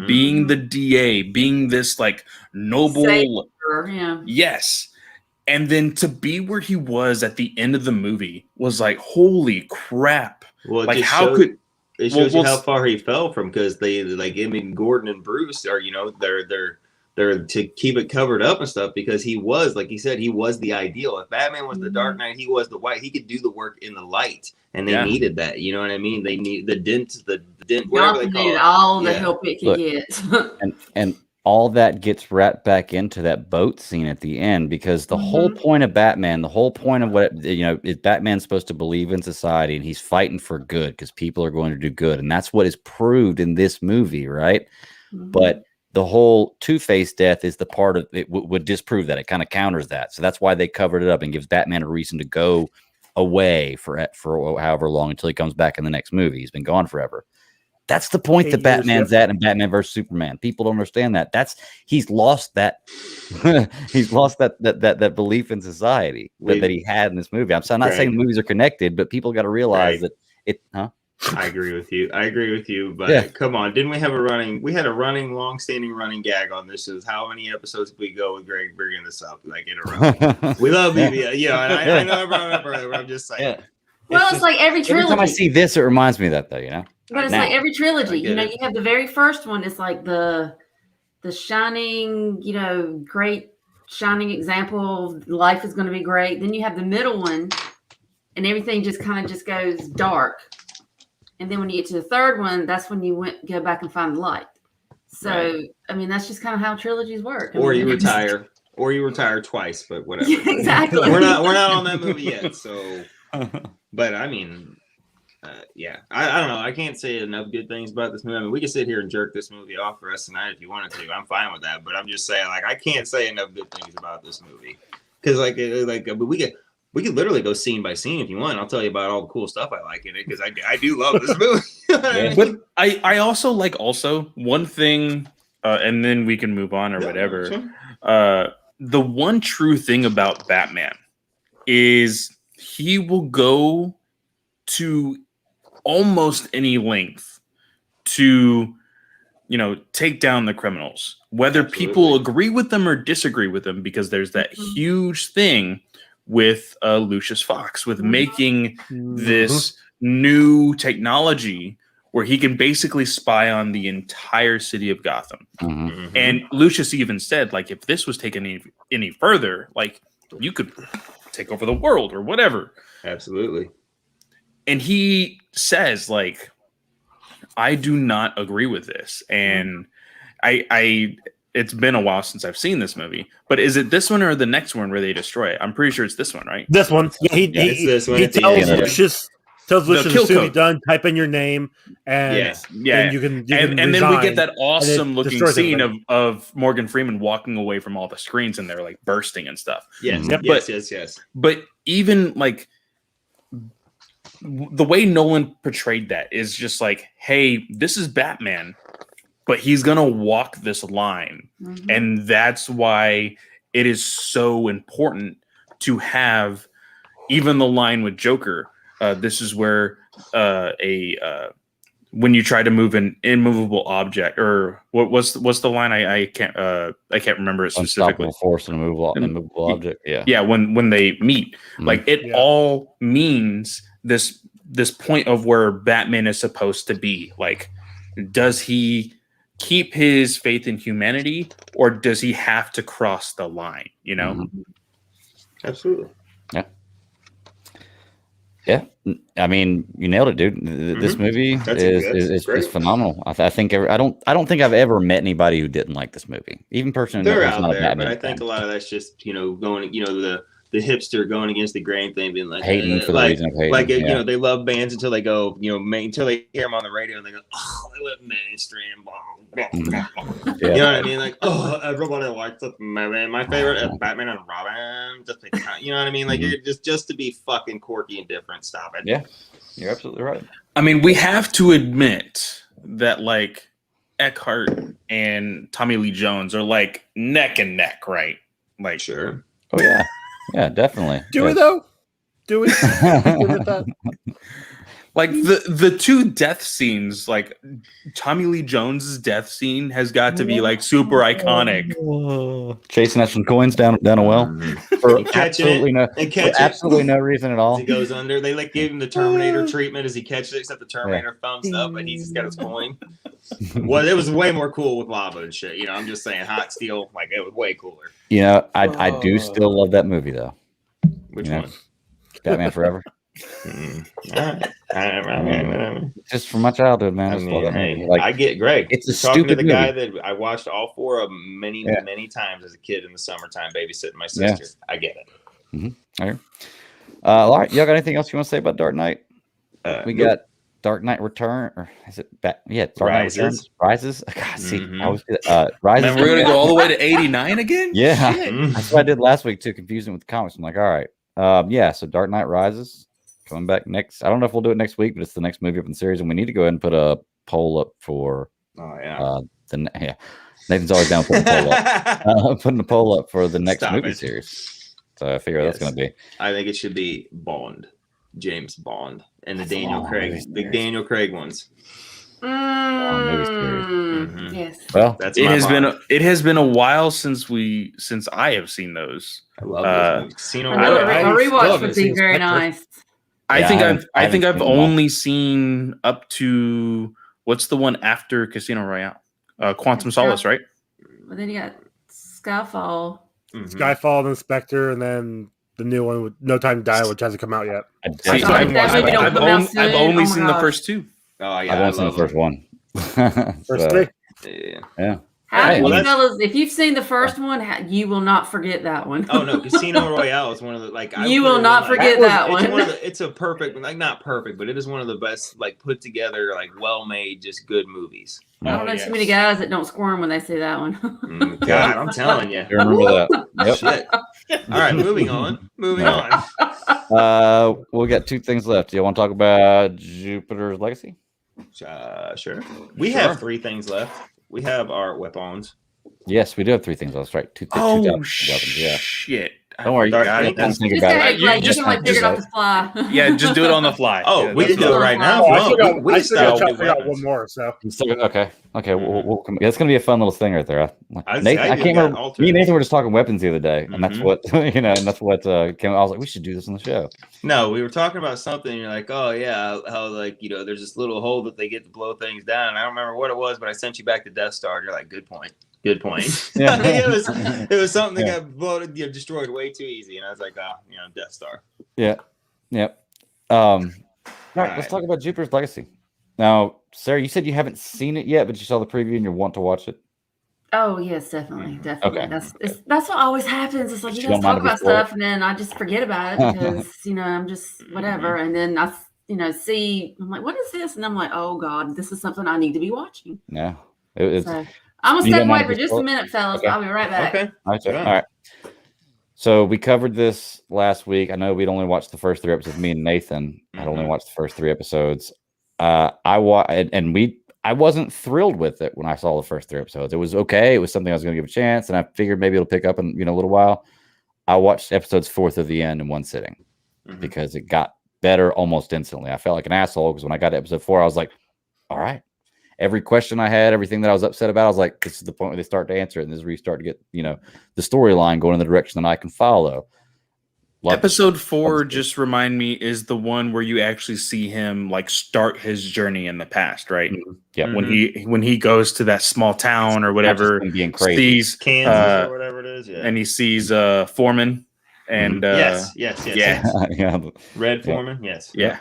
Speaker 5: being the DA, being this like noble.
Speaker 4: Savior, yeah.
Speaker 5: Yes. And then to be where he was at the end of the movie was like, holy crap.
Speaker 3: Well,
Speaker 5: like,
Speaker 3: it shows you how far he fell from, because they like him and Gordon and Bruce are, they're to keep it covered up and stuff, because he was, like he said, he was the ideal. If Batman was the Dark Knight, he was the White. He could do the work in the light, and they needed that. You know what I mean? They need the dent, whatever they call it.
Speaker 4: All the help it can get.
Speaker 2: and all that gets wrapped back into that boat scene at the end, because the whole point of Batman, the whole point of what, is Batman's supposed to believe in society, and he's fighting for good because people are going to do good. And that's what is proved in this movie, right? But the whole Two-Face death is the part of it would disprove that. It kind of counters that. So that's why they covered it up and gives Batman a reason to go away for however long until he comes back in the next movie. He's been gone forever. That's the point that Batman's at in Batman versus Superman. People don't understand that. He's lost that. He's lost that belief in society that he had in this movie. I'm not saying the movies are connected, but people got to realize that it. Huh?
Speaker 3: I agree with you. But come on, didn't we have long-standing running gag on this? Is how many episodes did we go with Greg bringing this up like in a row? We love BB. Yeah, and I know I brought it up earlier, but I'm just saying.
Speaker 2: Yeah.
Speaker 4: Well, it's like every trilogy.
Speaker 2: Every time I see this, it reminds me of that, though.
Speaker 4: But it's like every trilogy. You have the very first one. It's like the shining, great shining example of life is going to be great. Then you have the middle one, and everything just kind of goes dark. And then when you get to the third one, that's when you go back and find the light. So, I mean, that's just kind of how trilogies work.
Speaker 3: You retire twice, but whatever.
Speaker 4: Yeah, exactly.
Speaker 3: We're not on that movie yet. So, but I mean, I don't know. I can't say enough good things about this movie. I mean, we could sit here and jerk this movie off for us tonight if you wanted to. I'm fine with that. But I'm just saying, like, I can't say enough good things about this movie, because we could literally go scene by scene if you want. I'll tell you about all the cool stuff I like in it, because I do love this movie.
Speaker 5: But I also like one thing, and then we can move on or whatever. Sure. The one true thing about Batman is he will go to almost any length to, take down the criminals, whether people agree with them or disagree with them, because there's that huge thing with Lucius Fox, with making this new technology where he can basically spy on the entire city of Gotham. And Lucius even said, like, if this was taken any further, like, you could take over the world or whatever.
Speaker 3: Absolutely. And
Speaker 5: he says, like, I do not agree with this. And it's been a while since I've seen this movie, but is it this one or the next one where they destroy it? I'm pretty sure it's this one, right?
Speaker 1: This one. Yeah, he tells Lucius as soon as done, type in your name, and then you can
Speaker 5: and then we get that awesome looking scene of Morgan Freeman walking away from all the screens, and they're like bursting and stuff.
Speaker 3: Yes.
Speaker 5: But even like the way Nolan portrayed that is just like, hey, this is Batman, but he's going to walk this line. And that's why it is so important to have even the line with Joker. This is where when you try to move an immovable object, or what's the line? I can't remember it specifically.
Speaker 2: Unstoppable force and immovable object.
Speaker 5: Yeah. When they meet, like it all means this point of where Batman is supposed to be. Like, does he keep his faith in humanity, or does he have to cross the line?
Speaker 3: Absolutely.
Speaker 2: Yeah. Yeah, I mean, you nailed it, dude. This movie is phenomenal. I think I don't think I've ever met anybody who didn't like this movie, even personally.
Speaker 3: They're out there, but I think a lot of that's just going, the hipster going against the grain thing, being like
Speaker 2: hating for the reason of hating.
Speaker 3: Like they love bands until they go, until they hear them on the radio and they go, oh, they live mainstream. You know what I mean? Like, oh, everybody likes it. My favorite is Batman and Robin. Just you know what I mean? Like, you're just to be fucking quirky and different. Stop it.
Speaker 2: Yeah, you're absolutely right.
Speaker 5: I mean, we have to admit that like Eckhart and Tommy Lee Jones are like neck and neck, right? Like,
Speaker 3: sure.
Speaker 2: Oh yeah. Yeah, definitely.
Speaker 1: Do we though? Do we?
Speaker 5: Like the two death scenes, like Tommy Lee Jones's death scene has got to be like super iconic.
Speaker 2: Chasing us some coins down a well for absolutely no reason at all.
Speaker 3: As he goes under, they like gave him the Terminator treatment as he catches it, except the Terminator thumbs up, and he's just got his coin. Well, it was way more cool with lava and shit. I'm just saying, hot steel, like it was way cooler.
Speaker 2: I do still love that movie though.
Speaker 3: Which one?
Speaker 2: Batman Forever. Just from my childhood, man.
Speaker 3: I get Greg.
Speaker 2: It's a
Speaker 3: talking
Speaker 2: stupid
Speaker 3: to the
Speaker 2: movie.
Speaker 3: guy that I watched all four of them many times as a kid in the summertime, babysitting my sister. Yeah. I get it.
Speaker 2: Mm-hmm. All right. All right. Y'all got anything else you want to say about Dark Knight? We got Dark Knight Return, or is it back? Yeah, Dark Knight Returns. Rises. God, see, Rises.
Speaker 5: Man, we're gonna go all the way to 89 again.
Speaker 2: Yeah, that's what I did last week too. Confusing with the comics. I'm like, all right. So Dark Knight Rises coming back next. I don't know if we'll do it next week, but it's the next movie up in the series, and we need to go ahead and put a poll up for. Nathan's always down putting a poll up. Putting a poll up for the next movie series. So I figure that's going to be.
Speaker 3: I think it should be Bond, James Bond, and the Daniel Craig ones.
Speaker 4: Yes.
Speaker 2: Well,
Speaker 5: it has been a while since I have seen those.
Speaker 3: I love those Casino
Speaker 4: a rewatch would be very nice.
Speaker 5: I think I've only seen up to what's the one after Casino Royale? Quantum Solace, right?
Speaker 4: Well, then you got Skyfall.
Speaker 1: Skyfall and Spectre, and then the new one with No Time to Die, which hasn't come out yet.
Speaker 5: I've only seen the first two.
Speaker 3: Oh yeah,
Speaker 2: I've only seen the first one.
Speaker 1: First three.
Speaker 2: Yeah.
Speaker 4: Fellas, if you've seen the first one, you will not forget that one.
Speaker 3: Oh no, Casino Royale is one of the
Speaker 4: you will not forget that one.
Speaker 3: It's a perfect, not perfect, but it is one of the best, put together, well made, just good movies.
Speaker 4: I don't know too many guys that don't squirm when they see that one.
Speaker 3: God, I'm telling you.
Speaker 2: I remember that. Yep.
Speaker 3: Shit. All right, moving on.
Speaker 2: We got two things left. Do you want to talk about Jupiter's Legacy?
Speaker 3: Sure. We have three things left. We have our weapons.
Speaker 2: Yes, we do have three things. That's right. Two weapons. Yeah.
Speaker 5: Shit.
Speaker 2: Don't worry.
Speaker 3: You
Speaker 2: don't think about it.
Speaker 4: You just figure it off the fly.
Speaker 5: Yeah, just do it on the fly.
Speaker 3: Oh, we can do it right now.
Speaker 1: I still got one more. So
Speaker 2: okay. We'll it's gonna be a fun little thing right there. I can't remember. Me and Nathan were just talking weapons the other day, and that's what and that's what came. I was like, we should do this on the show.
Speaker 3: No, we were talking about something. And you're like, oh yeah, how there's this little hole that they get to blow things down. And I don't remember what it was, but I sent you back to Death Star. And you're like, good point. Yeah. it was something that got destroyed way too easy, and I was like, Death Star.
Speaker 2: Yeah. All right, let's talk about Jupiter's Legacy. Now, Sarah, you said you haven't seen it yet, but you saw the preview and you want to watch it.
Speaker 4: Oh yes, definitely.
Speaker 2: Okay.
Speaker 4: That's what always happens. It's like you guys talk about stuff, and then I just forget about it because I'm just whatever, and then I see I'm like, what is this? And I'm like, oh god, this is something I need to be watching.
Speaker 2: Yeah.
Speaker 4: I'm gonna step away for just a minute, fellas. Okay. I'll be right back.
Speaker 3: Okay.
Speaker 2: All right. So we covered this last week. I know we'd only watched the first three episodes. Me and Nathan had only watched the first three episodes. I wasn't thrilled with it when I saw the first three episodes. It was okay. It was something I was going to give a chance, and I figured maybe it'll pick up in a little while. I watched episodes 4 through the end in one sitting because it got better almost instantly. I felt like an asshole because when I got to episode 4, I was like, all right. Every question I had, everything that I was upset about, I was like, this is the point where they start to answer it. And this is where you start to get, the storyline going in the direction that I can follow.
Speaker 5: Episode 4, just remind me, is the one where you actually see him start his journey in the past, right?
Speaker 2: Yeah.
Speaker 5: When he goes to that small town or whatever,
Speaker 2: being crazy.
Speaker 3: Kansas or whatever it is,
Speaker 5: and he sees Foreman And
Speaker 3: yes.
Speaker 2: Yeah.
Speaker 3: Red Foreman, yes.
Speaker 5: Yeah.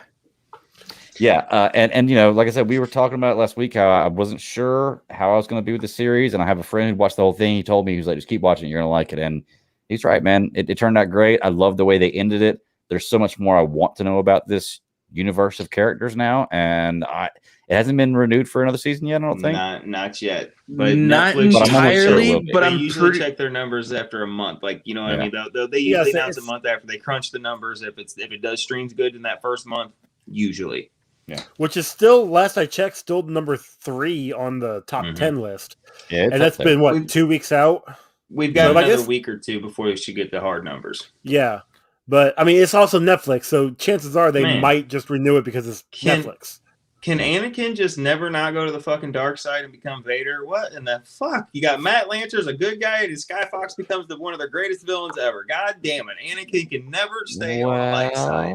Speaker 2: Yeah, and like I said, we were talking about it last week how I wasn't sure how I was going to be with the series, and I have a friend who watched the whole thing. He told me, he was like, just keep watching it, you're going to like it, and he's right, man. It turned out great. I love the way they ended it. There's so much more I want to know about this universe of characters now, and it hasn't been renewed for another season yet, I don't think.
Speaker 3: Not yet. But
Speaker 5: not
Speaker 3: Netflix,
Speaker 5: entirely, but
Speaker 3: they
Speaker 5: I'm
Speaker 3: usually check their numbers after a month. Like, you know what I mean? They usually announce a month after they crunch the numbers. If it does streams good in that first month, usually.
Speaker 1: Yeah. Which is still, last I checked, still number 3 on the top 10 list.
Speaker 2: Yeah,
Speaker 1: and that's been, what, 2 weeks out?
Speaker 3: We've got another week or two before we should get the hard numbers.
Speaker 1: Yeah. But, I mean, it's also Netflix, so chances are they might just renew it because it's Netflix.
Speaker 3: Can Anakin just never not go to the fucking dark side and become Vader? What in the fuck? You got Matt Lancer's a good guy, and Sky Fox becomes one of the greatest villains ever. God damn it. Anakin can never stay on the light side.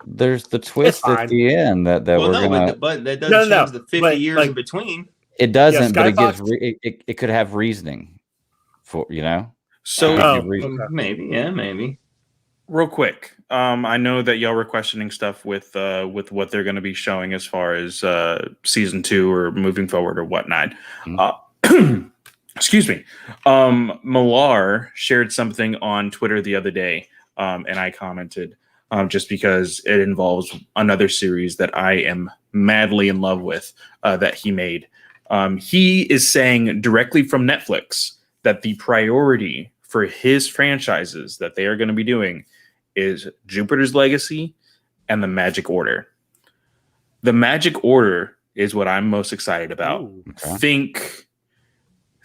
Speaker 2: There's the twist at the end that we're gonna.
Speaker 3: But that doesn't change the 50 years in between.
Speaker 2: It doesn't, but it gives it could have reasoning for
Speaker 5: So
Speaker 3: maybe.
Speaker 5: Real quick, I know that y'all were questioning stuff with what they're going to be showing as far as season 2 or moving forward or whatnot. Excuse me. Millar shared something on Twitter the other day, and I commented. Just because it involves another series that I am madly in love with that he made. He is saying directly from Netflix that the priority for his franchises that they are going to be doing is Jupiter's Legacy and the Magic Order. The Magic Order is what I'm most excited about.
Speaker 2: Ooh, okay.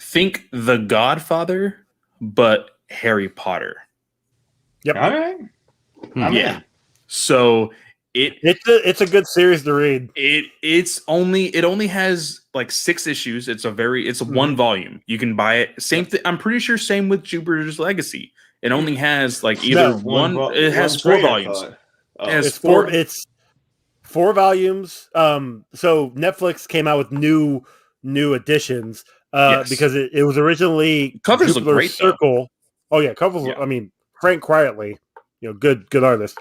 Speaker 5: Think The Godfather, but Harry Potter.
Speaker 1: Yep.
Speaker 3: All right.
Speaker 5: Yeah. So
Speaker 1: it's a good series to read.
Speaker 5: It only has like 6 issues. It's a one volume. You can buy it. I'm pretty sure same with Jupiter's Legacy. It only has like either it has 4 volumes.
Speaker 1: It's 4 volumes. So Netflix came out with new editions because it was originally
Speaker 5: covers
Speaker 1: Jupiter's
Speaker 5: look great,
Speaker 1: Circle.
Speaker 5: Though.
Speaker 1: Oh yeah, covers. Yeah. I mean, Frank Quietly, good artist.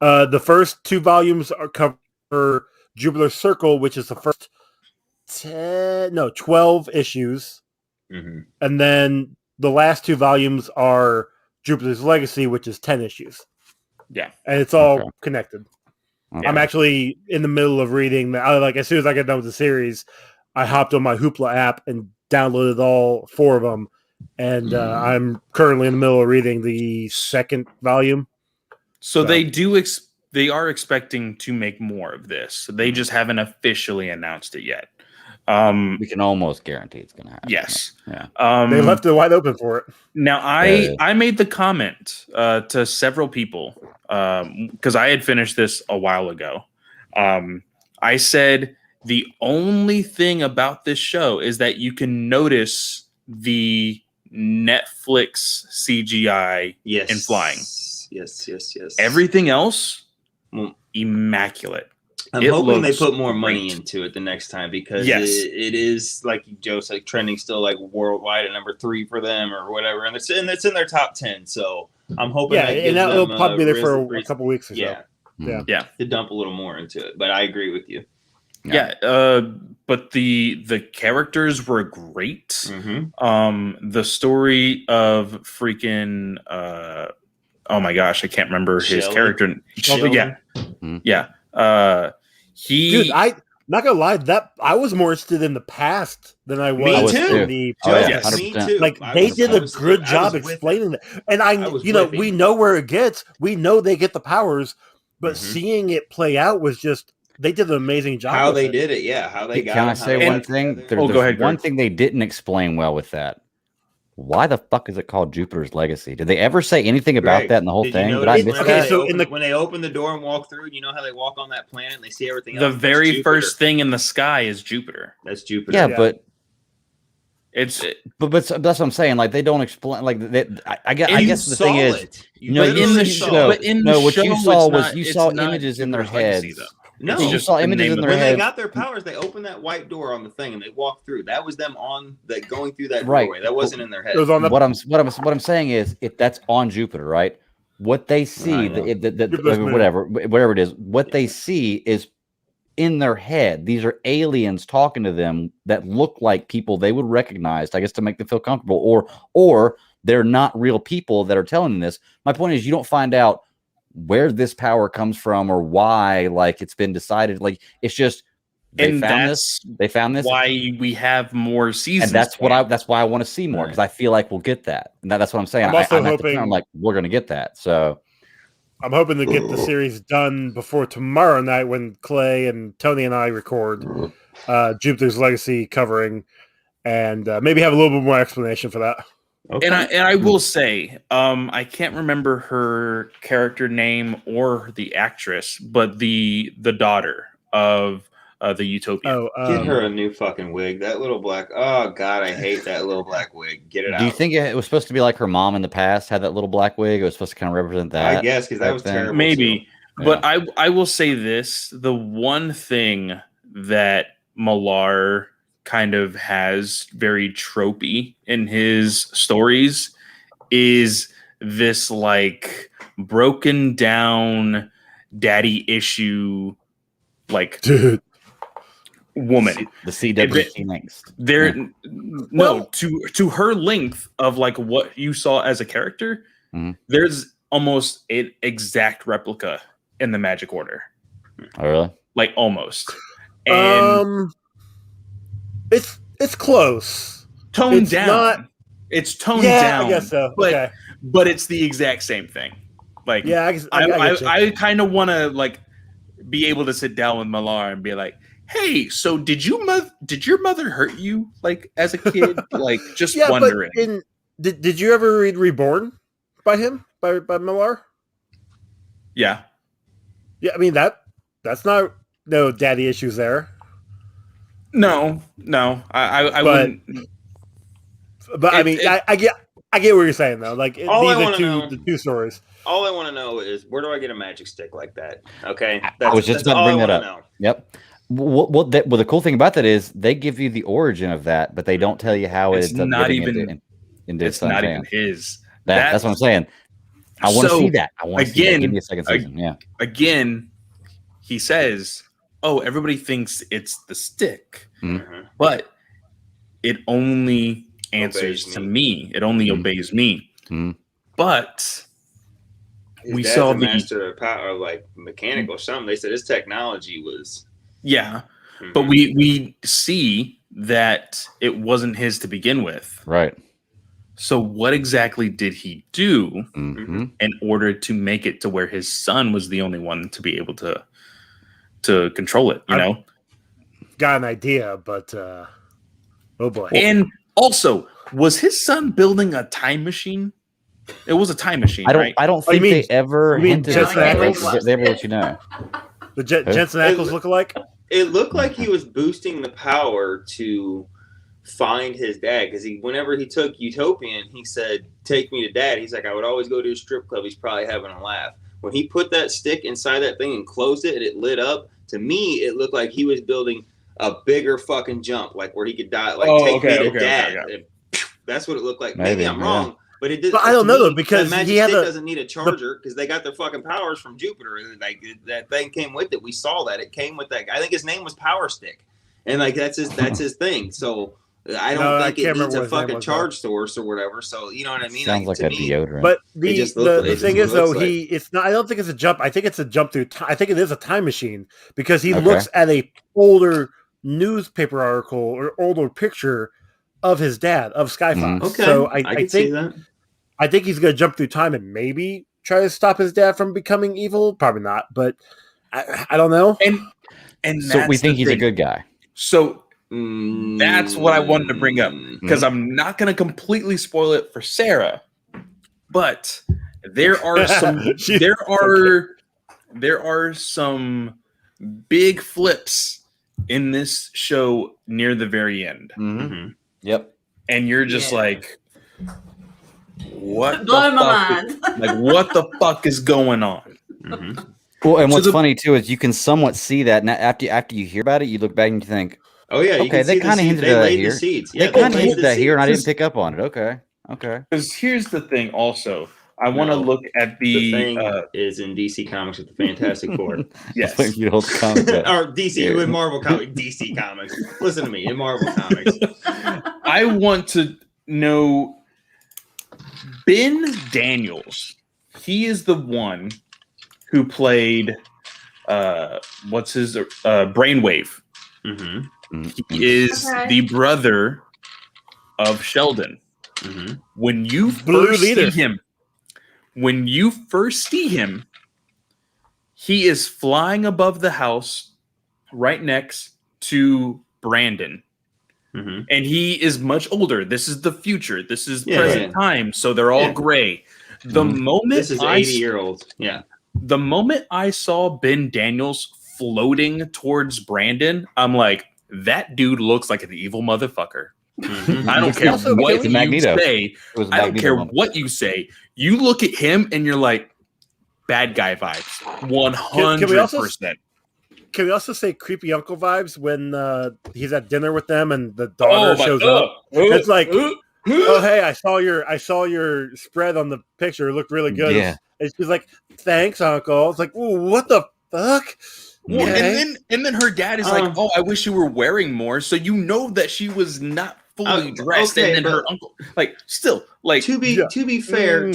Speaker 1: The first 2 volumes cover Jupiter's Circle, which is the first 12 issues, and then the last 2 volumes are Jupiter's Legacy, which is 10 issues.
Speaker 5: Yeah,
Speaker 1: and it's all connected.
Speaker 2: Okay.
Speaker 1: I'm actually in the middle of reading. As soon as I get done with the series, I hopped on my Hoopla app and downloaded all 4 of them, and I'm currently in the middle of reading the 2nd volume.
Speaker 5: So they are expecting to make more of this. They just haven't officially announced it yet.
Speaker 2: We can almost guarantee it's going to happen.
Speaker 5: Yes.
Speaker 2: Yeah.
Speaker 1: They left it wide open for it.
Speaker 5: Now, I made the comment to several people because I had finished this a while ago. I said the only thing about this show is that you can notice the Netflix CGI in flying.
Speaker 3: Yes.
Speaker 5: Everything else, immaculate.
Speaker 3: I'm hoping they put more money into it the next time because it is, like Joe said, trending still like worldwide at number 3 for them or whatever, and it's in their top 10. So I'm hoping
Speaker 1: it'll probably be there for a couple weeks or so.
Speaker 5: Yeah,
Speaker 3: to dump a little more into it. But I agree with you.
Speaker 5: Yeah, but the characters were great. The story of freaking oh my gosh, I can't remember his character.
Speaker 1: Dude, I'm not gonna lie, that I was more interested in the past than I was in the present.
Speaker 3: Me too.
Speaker 1: Like they did a good job explaining that, and we know where it gets. We know they get the powers, but seeing it play out was just. They did an amazing job.
Speaker 3: How they did it, how they got.
Speaker 2: Can I say one thing? There's
Speaker 5: go ahead.
Speaker 2: One thing they didn't explain well with that. Why the fuck is it called Jupiter's Legacy? Did they ever say anything about that in the whole thing?
Speaker 3: But when they open the door and walk through, you know how they walk on that planet and they see everything.
Speaker 5: The very first thing in the sky is Jupiter.
Speaker 3: That's Jupiter.
Speaker 2: Yeah, but
Speaker 5: but
Speaker 2: that's what I'm saying. Like they don't explain. Like I guess the thing is,
Speaker 5: in the show.
Speaker 2: What you saw was you saw images in their heads.
Speaker 3: No,
Speaker 2: you saw images in their head.
Speaker 3: When they got their powers, they opened that white door on the thing and they walked through. That was them going through that doorway. That wasn't in their head.
Speaker 2: What I'm saying is, if that's on Jupiter, right? what they see, whatever it is, what they see is in their head. These are aliens talking to them that look like people they would recognize, I guess, to make them feel comfortable, or they're not real people that are telling them this. My point is, you don't find out where this power comes from or why, like, it's been decided. Like, it's just they found this.
Speaker 5: Why we have more seasons,
Speaker 2: and that's why I want to see more, because I feel like we'll get that. And that's what I'm saying. I'm like, we're going to get that. So
Speaker 1: I'm hoping to get the series done before tomorrow night when Clay and Tony and I record Jupiter's Legacy covering, and maybe have a little bit more explanation for that.
Speaker 5: Okay. And I will say, I can't remember her character name or the actress, but the daughter of the Utopian.
Speaker 3: Get her a new fucking wig. That little black. Oh God, I hate that little black wig. Get it out.
Speaker 2: Do you think it was supposed to be like her mom in the past had that little black wig? It was supposed to kind of represent that.
Speaker 3: I guess, because that was terrible.
Speaker 5: Maybe, but I will say this: the one thing that Millar kind of has very tropey in his stories is this like broken down daddy issue, like
Speaker 1: dude.
Speaker 2: Woman, the CWC next.
Speaker 5: To her length of like what you saw as a character, there's almost an exact replica in the Magic Order.
Speaker 2: Oh, really?
Speaker 5: Like almost. And
Speaker 1: it's close.
Speaker 5: Toned down. It's toned down.
Speaker 1: I guess so.
Speaker 5: But it's the exact same thing. Like, I kind of want to like be able to sit down with Millar and be like, hey, so did your mother hurt you like as a kid? Like, just wondering.
Speaker 1: But did you ever read Reborn by him, by Millar?
Speaker 5: Yeah.
Speaker 1: Yeah, I mean that's not no daddy issues there.
Speaker 5: No, I wouldn't.
Speaker 1: But I mean, I get what you're saying though. Like these are the two stories.
Speaker 3: All I want to know is, where do I get a magic stick like that? Okay,
Speaker 2: I was just about to bring that up. Yep. Well, the cool thing about that is they give you the origin of that, but they don't tell you how it's
Speaker 5: not even
Speaker 2: into
Speaker 5: it's not even his.
Speaker 2: That's what I'm saying. I want to see that. I want to see that. Give me a second season. Yeah.
Speaker 5: Again, he says, "Oh, everybody thinks it's the stick, but it only answers to me. It only obeys me." But
Speaker 3: we saw the master of power, like mechanical something. They said his technology was.
Speaker 5: Yeah, but we see that it wasn't his to begin with.
Speaker 2: Right.
Speaker 5: So what exactly did he do in order to make it to where his son was the only one to be able to control it, you know?
Speaker 1: Got an idea, but oh boy.
Speaker 5: And also, was his son building a time machine? It was a time machine, right?
Speaker 2: I don't think they ever hinted at that. They ever let you know.
Speaker 1: The Jensen Ackles look alike?
Speaker 3: It looked like he was boosting the power to find his dad, because whenever he took Utopian, he said, "Take me to dad." He's like, "I would always go to a strip club. He's probably having a laugh." When he put that stick inside that thing and closed it and it lit up, to me, it looked like he was building a bigger fucking jump, like where he could die, like take me to dad. And that's what it looked like. Maybe I'm wrong. But it did.
Speaker 1: But I don't know though, because
Speaker 3: that magic stick doesn't need a charger because they got their fucking powers from Jupiter. Like that thing came with it. We saw that it came with that. I think his name was Power Stick, and like that's his thing. So I don't think it needs a fucking charge source or whatever. So you know what I mean?
Speaker 2: Sounds like a deodorant.
Speaker 1: But the thing is though, it's not. I don't think it's a jump. I think it's a jump through time. I think it is a time machine because he looks at a older newspaper article or older picture of his dad, of Skyfox.
Speaker 3: Okay,
Speaker 1: so
Speaker 3: I can see that.
Speaker 1: I think he's going to jump through time and maybe try to stop his dad from becoming evil. Probably not, but I don't know.
Speaker 5: And
Speaker 2: so we think he's a good guy.
Speaker 5: So that's what I wanted to bring up, because I'm not going to completely spoil it for Sarah, but there are some there are some big flips in this show near the very end.
Speaker 2: Yep.
Speaker 5: And you're just like, what?
Speaker 4: Blow my mind.
Speaker 5: Like, what the fuck is going on?
Speaker 2: Well, and what's funny too is you can somewhat see that now after you hear about it, you look back and you think,
Speaker 3: okay,
Speaker 2: okay, they kind of hinted at that here.
Speaker 3: The
Speaker 2: they kind of hinted that here, and I didn't pick up on it. Okay.
Speaker 5: Because here's the thing. Also, I want to look at
Speaker 3: the Thing is in DC Comics with the Fantastic Four.
Speaker 5: Yes.
Speaker 2: or
Speaker 3: DC in Marvel Comics. DC Comics. Listen to me, in Marvel Comics.
Speaker 5: I want to know Ben Daniels. He is the one who played what's his Brainwave.
Speaker 3: Mm-hmm.
Speaker 5: He is the brother of Sheldon.
Speaker 3: Mm-hmm.
Speaker 5: When you first see him, he is flying above the house right next to Brandon.
Speaker 3: Mm-hmm.
Speaker 5: And he is much older. This is the future. This is present time. So they're all gray. The moment
Speaker 3: this is 80-year-olds. Yeah.
Speaker 5: The moment I saw Ben Daniels floating towards Brandon, I'm like, that dude looks like an evil motherfucker.
Speaker 3: Mm-hmm.
Speaker 5: I don't care what you
Speaker 2: Magneto.
Speaker 5: say. I don't care what you say. You look at him and you're like, bad guy vibes. 100%.
Speaker 1: Can we also say creepy uncle vibes when he's at dinner with them and the daughter shows up? It's like, oh hey, I saw your spread on the picture. It looked really good.
Speaker 2: Yeah.
Speaker 1: And she's like, thanks, uncle. It's like, ooh, what the fuck?
Speaker 5: Well,
Speaker 1: Okay.
Speaker 5: and then her dad is like, oh, I wish you were wearing more. So you know that she was not fully dressed.
Speaker 3: Okay,
Speaker 5: and then her uncle, like, still, like,
Speaker 3: to be fair,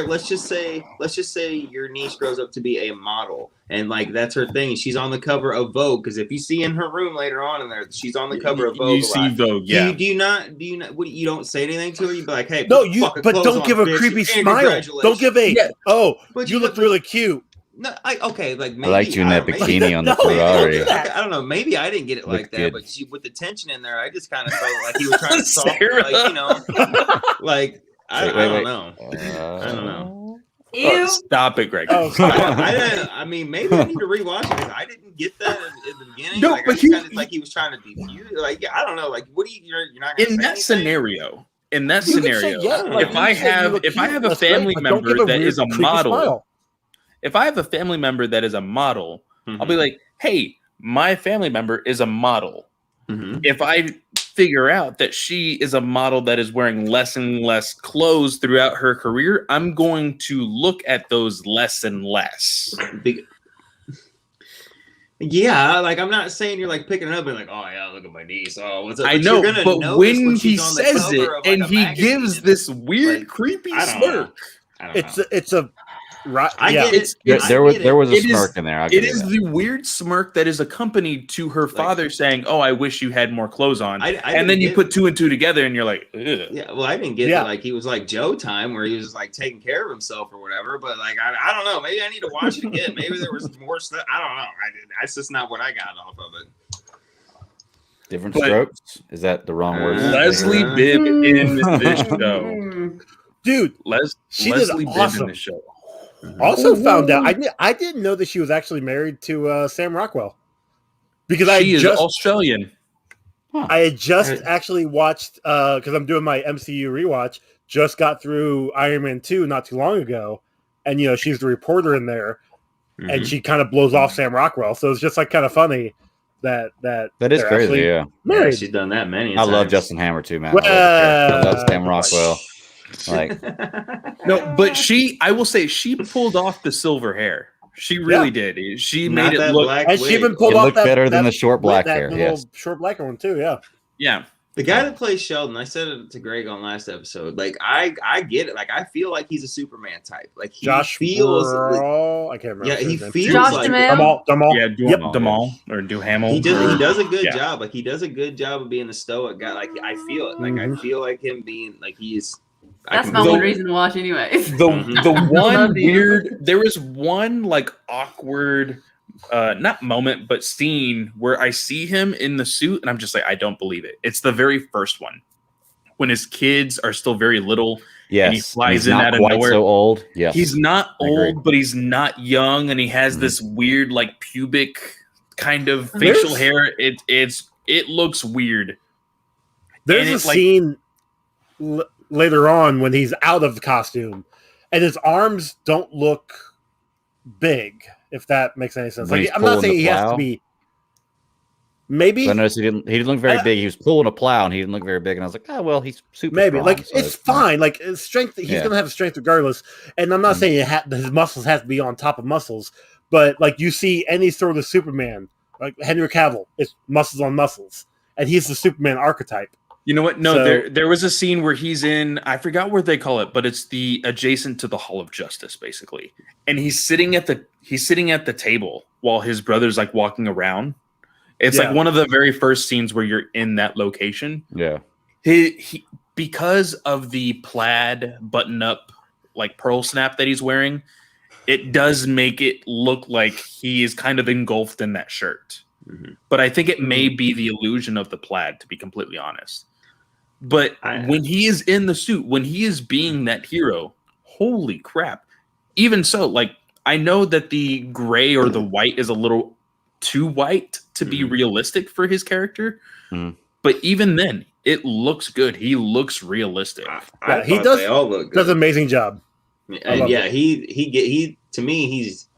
Speaker 3: let's just say your niece grows up to be a model, and like that's her thing. She's on the cover of Vogue, because if you see in her room later on in there, she's on the cover of Vogue.
Speaker 5: You see Vogue, yeah.
Speaker 3: Do you not? What, you don't say anything to her? You be like, hey,
Speaker 1: No,
Speaker 3: but
Speaker 1: don't give a creepy smile. Don't give a
Speaker 3: but
Speaker 1: you look really cute.
Speaker 3: No, like maybe
Speaker 2: I liked you in that bikini on the
Speaker 1: No,
Speaker 2: Ferrari.
Speaker 3: I don't know. Maybe I didn't get it like that,
Speaker 2: good.
Speaker 3: but with the tension in there, I just kind of felt like he was trying to solve, I don't know. I don't know.
Speaker 4: Ew.
Speaker 5: Stop it, Greg.
Speaker 3: I mean, maybe I need to rewatch it because I didn't get that in the beginning.
Speaker 5: No,
Speaker 3: like,
Speaker 5: but
Speaker 3: he was trying to defuse. Like, I don't know. Like, what do you're not gonna
Speaker 5: in
Speaker 3: say
Speaker 5: that
Speaker 3: anything?
Speaker 5: scenario? In that
Speaker 1: You can
Speaker 5: scenario,
Speaker 1: say, yeah, like,
Speaker 5: if I have a family member that is a model, if I have a family member that is a model, I'll be like, hey, my family member is a model.
Speaker 3: Mm-hmm.
Speaker 5: If I figure out that she is a model that is wearing less and less clothes throughout her career, I'm going to look at those less and less.
Speaker 3: Yeah, like I'm not saying you're like picking it up and like, oh yeah, look at my niece. Oh, what's up?
Speaker 5: I know, but when he says it and he gives this weird,
Speaker 3: like,
Speaker 5: creepy
Speaker 3: I don't
Speaker 5: smirk,
Speaker 3: know.
Speaker 1: It's a right.
Speaker 3: I
Speaker 1: Yeah.
Speaker 3: get it.
Speaker 2: There was a
Speaker 5: It is-
Speaker 2: smirk in there.
Speaker 5: it is the weird smirk that is accompanied to her father saying, "Oh, I wish you had more clothes on," and then you put two and two together, and you're like, ugh.
Speaker 3: Yeah, well, I didn't get that. Like he was like Joe time where he was like taking care of himself or whatever. But like I don't know. Maybe I need to watch it again. Maybe there was more stuff. I don't know. That's just not what I got off of it.
Speaker 2: Different strokes? Is that the wrong word?
Speaker 5: Leslie Bibb in this show,
Speaker 1: Dude. She did
Speaker 5: Leslie
Speaker 1: awesome.
Speaker 5: Bibb in this show.
Speaker 1: Also found out I didn't know that she was actually married to Sam Rockwell because
Speaker 5: she is Australian.
Speaker 1: I had just actually watched because I'm doing my MCU rewatch. Just got through Iron Man 2 not too long ago, and she's the reporter in there, and she kind of blows off Sam Rockwell. So it's just like kind of funny that
Speaker 2: is crazy. Yeah,
Speaker 3: married. She's done that many.
Speaker 2: I love Justin Hammer too, man.
Speaker 1: I
Speaker 2: love Sam Rockwell. Like
Speaker 5: no, but I will say she pulled off the silver hair. She really did. She made it look
Speaker 3: black
Speaker 1: and
Speaker 3: wig.
Speaker 1: she even pulled off
Speaker 2: better than the short black hair.
Speaker 1: Yes, short black one too. Yeah.
Speaker 3: The guy that plays Sheldon, I said it to Greg on last episode. Like I get it. Like I feel like he's a Superman type. Like he feels.
Speaker 1: I can't remember.
Speaker 3: Yeah, he feels
Speaker 4: Josh
Speaker 3: like
Speaker 4: Duhamel.
Speaker 5: Duhamel or Duhamel.
Speaker 3: He does a good job. Like he does a good job of being a stoic guy. Like I feel it. Like I feel like him being like he's.
Speaker 4: That's my one reason to watch, anyways.
Speaker 5: The one weird. There was one like awkward, not moment, but scene where I see him in the suit, and I'm just like, I don't believe it. It's the very first one when his kids are still very little.
Speaker 2: Yes,
Speaker 5: and he flies
Speaker 2: he's
Speaker 5: in
Speaker 2: not
Speaker 5: out of
Speaker 2: quite
Speaker 5: nowhere.
Speaker 2: So old. Yeah,
Speaker 5: he's not old, but he's not young, and he has this weird like pubic kind of facial hair. It looks weird.
Speaker 1: There's a scene later on when he's out of the costume and his arms don't look big, if that makes any sense. Like I'm not saying he has to be Maybe.
Speaker 2: So I noticed he didn't look very big. He was pulling a plow and he didn't look very big. And I was like, oh well, he's super.
Speaker 1: Maybe
Speaker 2: strong,
Speaker 1: like
Speaker 2: so
Speaker 1: it's fine. Like strength, he's gonna have strength regardless. And I'm not saying his muscles have to be on top of muscles, but like you see any sort of Superman, like Henry Cavill, it's muscles on muscles, and he's the Superman archetype.
Speaker 5: You know what? No, there was a scene where he's in, I forgot what they call it, but it's the adjacent to the Hall of Justice, basically. And he's sitting at the table while his brother's like walking around. It's like one of the very first scenes where you're in that location.
Speaker 2: Yeah.
Speaker 5: He because of the plaid button up like pearl snap that he's wearing, it does make it look like he is kind of engulfed in that shirt. Mm-hmm. But I think it may be the illusion of the plaid, to be completely honest. But when he is in the suit, when he is being that hero, holy crap. Even so, like, I know that the gray or the white is a little too white to be realistic for his character. But even then, it looks good. He looks realistic.
Speaker 1: He does an amazing job.
Speaker 3: He to me, he's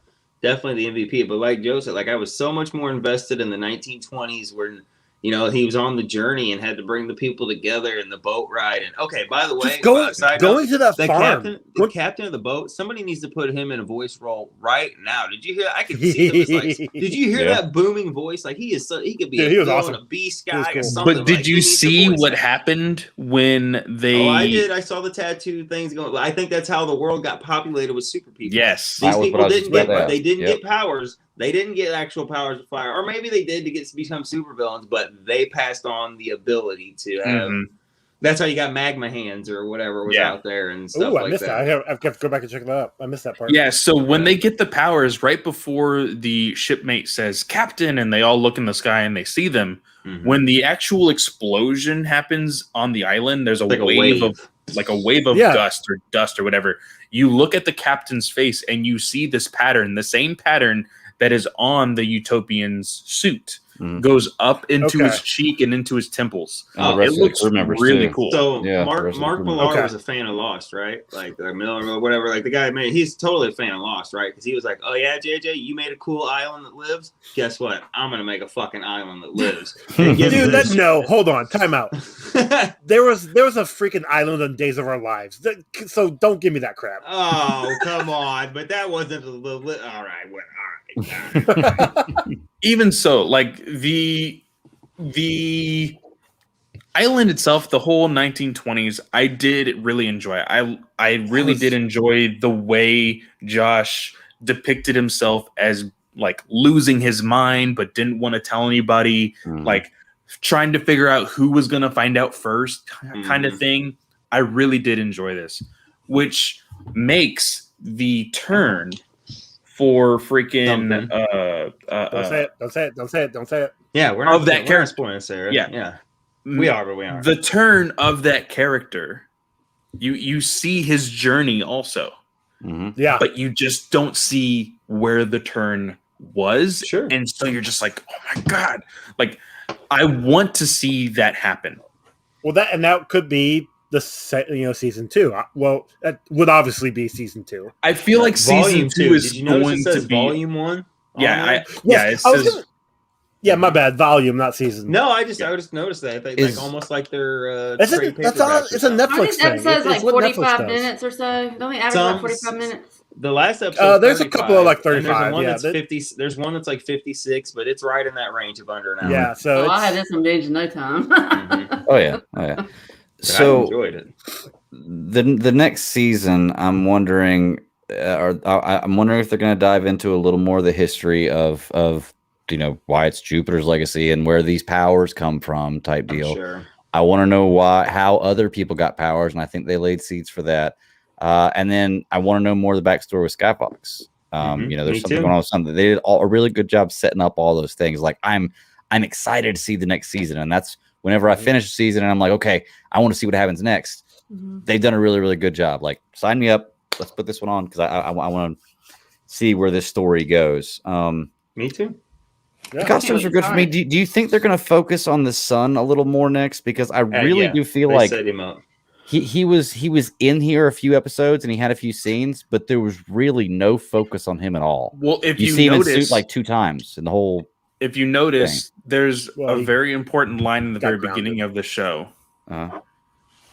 Speaker 3: definitely the MVP. But like Joe said, like I was so much more invested in the 1920s when, you know, he was on the journey and had to bring the people together in the boat ride. And okay, by the way,
Speaker 1: going to that farm,
Speaker 3: the captain of the boat, somebody needs to put him in a voice role right now. Did you hear? I could see him. Like, did you hear that booming voice? Like he could be a
Speaker 1: awesome.
Speaker 3: A beast guy or something.
Speaker 5: But did you see what happened when they?
Speaker 3: Oh, I did. I saw the tattoo things going. I think that's how the world got populated with super people.
Speaker 5: Yes,
Speaker 3: these people didn't get powers. They didn't get actual powers of fire, or maybe they did to become supervillains, but they passed on the ability to have. That's how you got magma hands or whatever was out there and stuff like
Speaker 1: missed that. I've got to go back and check that out. I missed that part.
Speaker 5: Yeah, so when they get the powers, right before the shipmate says "Captain," and they all look in the sky and they see them, when the actual explosion happens on the island, there's a wave of dust or whatever. You look at the captain's face and you see this pattern, the same pattern that is on the Utopian's suit, goes up into his cheek and into his temples. It looks really cool.
Speaker 3: So Mark Millar was a fan of Lost, right? Like Miller or whatever. Like the guy, man, he's totally a fan of Lost, right? Because he was like, "Oh yeah, JJ, you made a cool island that lives. Guess what? I'm gonna make a fucking island that lives."
Speaker 1: Dude, no, hold on, time out. There was a freaking island on Days of Our Lives. So don't give me that crap.
Speaker 3: Oh come on, but that wasn't all right.
Speaker 5: Even so, like the island itself, the whole 1920s, I did really enjoy. I really did enjoy the way Josh depicted himself as like losing his mind, but didn't want to tell anybody, like trying to figure out who was going to find out first kind of thing. I really did enjoy this, which makes the turn for freaking
Speaker 1: don't say it.
Speaker 3: Yeah, we're not that character. Sarah. Yeah. We are, but we aren't.
Speaker 5: The turn of that character, you see his journey also.
Speaker 1: Yeah.
Speaker 5: But you just don't see where the turn was.
Speaker 3: Sure.
Speaker 5: And so you're just like, oh my God. Like, I want to see that happen.
Speaker 1: Well, that could be season 2. Well, that would obviously be season 2.
Speaker 5: I feel like season 2 is going to be
Speaker 3: volume 1.
Speaker 5: Yeah,
Speaker 1: it says. Yeah, my bad. Volume, not season.
Speaker 3: No, I just noticed that. Like almost like they're.
Speaker 1: It's a Netflix thing.
Speaker 4: Episodes like 45 minutes or so. Don't they average about 45 minutes?
Speaker 3: The last episode.
Speaker 1: There's a couple of like 35.
Speaker 3: There's one that's 50. There's one that's like 56, but it's right in that range of under an hour.
Speaker 1: Yeah, so
Speaker 4: I had this in binge in no time.
Speaker 2: Oh yeah. So
Speaker 3: I enjoyed it.
Speaker 2: The next season, I'm wondering, I'm wondering if they're going to dive into a little more of the history of why it's Jupiter's legacy and where these powers come from, type deal.
Speaker 3: Sure.
Speaker 2: I want to know how other people got powers, and I think they laid seeds for that. And then I want to know more of the backstory with Skyfox. There's something going on with something. They did a really good job setting up all those things. Like I'm excited to see the next season, and that's whenever I finish the season and I'm like, okay, I want to see what happens next. They've done a really, really good job. Like, sign me up. Let's put this one on because I want to see where this story goes.
Speaker 3: Me too.
Speaker 2: The costumes are good for me. Do you think they're going to focus on the sun a little more next? Because I really do feel like
Speaker 3: set him up.
Speaker 2: He was in here a few episodes and he had a few scenes, but there was really no focus on him at all.
Speaker 5: Well, if
Speaker 2: you see him in suit like 2 times in the whole.
Speaker 5: If you notice, there's a very important line in the very beginning of the show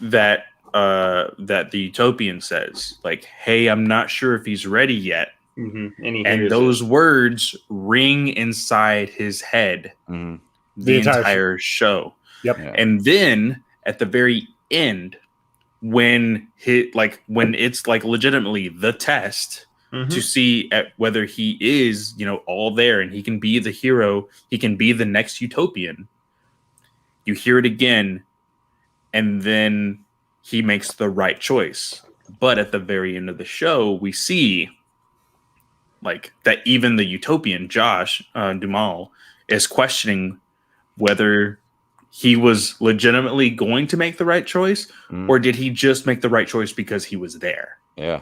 Speaker 5: that the Utopian says, like, "Hey, I'm not sure if he's ready yet."
Speaker 3: Mm-hmm.
Speaker 5: And those words ring inside his head the entire show.
Speaker 1: Yep.
Speaker 2: Yeah.
Speaker 5: And then at the very end, when it's like legitimately the test to see whether he is, all there and he can be the hero, he can be the next Utopian. You hear it again, and then he makes the right choice. But at the very end of the show, we see like that even the Utopian, Josh Duhamel, is questioning whether he was legitimately going to make the right choice, or did he just make the right choice because he was there?
Speaker 2: Yeah.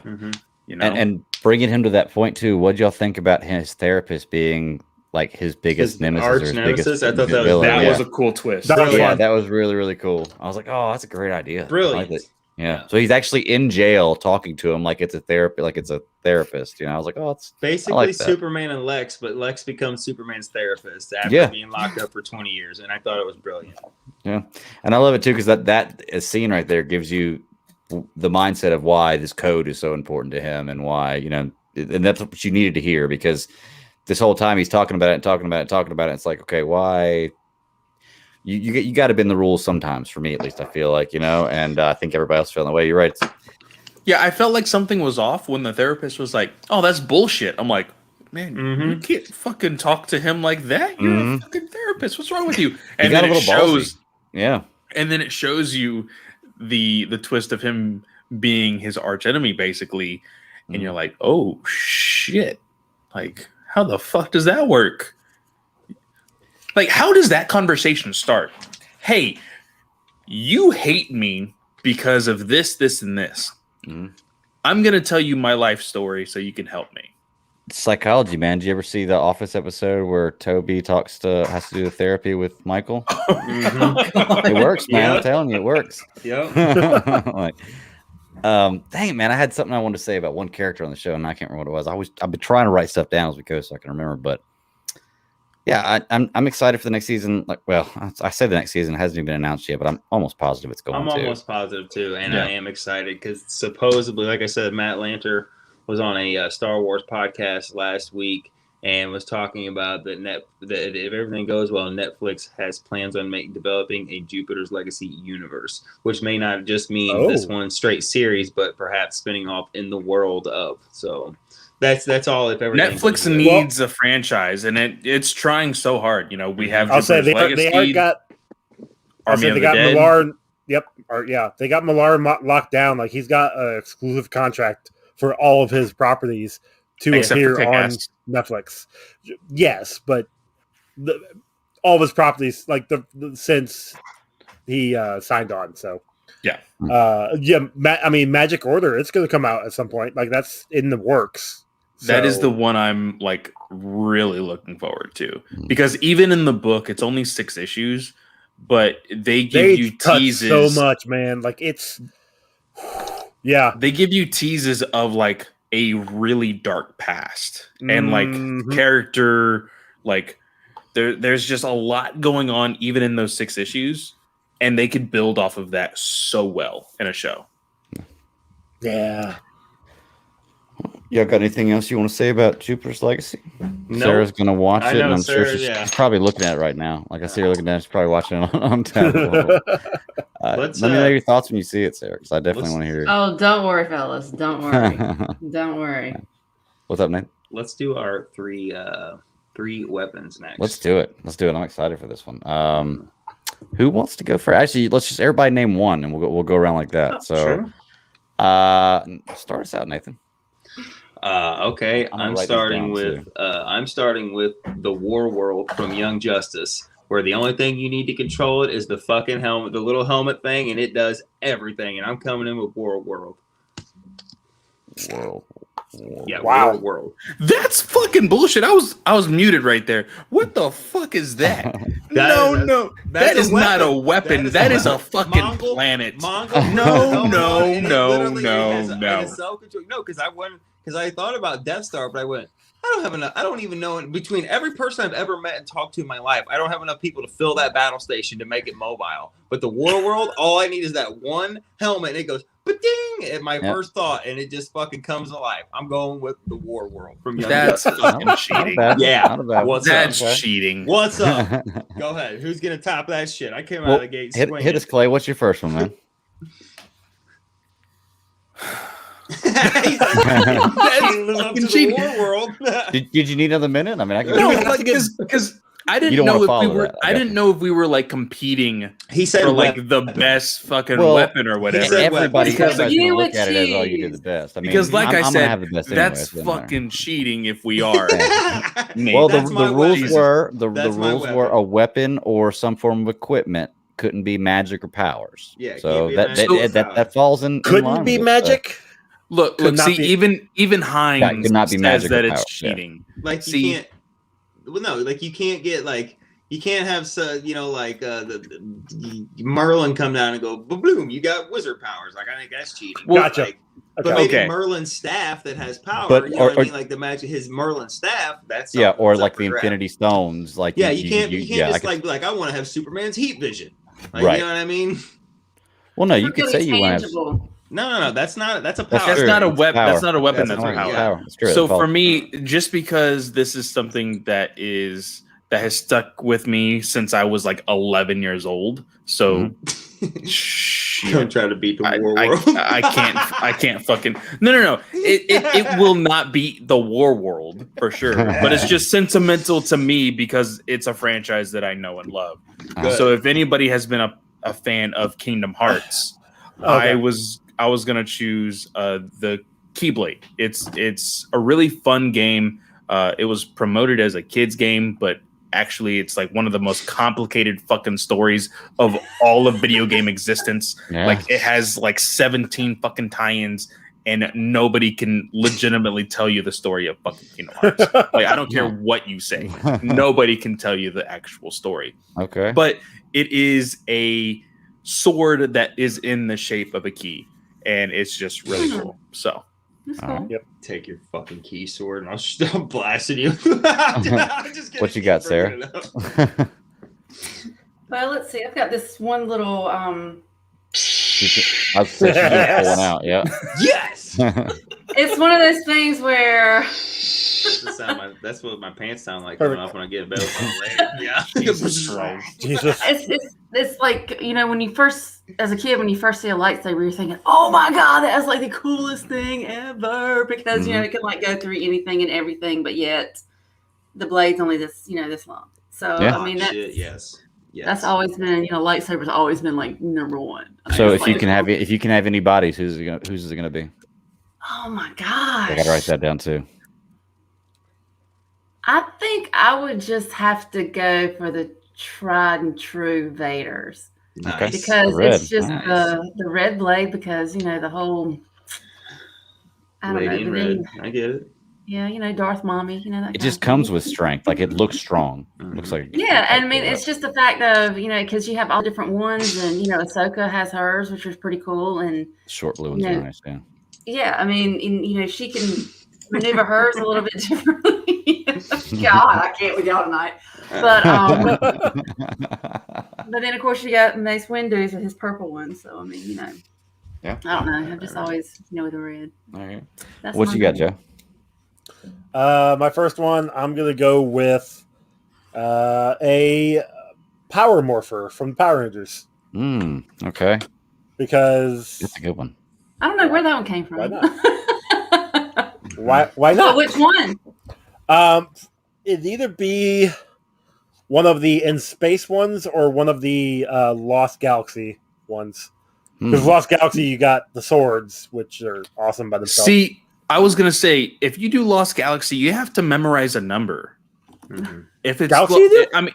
Speaker 5: And
Speaker 2: bringing him to that point too, what did y'all think about his therapist being like his biggest nemesis?
Speaker 3: Arch
Speaker 2: or his
Speaker 3: nemesis?
Speaker 2: biggest
Speaker 3: I thought that
Speaker 2: villain?
Speaker 5: was a cool twist.
Speaker 2: That was really, really cool. I was like, oh, that's a great idea.
Speaker 3: Brilliant.
Speaker 2: I like it. Yeah. So he's actually in jail talking to him like it's a therapist. I was like, oh, it's
Speaker 3: basically Superman and Lex, but Lex becomes Superman's therapist after being locked up for 20 years, and I thought it was brilliant.
Speaker 2: Yeah, and I love it too because that scene right there gives you the mindset of why this code is so important to him and why and that's what you needed to hear, because this whole time he's talking about it. It's like, okay, why? You got to bend the rules sometimes, for me at least. I feel like, and I think everybody else feeling the way. You're right.
Speaker 5: Yeah, I felt like something was off when the therapist was like, "Oh, that's bullshit." I'm like, man, you can't fucking talk to him like that. You're a fucking therapist. What's wrong with you? And then it shows, and then it shows you the twist of him being his arch enemy, basically, and you're like, oh shit, like how the fuck does that work? Like, how does that conversation start? Hey, you hate me because of this, this, and this. I'm going to tell you my life story so you can help me.
Speaker 2: Psychology, man. Did you ever see the Office episode where Toby has to do the therapy with Michael? It works, man. I'm telling you, it works. Like, dang it, man. I had something I wanted to say about one character on the show, and I can't remember what it was. I've been trying to write stuff down as we go so I can remember, but yeah, I'm excited for the next season. Like, well, I say the next season, it hasn't even been announced yet, but I'm almost positive it's going to.
Speaker 3: I'm almost positive too, and I am excited because supposedly, like I said, Matt Lanter was on a Star Wars podcast last week and was talking about that if everything goes well, Netflix has plans on developing a Jupiter's Legacy universe, which may not just mean this one straight series, but perhaps spinning off in the world of. So that's all. If everything
Speaker 5: Netflix needs a franchise, and it's trying so hard. We have.
Speaker 1: I'll say they got Millar. Yep. They got Millar locked down. Like, he's got an exclusive contract for all of his properties to appear on Netflix. Yes, but all of his properties, like since he signed on. So Magic Order, it's going to come out at some point. Like, that's in the works.
Speaker 5: That is the one I'm like really looking forward to, because even in the book, it's only 6 issues, but they give you teases
Speaker 1: so much, man. Like, it's they give you teases of like a really dark past and like character, like there's just a lot going on even in those 6 issues, and they could build off of that so well in a show. Yeah.
Speaker 2: Y'all got anything else you want to say about Jupiter's Legacy?
Speaker 3: No.
Speaker 2: Sarah's going to watch it, and I'm sure she's probably looking at it right now. Like, I see her looking at it. She's probably watching it on tablet. Let me know your thoughts when you see it, Sarah, because I definitely want to hear it.
Speaker 4: Oh, don't worry, fellas. Don't worry. Don't worry.
Speaker 2: What's up, Nate?
Speaker 3: Let's do our three weapons next.
Speaker 2: Let's do it. I'm excited for this one. Who wants to go first? Actually, let's just everybody name one, and we'll go around like that. Start us out, Nathan.
Speaker 3: Okay, I'm starting with the War World from Young Justice, where the only thing you need to control it is the fucking helmet, the little helmet thing, and it does everything. And I'm coming in with War World. Yeah,
Speaker 1: wow.
Speaker 3: World.
Speaker 5: That's fucking bullshit. I was muted right there. What the fuck is that? No. That is not a weapon. That is a fucking planet. No.
Speaker 3: No, because I thought about Death Star, but I went, how don't have enough. I don't even know between every person I've ever met and talked to in my life. I don't have enough people to fill that battle station to make it mobile. But the war world, all I need is that one helmet, and it goes ba-ding at my first thought, and it just fucking comes alive. I'm going with the war world from Young.
Speaker 5: That's fucking cheating.
Speaker 3: Yeah,
Speaker 5: that's cheating.
Speaker 3: What's up? Go ahead. Who's gonna top that shit? I came out of the gate.
Speaker 2: Hit us, Clay. What's your first one, man?
Speaker 3: He's like, the war world.
Speaker 2: did you need another minute? I mean, I can.
Speaker 5: No, because I didn't know if we were. I didn't know if we were like competing.
Speaker 3: He said
Speaker 5: for like the best fucking weapon or whatever.
Speaker 2: Everybody
Speaker 4: because
Speaker 2: you look at it as, oh, you did the best. I mean,
Speaker 5: because like I said,
Speaker 2: have the best
Speaker 5: that's
Speaker 2: anyway,
Speaker 5: fucking cheating if we are.
Speaker 2: Well, the rules were the rules were a weapon or some form of equipment. Couldn't be magic or powers.
Speaker 3: Yeah,
Speaker 2: so that falls in.
Speaker 1: Couldn't be magic.
Speaker 5: Look. See, even Hines
Speaker 2: could not be magic
Speaker 5: that
Speaker 2: it's
Speaker 5: cheating.
Speaker 3: Yeah. Like you can't. Well, no, like you can't get like you can't have the Merlin come down and go boom. You got wizard powers. Like I think that's cheating.
Speaker 1: Well, gotcha.
Speaker 3: Like, but maybe Merlin's staff that has power.
Speaker 2: But,
Speaker 3: you know what I mean? Like the magic, his Merlin staff. That's
Speaker 2: or like the Infinity Stones. Like
Speaker 3: you can't just like I want to have Superman's heat vision. Like,
Speaker 2: right.
Speaker 3: You know what I mean?
Speaker 2: Well, no, you could say you want
Speaker 3: to. No. That's a power.
Speaker 5: That's not a weapon. That's not a weapon. That's a power.
Speaker 2: That's true.
Speaker 5: So for me, just because this is something that has stuck with me since I was like 11 years old. So
Speaker 3: I'm trying to beat the war world.
Speaker 5: I can't fucking no. It will not beat the war world for sure. But it's just sentimental to me because it's a franchise that I know and love. So if anybody has been a fan of Kingdom Hearts, I was gonna choose the Keyblade. It's a really fun game. It was promoted as a kids game, but actually it's like one of the most complicated fucking stories of all of video game existence. Yeah. Like it has like 17 fucking tie-ins, and nobody can legitimately tell you the story of fucking Kingdom Hearts. Like I don't care what you say, nobody can tell you the actual story.
Speaker 2: Okay,
Speaker 5: but it is a sword that is in the shape of a key, and it's just really cool. So
Speaker 3: yep, take your fucking key sword and I'll stop blasting you.
Speaker 2: What you got, Sarah?
Speaker 4: Well, let's see. I've got this one little
Speaker 2: I'll say she's pulling out. Yeah.
Speaker 3: Yes.
Speaker 4: It's one of those things where
Speaker 3: that's what my pants sound like coming off when I get a belt on the leg. Yeah.
Speaker 1: Jesus.
Speaker 4: It's like, when you first, as a kid, when you first see a lightsaber, you're thinking, oh my God, that's like the coolest thing ever. Because, it can like go through anything and everything, but yet the blade's only this, this long. So,
Speaker 2: yeah.
Speaker 4: I mean, that's,
Speaker 3: yes.
Speaker 4: That's always been, lightsaber's always been like number one.
Speaker 2: So if you can have any bodies, who's it gonna be?
Speaker 4: Oh my gosh.
Speaker 2: I gotta write that down too.
Speaker 4: I think I would just have to go for the tried and true Vaders.
Speaker 2: Nice.
Speaker 4: Because it's just the red blade, because the whole I don't
Speaker 3: Lady
Speaker 4: know.
Speaker 3: Red. I get it.
Speaker 4: Yeah, Darth Mommy, that
Speaker 2: it just comes with strength. Like it looks strong. Looks like
Speaker 4: I mean it's just the fact of, because you have all different ones, and Ahsoka has hers, which is pretty cool, and
Speaker 2: short blue ones are nice, yeah.
Speaker 4: Yeah, I mean, she can maneuver hers a little bit differently. God, I can't with y'all tonight. But but then of course you got Mace Windu's with his purple one. So I mean,
Speaker 2: yeah.
Speaker 4: I don't know. I've just always with the red.
Speaker 2: All right. What you got, Joe?
Speaker 1: My first one, I'm gonna go with a power morpher from the Power Rangers.
Speaker 2: Okay.
Speaker 1: Because
Speaker 2: that's a good one.
Speaker 4: I don't know where that one came from.
Speaker 1: Why not? Why not?
Speaker 4: So which one?
Speaker 1: It'd either be one of the In Space ones or one of the Lost Galaxy ones. Because Lost Galaxy, you got the swords, which are awesome by themselves.
Speaker 5: See, I was gonna say, if you do Lost Galaxy, you have to memorize a number.
Speaker 1: Mm-hmm.
Speaker 5: If it's
Speaker 1: Galaxy,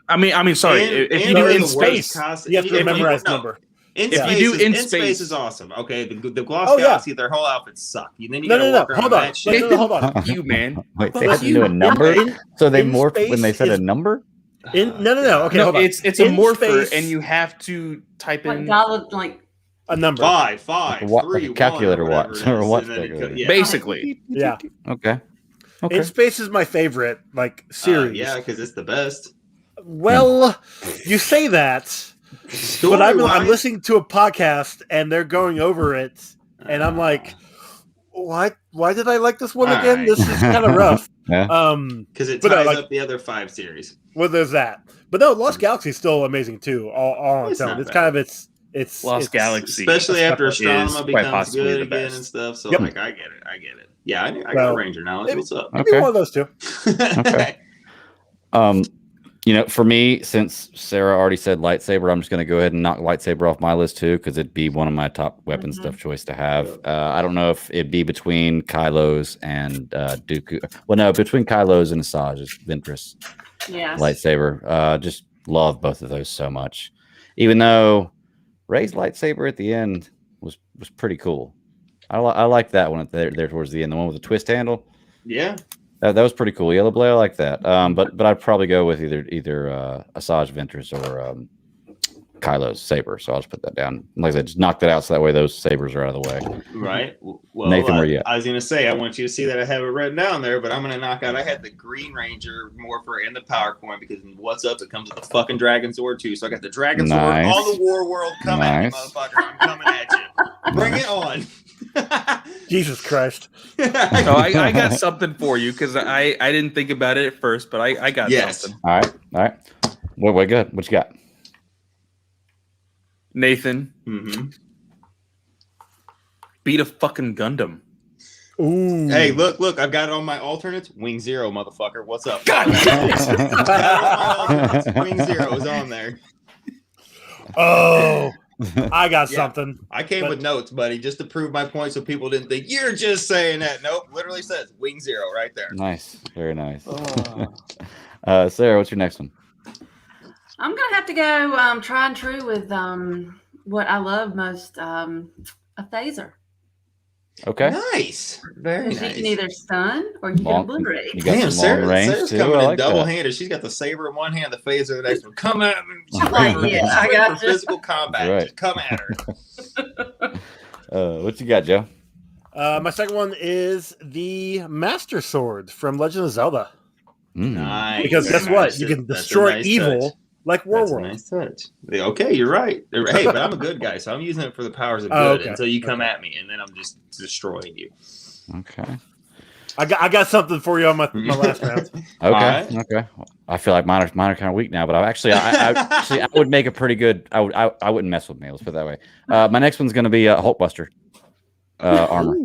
Speaker 5: I mean, sorry. If you do In Space,
Speaker 1: you have to memorize number.
Speaker 3: In space is awesome. Okay, the Lost Galaxy, their whole outfits suck. And then you
Speaker 1: no. Hold on. Hold on.
Speaker 5: You man.
Speaker 2: Wait, they have to do a number, so they morph when they said a number.
Speaker 1: No. Okay, hold on.
Speaker 5: It's a morpher, and you have to type in
Speaker 4: like
Speaker 1: a number.
Speaker 3: 5, 3,
Speaker 2: like a calculator,
Speaker 3: 1,
Speaker 2: or what?
Speaker 3: Yeah.
Speaker 5: Basically.
Speaker 1: Yeah.
Speaker 2: Okay. Okay.
Speaker 1: In Space is my favorite series.
Speaker 3: Yeah, because it's the best.
Speaker 1: Well, you say that, but I'm listening to a podcast and they're going over it, and I'm like, why did I like this one again?
Speaker 3: Right.
Speaker 1: This is kind of rough.
Speaker 2: Yeah.
Speaker 3: Because it ties up the other 5 series.
Speaker 1: Well, there's that. But no, Lost Galaxy is still amazing too. All on its own. It's kind of it's
Speaker 5: Lost Galaxy,
Speaker 3: especially after Astronomer becomes
Speaker 5: possibly
Speaker 3: good again and stuff. So I get it. Yeah, I got Ranger knowledge. What's up?
Speaker 1: Maybe one of those two.
Speaker 2: Okay. For me, since Sarah already said lightsaber, I'm just going to go ahead and knock lightsaber off my list too, because it'd be one of my top weapons of choice to have. I don't know if it'd be between Kylo's and Dooku. Well, no, between Kylo's and Asajj's Ventress lightsaber. Just love both of those so much. Even though Rey's lightsaber at the end was pretty cool. I like that one there towards the end, the one with the twist handle.
Speaker 3: Yeah.
Speaker 2: That was pretty cool. Yellow Blade, I like that. But I'd probably go with either Asajj Ventress or Kylo's saber. So I'll just put that down. Like I said, just knock that out so that way those sabers are out of the way.
Speaker 3: Right. Well,
Speaker 2: Nathan, where you at?
Speaker 3: I was gonna say I want you to see that I have it written down there, but I'm gonna knock out. I had the Green Ranger Morpher and the Power Coin because in what's up? It comes with the fucking Dragon Sword too. So I got the Dragon Sword on the War World. Come at me, motherfucker! I'm coming at you. Bring it on.
Speaker 1: Jesus Christ.
Speaker 5: So I got something for you because I didn't think about it at first, but I got something.
Speaker 2: All right. Well, good. What you got?
Speaker 5: Nathan. Beat a fucking Gundam.
Speaker 1: Ooh.
Speaker 3: Hey, look, I've got it on my alternates. Wing Zero, motherfucker. What's up?
Speaker 5: God.
Speaker 3: Wing Zero is on there.
Speaker 1: Oh, I got something.
Speaker 3: I came with notes, buddy, just to prove my point so people didn't think you're just saying that. Nope, literally says Wing Zero right there.
Speaker 2: Nice. Very nice. Sarah, what's your next one?
Speaker 4: I'm going to have to go try and true with what I love most, a phaser.
Speaker 2: Okay.
Speaker 3: Nice. Very nice.
Speaker 4: You can either stun or you can obliterate.
Speaker 2: You got
Speaker 3: Damn,
Speaker 2: some long range
Speaker 3: Sarah's
Speaker 2: too.
Speaker 3: coming
Speaker 2: I
Speaker 3: in
Speaker 2: like
Speaker 3: double-handed. She's got the saber in one hand, the phaser in the next one. Come at me.
Speaker 4: I got
Speaker 3: for physical combat.
Speaker 2: Right.
Speaker 3: Just come at her.
Speaker 2: What you got, Joe?
Speaker 1: My second one is the Master Sword from Legend of Zelda.
Speaker 3: Nice.
Speaker 1: Because guess what? You can destroy evil like War
Speaker 3: That's
Speaker 1: World.
Speaker 3: a nice touch. Okay, you're right. Hey, but I'm a good guy, so I'm using it for the powers of good until you come at me, and then I'm just destroying you.
Speaker 2: Okay.
Speaker 1: I got something for you on my last round.
Speaker 2: Okay. I feel like mine are kind of weak now, but I would make a pretty good. I wouldn't mess with me. Let's put it that way. My next one's going to be Hulkbuster armor.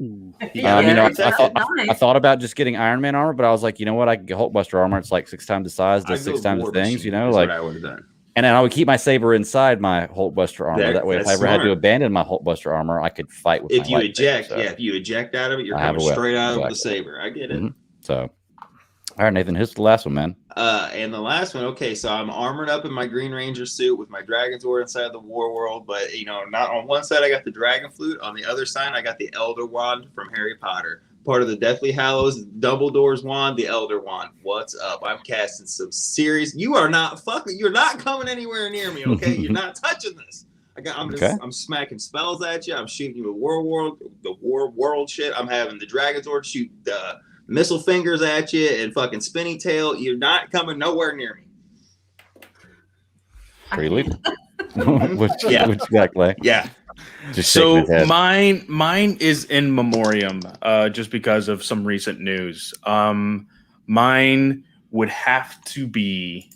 Speaker 2: I thought about just getting Iron Man armor, but I was like, you know what? I can get Hulkbuster armor. It's like 6 times the size, does 6 times the things. What
Speaker 3: I would have done.
Speaker 2: And then I would keep my saber inside my Hulkbuster armor. That way, if I ever had to abandon my Hulkbuster armor, I could fight with.
Speaker 3: If you eject, if you eject out of it, you're coming straight out of the saber. I get it. So,
Speaker 2: all right, Nathan, who's the last one, man?
Speaker 3: And the last one, okay, so I'm armored up in my Green Ranger suit with my Dragon Sword inside the War World, but not on one side I got the Dragon Flute, on the other side I got the Elder Wand from Harry Potter. Part of the Deathly Hallows, Dumbledore's wand, the Elder Wand. What's up? I'm casting some serious. You're not coming anywhere near me, okay? You're not touching this. I'm smacking spells at you. I'm shooting you with the War World shit. I'm having the Dragon Sword shoot the missile fingers at you and fucking spinny tail. You're not coming nowhere near me.
Speaker 2: Freely. What you got, Clay?
Speaker 3: Yeah.
Speaker 5: So mine is in memoriam, just because of some recent news. Mine would have to be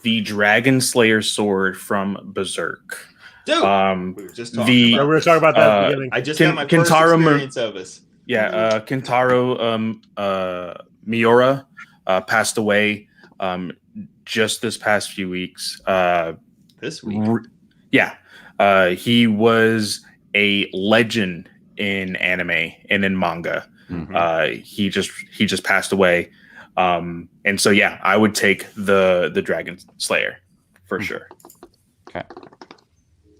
Speaker 5: the Dragon Slayer sword from Berserk.
Speaker 3: Dude, we were just talking
Speaker 1: about that at the beginning.
Speaker 3: I just got my first experience of this.
Speaker 5: Yeah, Kentaro Miura passed away just this past few weeks.
Speaker 3: This week?
Speaker 5: He was a legend in anime and in manga. He just passed away. And so I would take the Dragon Slayer for sure.
Speaker 2: Okay.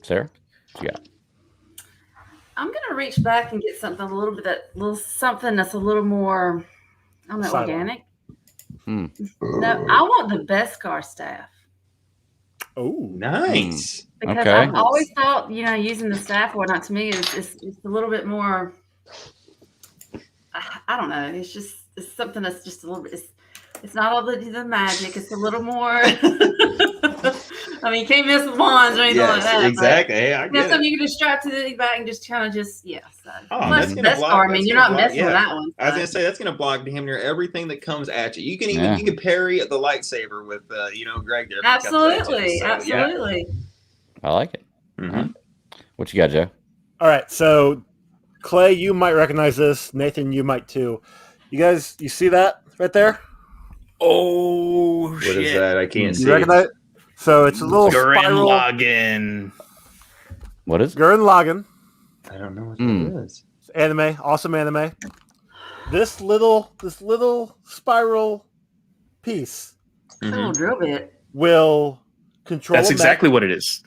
Speaker 2: Sarah, what you got?
Speaker 4: I'm gonna reach back and get something something that's a little more, I don't know, organic. No, I want the Beskar staff.
Speaker 1: Oh,
Speaker 3: nice.
Speaker 4: Because I've always thought, using the staff or whatnot to me is a little bit more. I don't know. It's just it's something that's just a little bit. It's not all the magic. It's a little more. I mean, you can't miss with wands or anything like that.
Speaker 3: Exactly. Hey, I get
Speaker 4: something you can just strap to the back and just kind of just. So.
Speaker 3: That's gonna block.
Speaker 4: I mean, you're not messing with that one. So.
Speaker 3: I was gonna say that's gonna block damn near everything that comes at you. You can even you can parry the lightsaber with Greg there.
Speaker 4: Absolutely.
Speaker 3: So,
Speaker 4: absolutely.
Speaker 2: I like it. What you got, Joe?
Speaker 1: All right, so Clay, you might recognize this. Nathan, you might too. You see that right there?
Speaker 5: Oh,
Speaker 3: shit. What is that? I can't see.
Speaker 1: You recognize it? So it's a little spiral.
Speaker 5: Lagann.
Speaker 2: What is
Speaker 1: Gurren Lagann?
Speaker 3: I don't know what that is.
Speaker 1: It's anime, awesome anime. This little spiral piece
Speaker 4: little drill bit
Speaker 1: will control.
Speaker 5: That's exactly what it is.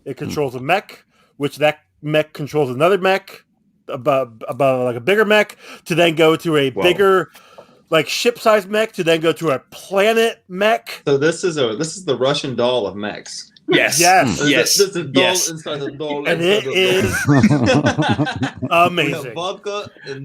Speaker 1: It controls a mech, which that mech controls another mech, about like a bigger mech, to then go to a bigger, like ship-sized mech, to then go to a planet mech.
Speaker 3: So this is the Russian doll of mechs.
Speaker 5: Yes.
Speaker 3: This is the doll inside the doll.
Speaker 1: And it is amazing.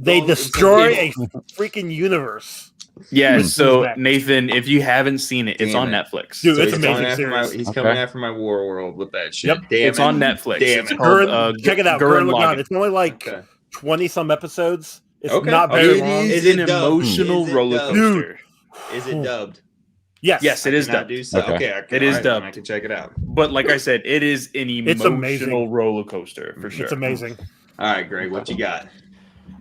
Speaker 1: They destroy a freaking universe.
Speaker 5: Yeah, so Nathan, if you haven't seen it, it's on Netflix.
Speaker 1: Dude, it's amazing.
Speaker 3: He's coming after my War World with that shit.
Speaker 1: Yep.
Speaker 5: It's on Netflix.
Speaker 3: Damn
Speaker 5: it.
Speaker 1: Check it out. Gurren Lagann. It's only like 20-some episodes. It's not very long.
Speaker 5: It's an emotional roller coaster.
Speaker 3: Is it dubbed?
Speaker 1: Yes.
Speaker 5: Yes, it is dubbed.
Speaker 3: Okay.
Speaker 5: It is dubbed.
Speaker 3: I can check it out.
Speaker 5: But like I said, it is an emotional roller coaster for sure.
Speaker 1: It's amazing.
Speaker 3: All right, Greg, what you got?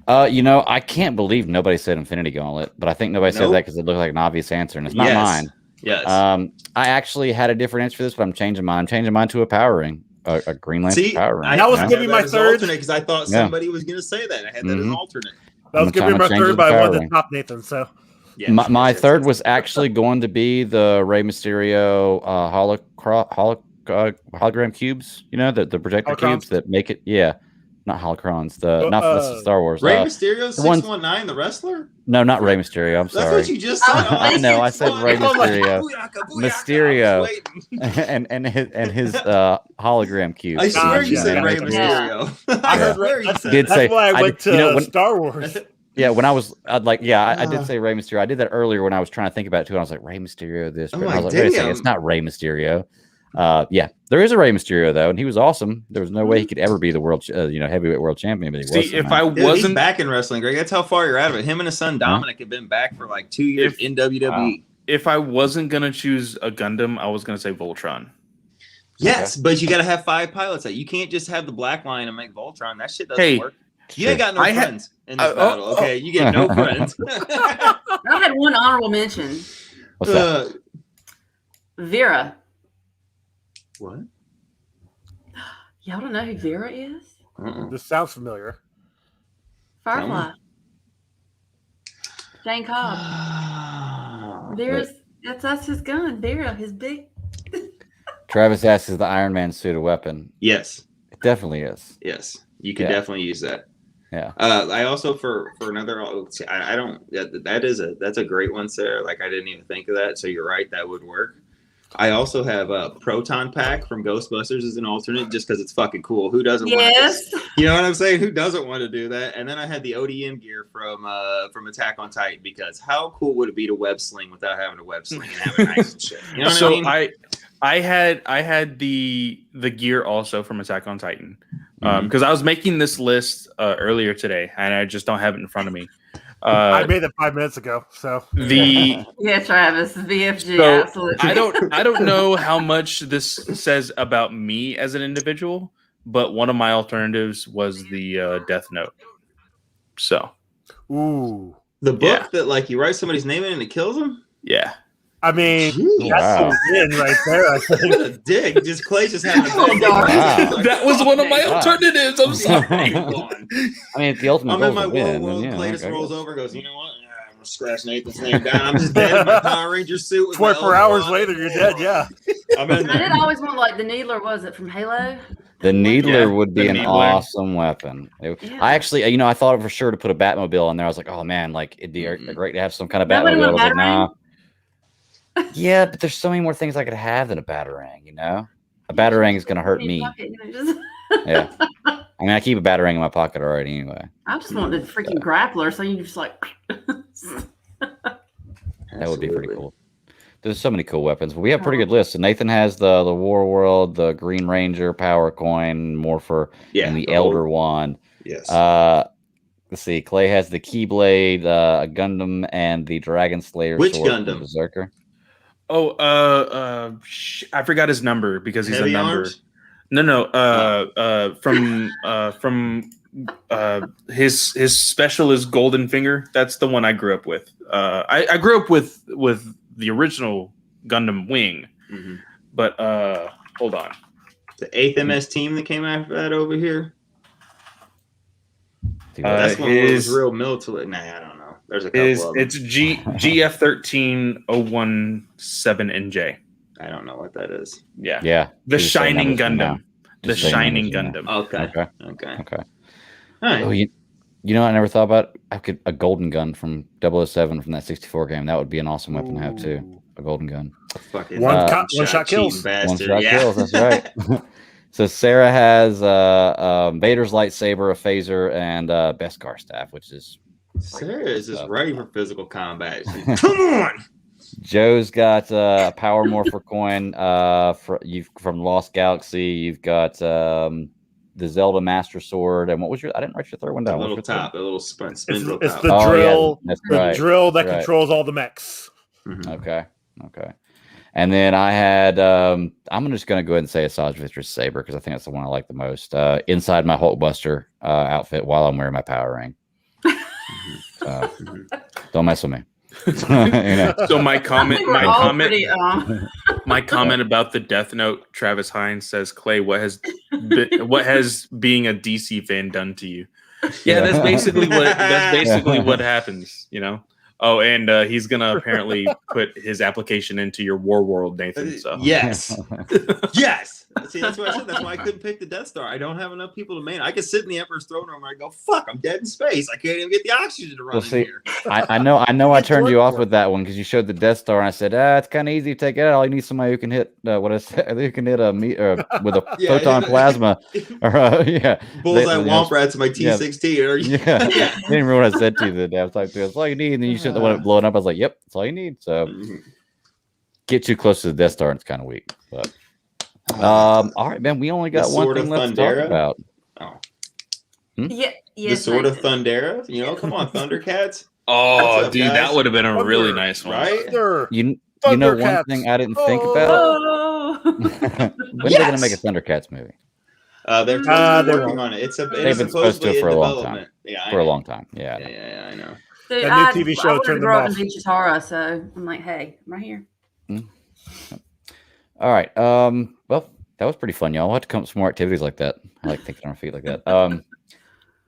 Speaker 2: I can't believe nobody said Infinity Gauntlet, but I think nobody said that because it looked like an obvious answer, and it's not mine.
Speaker 3: Yes.
Speaker 2: I actually had a different answer for this, but I'm changing mine. I'm changing mine to a Power Ring, a Green Lantern Power Ring.
Speaker 1: That was going to be my third,
Speaker 3: because I thought somebody was going to say that. I had that as an alternate.
Speaker 1: That was going to be my third, but I wanted to top Nathan. So
Speaker 2: my third was actually going to be the Rey Mysterio hologram cubes. You know, the projector cubes that make it. Yeah. Not holocrons. Not for Star Wars.
Speaker 3: Rey Mysterio 619, the wrestler?
Speaker 2: No, not Rey Mysterio. I'm sorry.
Speaker 3: That's what you just said.
Speaker 2: No, I said Rey Mysterio. Mysterio and his hologram cube.
Speaker 3: I swear you said Rey Mysterio. I swear you said.
Speaker 1: That's why I went to Star Wars.
Speaker 2: Yeah, when I was I did say Rey Mysterio. I did that earlier when I was trying to think about it too. And I was like, Rey Mysterio, this. And I was like, wait a second, it's not Rey Mysterio. There is a Rey Mysterio though, and he was awesome. There was no way he could ever be the world, heavyweight world champion. But he was.
Speaker 5: If I wasn't
Speaker 3: back in wrestling, Greg, that's how far you're out of it. Him and his son Dominic have been back for like 2 years in WWE. Wow.
Speaker 5: If I wasn't gonna choose a Gundam, I was gonna say Voltron.
Speaker 3: Yes, but you got to have 5 pilots. You can't just have the black line and make Voltron. That shit doesn't work. You ain't got no friends in this battle. Okay, you get no friends.
Speaker 4: I had one honorable mention.
Speaker 2: What's that?
Speaker 4: Vera.
Speaker 3: What?
Speaker 4: Y'all don't know who Vera is?
Speaker 1: This sounds familiar.
Speaker 4: Firefly. Jane Cobb. That's his gun. Vera, his big.
Speaker 2: Travis asks, is the Iron Man suit a weapon?
Speaker 3: Yes.
Speaker 2: It definitely is.
Speaker 3: Yes. You can definitely use that.
Speaker 2: Yeah.
Speaker 3: I also for another I don't that's a great one, Sarah. Like I didn't even think of that. So you're right, that would work. I also have a Proton Pack from Ghostbusters as an alternate just because it's fucking cool. Who doesn't want to? You know what I'm saying? Who doesn't want to do that? And then I had the ODM gear from Attack on Titan because how cool would it be to web sling without having to web sling and have it nice and shit? You know what I mean?
Speaker 5: I had the gear also from Attack on Titan because I was making this list earlier today and I just don't have it in front of me.
Speaker 1: I made it 5 minutes ago. So
Speaker 4: Travis, VFG,
Speaker 5: so
Speaker 4: absolutely.
Speaker 5: I don't know how much this says about me as an individual, but one of my alternatives was the Death Note. So,
Speaker 3: the book that like you write somebody's name in and it kills them.
Speaker 5: Yeah.
Speaker 1: I mean, that's a win right there. I think.
Speaker 3: Dig, just Clay just having
Speaker 5: that was one of my alternatives. I'm sorry.
Speaker 2: I mean, it's the ultimate.
Speaker 3: I'm in my world. Clay just rolls over and goes, you know what? I'm gonna scratch Nathan's name down. I'm just dead in my Power Ranger suit.
Speaker 1: 24 hours later, you're dead. Yeah.
Speaker 4: I did always want like the Needler. Was it from Halo?
Speaker 2: The Needler would be an awesome weapon. I actually, I thought for sure to put a Batmobile on there. I was like, oh man, like it'd be great to have some kind of Batmobile. I was like, nah. Yeah, but there's so many more things I could have than a Batarang, A Batarang is going to hurt me. Yeah. I mean, I keep a Batarang in my pocket already anyway.
Speaker 4: I just want the freaking grappler, so you just like
Speaker 2: That would be pretty cool. There's so many cool weapons, but we have pretty good lists. So Nathan has the War World, the Green Ranger, Power Coin, Morpher, and the Elder Wand.
Speaker 3: Yes.
Speaker 2: Let's see. Clay has the Keyblade, Gundam, and the Dragon Slayer.
Speaker 3: Which
Speaker 2: sword
Speaker 3: Gundam?
Speaker 2: Berserker.
Speaker 5: Oh, I forgot his number because he's
Speaker 3: Heavy
Speaker 5: a number.
Speaker 3: Arms?
Speaker 5: No. From his special is Golden Finger. That's the one I grew up with. I grew up with the original Gundam Wing, but hold on.
Speaker 3: The 8th MS team that came after that over here. That's one that was real military. Nah, I don't know. There's a couple of them.
Speaker 5: It's GF13017NJ.
Speaker 3: I don't know what that is.
Speaker 2: Yeah.
Speaker 5: The Shining Gundam. The
Speaker 2: Just saying
Speaker 5: Shining
Speaker 2: numbers
Speaker 5: Gundam.
Speaker 3: Okay.
Speaker 2: Okay.
Speaker 3: All right.
Speaker 2: Oh, you know what I never thought about? A golden gun from 007 from that 64 game. That would be an awesome weapon to have too. A golden gun.
Speaker 3: Fucking
Speaker 1: One shot kills.
Speaker 2: One shot kills. That's right. So Sarah has Vader's lightsaber, a phaser, and Beskar staff, which is
Speaker 3: Sarah is just ready for physical combat. Come on.
Speaker 2: Joe's got a Power Morpher coin from Lost Galaxy. You've got the Zelda Master Sword, and what was your? I didn't write your third one down.
Speaker 3: The little top, the little spindle
Speaker 1: It's
Speaker 3: top.
Speaker 1: the drill.
Speaker 2: Yeah, that's
Speaker 1: the
Speaker 2: right.
Speaker 1: drill that
Speaker 2: Right.
Speaker 1: controls all the mechs.
Speaker 2: Okay. And then I had, I'm just going to go ahead and say Asajj Ventress Saber because I think that's the one I like the most. Inside my Hulkbuster outfit while I'm wearing my power ring. Don't mess with me.
Speaker 5: So my comment about the Death Note, Travis Hines says, Clay, what has being a DC fan done to you? Yeah, that's basically what happens, you know. Oh, and he's gonna apparently put his application into your War World, Nathan. So
Speaker 3: yes. See, that's what I said. That's why I couldn't pick the Death Star. I don't have enough people to main. I could sit in the Emperor's throne room and I go, "Fuck, I'm dead in space. I can't even get the oxygen to run in here."
Speaker 2: I know. I turned you off with that one because you showed the Death Star, and I said, it's kind of easy to take it out. All you need somebody who can hit what I said. Who can hit with a photon plasma, or
Speaker 3: bullseye womp rats in my T16.
Speaker 2: Yeah. I didn't remember what I said to you the day. I was like, "That's all you need." And then you said the one blowing up. I was like, "Yep, that's all you need." So get too close to the Death Star, and it's kind of weak, but. All right, man. We only got one thing left to talk about.
Speaker 4: Yeah,
Speaker 3: the Sword of Thundera. You know, come on, Thundercats.
Speaker 5: Oh,
Speaker 3: up,
Speaker 5: dude,
Speaker 3: guys?
Speaker 5: that would have been a really nice one,
Speaker 3: right?
Speaker 2: You know one thing I didn't think about. When are they going to make a Thundercats movie?
Speaker 3: They're working on it.
Speaker 2: They've been supposed to for a long time.
Speaker 3: Yeah,
Speaker 2: for a long time. Yeah,
Speaker 3: I know.
Speaker 4: Dude,
Speaker 1: that new TV show turned them off.
Speaker 4: I wanted to grow up in Chitara, so I'm like, hey, I'm right here.
Speaker 2: All right. Well, that was pretty fun, y'all. We'll have to come up with some more activities like that. I like thinking on our feet like that.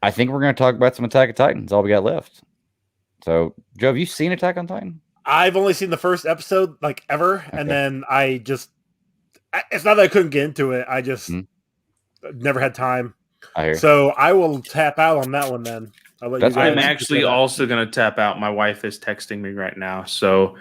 Speaker 2: I think we're going to talk about some Attack on Titan. That's all we got left. So, Joe, have you seen Attack on Titan?
Speaker 1: I've only seen the first episode, like, ever. Okay. And then it's not that I couldn't get into it. I just never had time.
Speaker 2: I hear.
Speaker 1: So I will tap out on that one then.
Speaker 5: I'm actually also going to tap out. My wife is texting me right now. So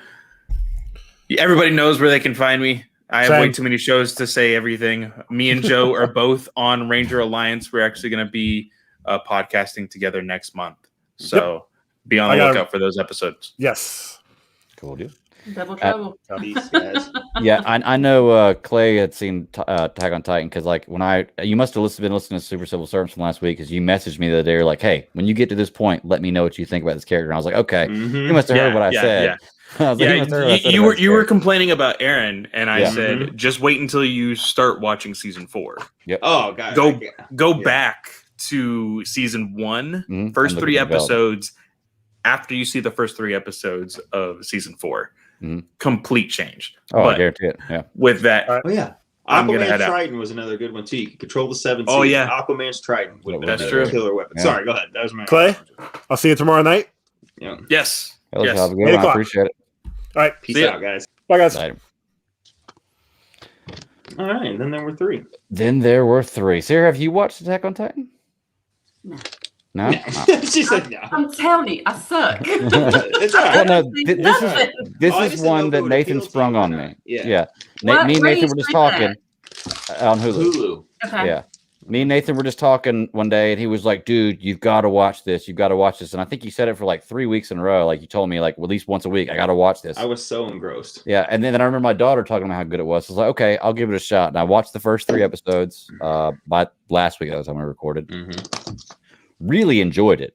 Speaker 5: everybody knows where they can find me. I have way too many shows to say everything. Me and Joe are both on Ranger Alliance. We're actually going to be podcasting together next month. So be on the lookout for those episodes.
Speaker 1: Yes.
Speaker 2: Cool, dude.
Speaker 4: Double trouble.
Speaker 2: Yeah, I know Clay had seen Attack on Titan because, like, you must have been listening to Super Civil Servants from last week because you messaged me the other day. You're like, hey, when you get to this point, let me know what you think about this character. And I was like, okay, you must have heard what I said.
Speaker 5: You were complaining about Aaron, and I said, just wait until you start watching season 4.
Speaker 2: Yep.
Speaker 3: Oh, God.
Speaker 5: Go back to season 1, first 3 episodes. After you see the first 3 episodes of season 4, complete change.
Speaker 2: Oh, but I guarantee it. Yeah.
Speaker 5: With that,
Speaker 3: Aquaman's Trident was another good one too. You can control the 7 seas.
Speaker 5: Oh yeah,
Speaker 3: Aquaman's Trident.
Speaker 5: That's true.
Speaker 3: Killer weapon. Yeah. Sorry, go ahead. That was my
Speaker 1: Clay. I'll see you tomorrow night.
Speaker 3: Yeah.
Speaker 5: Yes.
Speaker 2: Have a good one. I appreciate it.
Speaker 1: All right.
Speaker 3: Peace out, guys.
Speaker 1: Bye, guys.
Speaker 2: Later.
Speaker 3: All right. And then there were 3.
Speaker 2: Sarah, have you watched Attack on Titan? No.
Speaker 3: She said no.
Speaker 4: I'm telling you, I suck.
Speaker 3: It's all right.
Speaker 2: Well, no, this is one that Nathan sprung on me. Yeah. Me and Nathan were just talking on Hulu.
Speaker 4: Okay.
Speaker 2: Yeah. Me and Nathan were just talking one day, and he was like, "Dude, you've got to watch this. You've got to watch this." And I think you said it for like 3 weeks in a row. Like you told me, like at least once a week, I got to watch this.
Speaker 3: I was so engrossed.
Speaker 2: Yeah, and then I remember my daughter talking about how good it was. I was like, "Okay, I'll give it a shot." And I watched the first 3 episodes. By last week, that was the time we recorded. Really enjoyed it.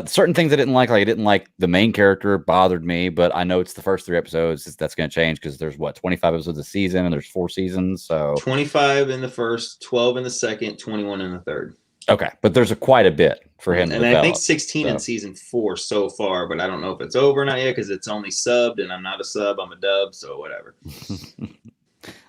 Speaker 2: Certain things I didn't like I didn't like the main character, bothered me, but I know it's the first 3 episodes. That's going to change because there's 25 episodes a season, and there's 4 seasons. So
Speaker 3: 25 in the first, 12 in the second, 21 in the third.
Speaker 2: Okay, but there's quite a bit for him.
Speaker 3: And I think 16 in season 4 so far, but I don't know if it's over or not yet because it's only subbed, and I'm not a sub, I'm a dub, so whatever.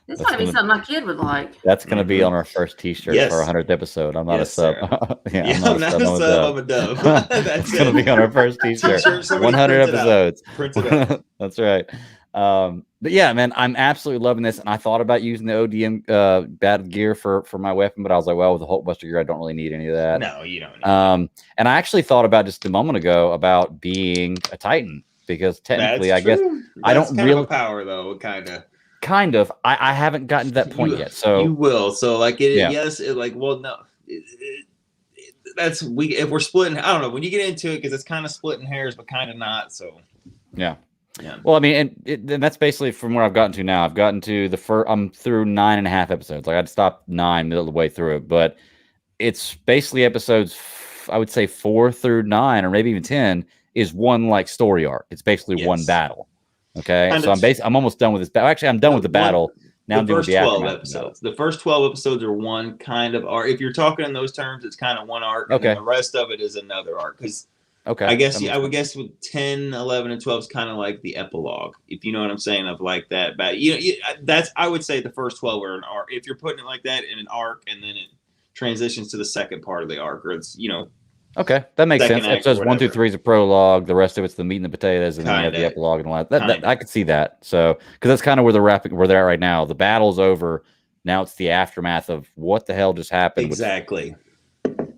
Speaker 4: This might be something my kid would like.
Speaker 2: That's going to be on our first T-shirt for our 100th episode. I'm not a sub.
Speaker 3: I'm not a sub. I'm a dub.
Speaker 2: That's going to be on our first T-shirt. 100 episodes.
Speaker 3: Print it out.
Speaker 2: That's right. But yeah, man, I'm absolutely loving this. And I thought about using the ODM battle gear for my weapon, but I was like, well, with the Hulkbuster gear, I don't really need any of that.
Speaker 3: No, you don't.
Speaker 2: And I actually thought about just a moment ago about being a Titan because technically, I guess I don't really
Speaker 3: power though,
Speaker 2: kind of. I haven't gotten to that point yet. So
Speaker 3: you will. So like yes, well, no. If we're splitting, I don't know when you get into it because it's kind of splitting hairs, but kind of not. So
Speaker 2: yeah. Well, I mean, and that's basically from where I've gotten to now. I've gotten to I'm through 9.5 episodes. Like I'd stopped 9 middle of the way through it, but it's basically episodes. I would say 4 through 9, or maybe even 10, is one like story arc. It's basically one battle. Okay, so I'm almost done with this. Actually, I'm done with the battle. Now I'm doing the
Speaker 3: 12 episodes. The first 12 episodes are one kind of arc. If you're talking in those terms, it's kind of one arc. And then the rest of it is another arc. Because I guess I would guess with 10, 11, and 12 is kind of like the epilogue, if you know what I'm saying, of like that. But that's I would say the first 12 are an arc. If you're putting it like that in an arc, and then it transitions to the second part of the arc, or it's
Speaker 2: Okay, that makes sense. Episodes 1 through 3 is a prologue. The rest of it's the meat and the potatoes, and then you have the epilogue and all that. I could see that. So, because that's kind of where they're at right now. The battle's over. Now it's the aftermath of what the hell just happened.
Speaker 3: Exactly.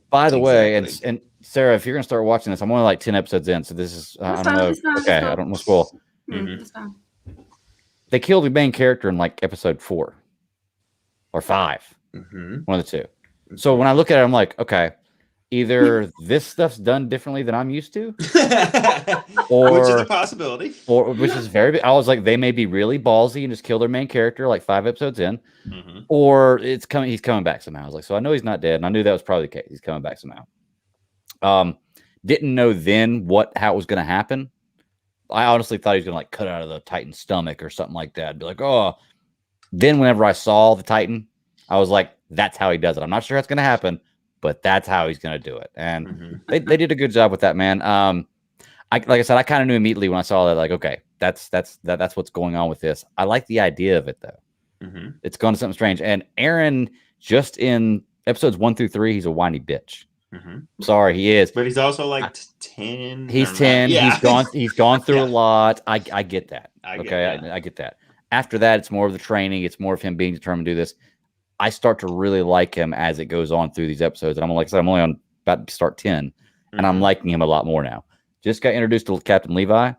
Speaker 2: By the way, and Sarah, if you're gonna start watching this, I'm only like 10 episodes in, so this is I don't know. Okay, I don't want to spoil. They killed the main character in like episode 4 or 5, one of the two. So when I look at it, I'm like, okay. Either this stuff's done differently than I'm used to, or
Speaker 3: which is a possibility,
Speaker 2: or which is very. I was like, they may be really ballsy and just kill their main character like 5 episodes in, or he's coming back somehow. I was like, so I know he's not dead, and I knew that was probably the case. He's coming back somehow. Didn't know then how it was going to happen. I honestly thought he was going to like cut out of the Titan's stomach or something like that. Be like, oh. Then whenever I saw the Titan, I was like, that's how he does it. I'm not sure that's going to happen. But that's how he's going to do it. And they did a good job with that, man. Like I said, I kind of knew immediately when I saw that, like, okay, that's what's going on with this. I like the idea of it, though. It's going to something strange. And Aaron, just in episodes 1 through 3, he's a whiny bitch. Sorry, he is.
Speaker 3: But he's also like 10.
Speaker 2: He's 10. Yeah. He's gone through a lot. I get that. I get that. After that, it's more of the training. It's more of him being determined to do this. I start to really like him as it goes on through these episodes. And I'm like I said, I'm only about to start 10, and I'm liking him a lot more now. Just got introduced to Captain Levi.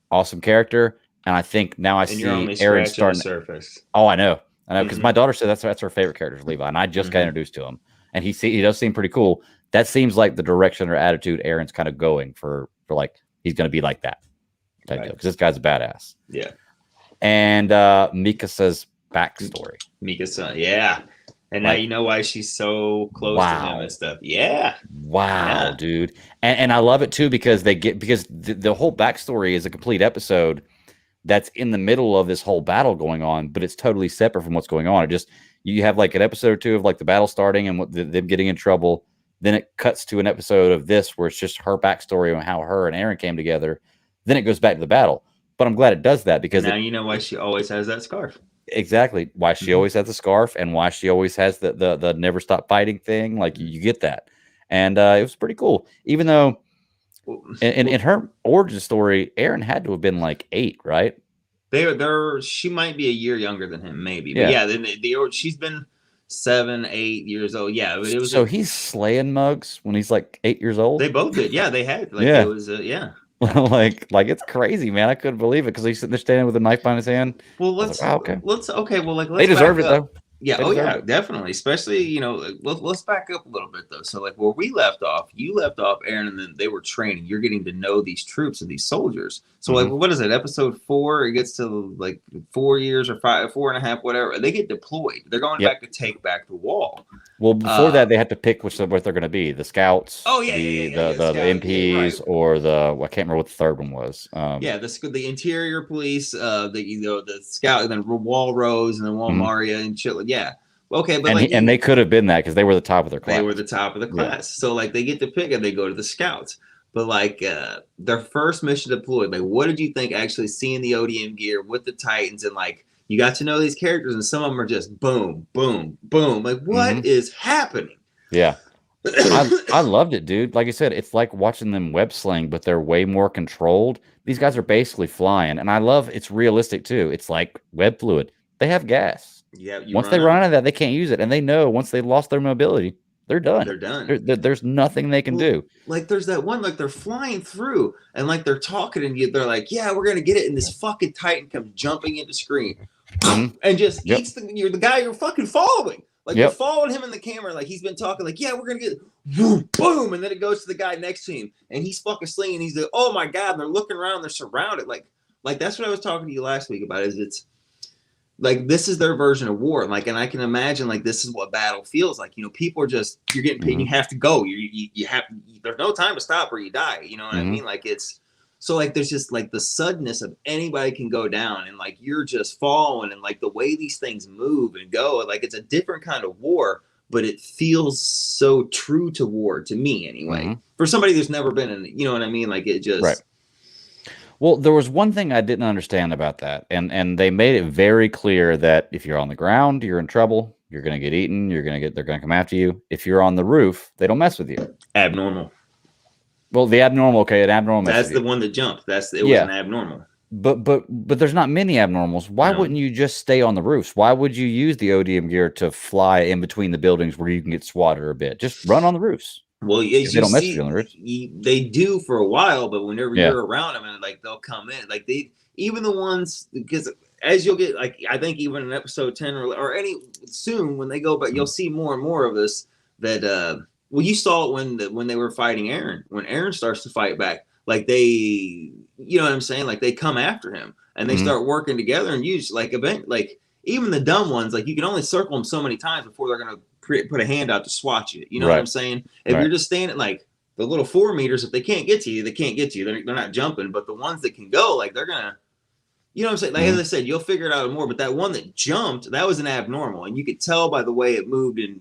Speaker 2: Awesome character. And I think now I see Aaron starting.
Speaker 3: The surface.
Speaker 2: Oh, I know. Because my daughter said that's her favorite character is Levi. And I just got introduced to him. And he does seem pretty cool. That seems like the direction or attitude Aaron's kind of going for like, he's going to be like that. Because this guy's a badass.
Speaker 3: Yeah.
Speaker 2: And Mikasa's backstory.
Speaker 3: Mikasa, yeah. And now you know why she's so close to him and stuff. Yeah.
Speaker 2: Wow, dude. And I love it too because the whole backstory is a complete episode that's in the middle of this whole battle going on, but it's totally separate from what's going on. You have like an episode or two of like the battle starting and them getting in trouble. Then it cuts to an episode of this where it's just her backstory and how her and Aaron came together. Then it goes back to the battle. But I'm glad it does that because
Speaker 3: now you know why she always has that scarf.
Speaker 2: Exactly. Why she always has the scarf and why she always has the never stop fighting thing. Like you get that. And it was pretty cool. Even though in her origin story, Aaron had to have been like 8, right?
Speaker 3: She might be a year younger than him, maybe. But yeah, she's been 7, 8 years old. Yeah. It was
Speaker 2: he's slaying mugs when he's like 8 years old.
Speaker 3: They both did. Yeah, they had. It was
Speaker 2: like it's crazy, man. I couldn't believe it because he's sitting there standing with a knife behind his hand.
Speaker 3: Well, let's
Speaker 2: okay.
Speaker 3: Let's
Speaker 2: they deserve it though.
Speaker 3: Yeah.
Speaker 2: They
Speaker 3: Oh,
Speaker 2: deserve
Speaker 3: yeah,
Speaker 2: it.
Speaker 3: definitely. Especially, let's back up a little bit though. So, like where we left off, you left off, Aaron, and then they were training. You're getting to know these troops and these soldiers. So, like, what is it? Episode 4, it gets to like 4 years or 4.5, whatever. They get deployed. They're going back to take back the wall.
Speaker 2: Well, before that, they had to pick what they're going to be: the scouts,
Speaker 3: the
Speaker 2: MPs, or I can't remember what the third one was.
Speaker 3: The interior police, the scout, and then Wall Rose, and then Wall Maria and shit. Yeah, okay, but
Speaker 2: and they could have been that because they were the top of their class.
Speaker 3: They were the top of the class, so like they get to pick and they go to the scouts. But like their first mission deployed, like what did you think actually seeing the ODM gear with the Titans and like you got to know these characters and some of them are just boom, boom, boom. Like what is happening?
Speaker 2: Yeah. I loved it, dude. Like I said, it's like watching them web sling, but they're way more controlled. These guys are basically flying, and I love it's realistic too. It's like web fluid. They have gas.
Speaker 3: Yeah.
Speaker 2: Once they run out of that, they can't use it, and they know once they lost their mobility, they're done.
Speaker 3: They're done.
Speaker 2: There's nothing they can do.
Speaker 3: Like there's that one, like they're flying through, and like they're talking, and they're like, "Yeah, we're gonna get it," and this fucking Titan comes jumping into screen, and just eats the guy you're fucking following. Like you're following him in the camera, like he's been talking, like, yeah, we're gonna get boom, and then it goes to the guy next to him, and he's fucking slinging. He's like, oh my god, and they're looking around, they're surrounded. Like that's what I was talking to you last week about. Is it's like this is their version of war. Like, and I can imagine like this is what battle feels like. People are just you're getting paid. You have to go. You have. There's no time to stop or you die. You know what I mean? Like it's. So like there's just like the suddenness of anybody can go down and like you're just following and like the way these things move and go, like it's a different kind of war, but it feels so true to war to me anyway. For somebody who's never been in it, you know what I mean? Like it just
Speaker 2: right. Well, there was one thing I didn't understand about that, and they made it very clear that if you're on the ground, you're in trouble, you're gonna get eaten, they're gonna come after you. If you're on the roof, they don't mess with you.
Speaker 3: Abnormal.
Speaker 2: Well, the abnormal, okay, an abnormal.
Speaker 3: That's the one that jumped. It was an abnormal.
Speaker 2: But there's not many abnormals. Why wouldn't you just stay on the roofs? Why would you use the ODM gear to fly in between the buildings where you can get swatted a bit? Just run on the roofs.
Speaker 3: Well,
Speaker 2: they don't mess with you on the roofs.
Speaker 3: They do for a while, but whenever you're around them and like they'll come in, like even the ones because as you'll get like I think even in episode 10 or any soon when they go, but you'll see more and more of this that. Well, you saw it when they were fighting Aaron. When Aaron starts to fight back, like you know what I'm saying? Like they come after him and they start working together and use like even the dumb ones, like you can only circle them so many times before they're gonna put a hand out to swat you. You know what I'm saying? If you're just standing like the little 4 meters, if they can't get to you, they can't get to you. They're not jumping, but the ones that can go, like they're gonna. You know what I'm saying? Like as I said, you'll figure it out more. But that one that jumped, that was an abnormal, and you could tell by the way it moved in.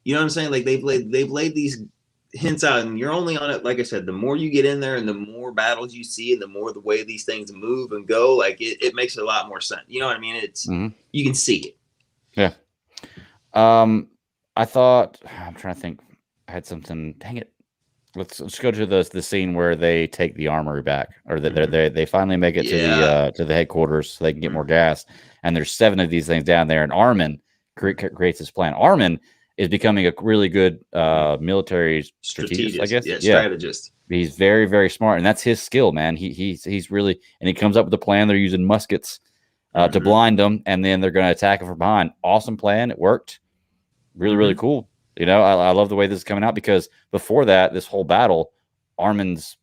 Speaker 3: You know what I'm saying? Like they've laid these hints out, and you're only on it. Like I said, the more you get in there, and the more battles you see, and the more the way these things move and go, like it makes a lot more sense. You know what I mean? It's you can see it.
Speaker 2: Yeah. I thought I'm trying to think. I had something. Dang it. Let's go to the scene where they take the armory back, or they finally make it to the headquarters so they can get more gas. And there's 7 of these things down there, and Armin creates this plan. Armin is becoming a really good military strategist, I guess.
Speaker 3: Strategist.
Speaker 2: He's very, very smart, and that's his skill, man. He's really, and he comes up with a plan. They're using muskets to blind them, and then they're going to attack him from behind. Awesome plan. It worked. Really, really cool. I love the way this is coming out because before that, this whole battle, Armin's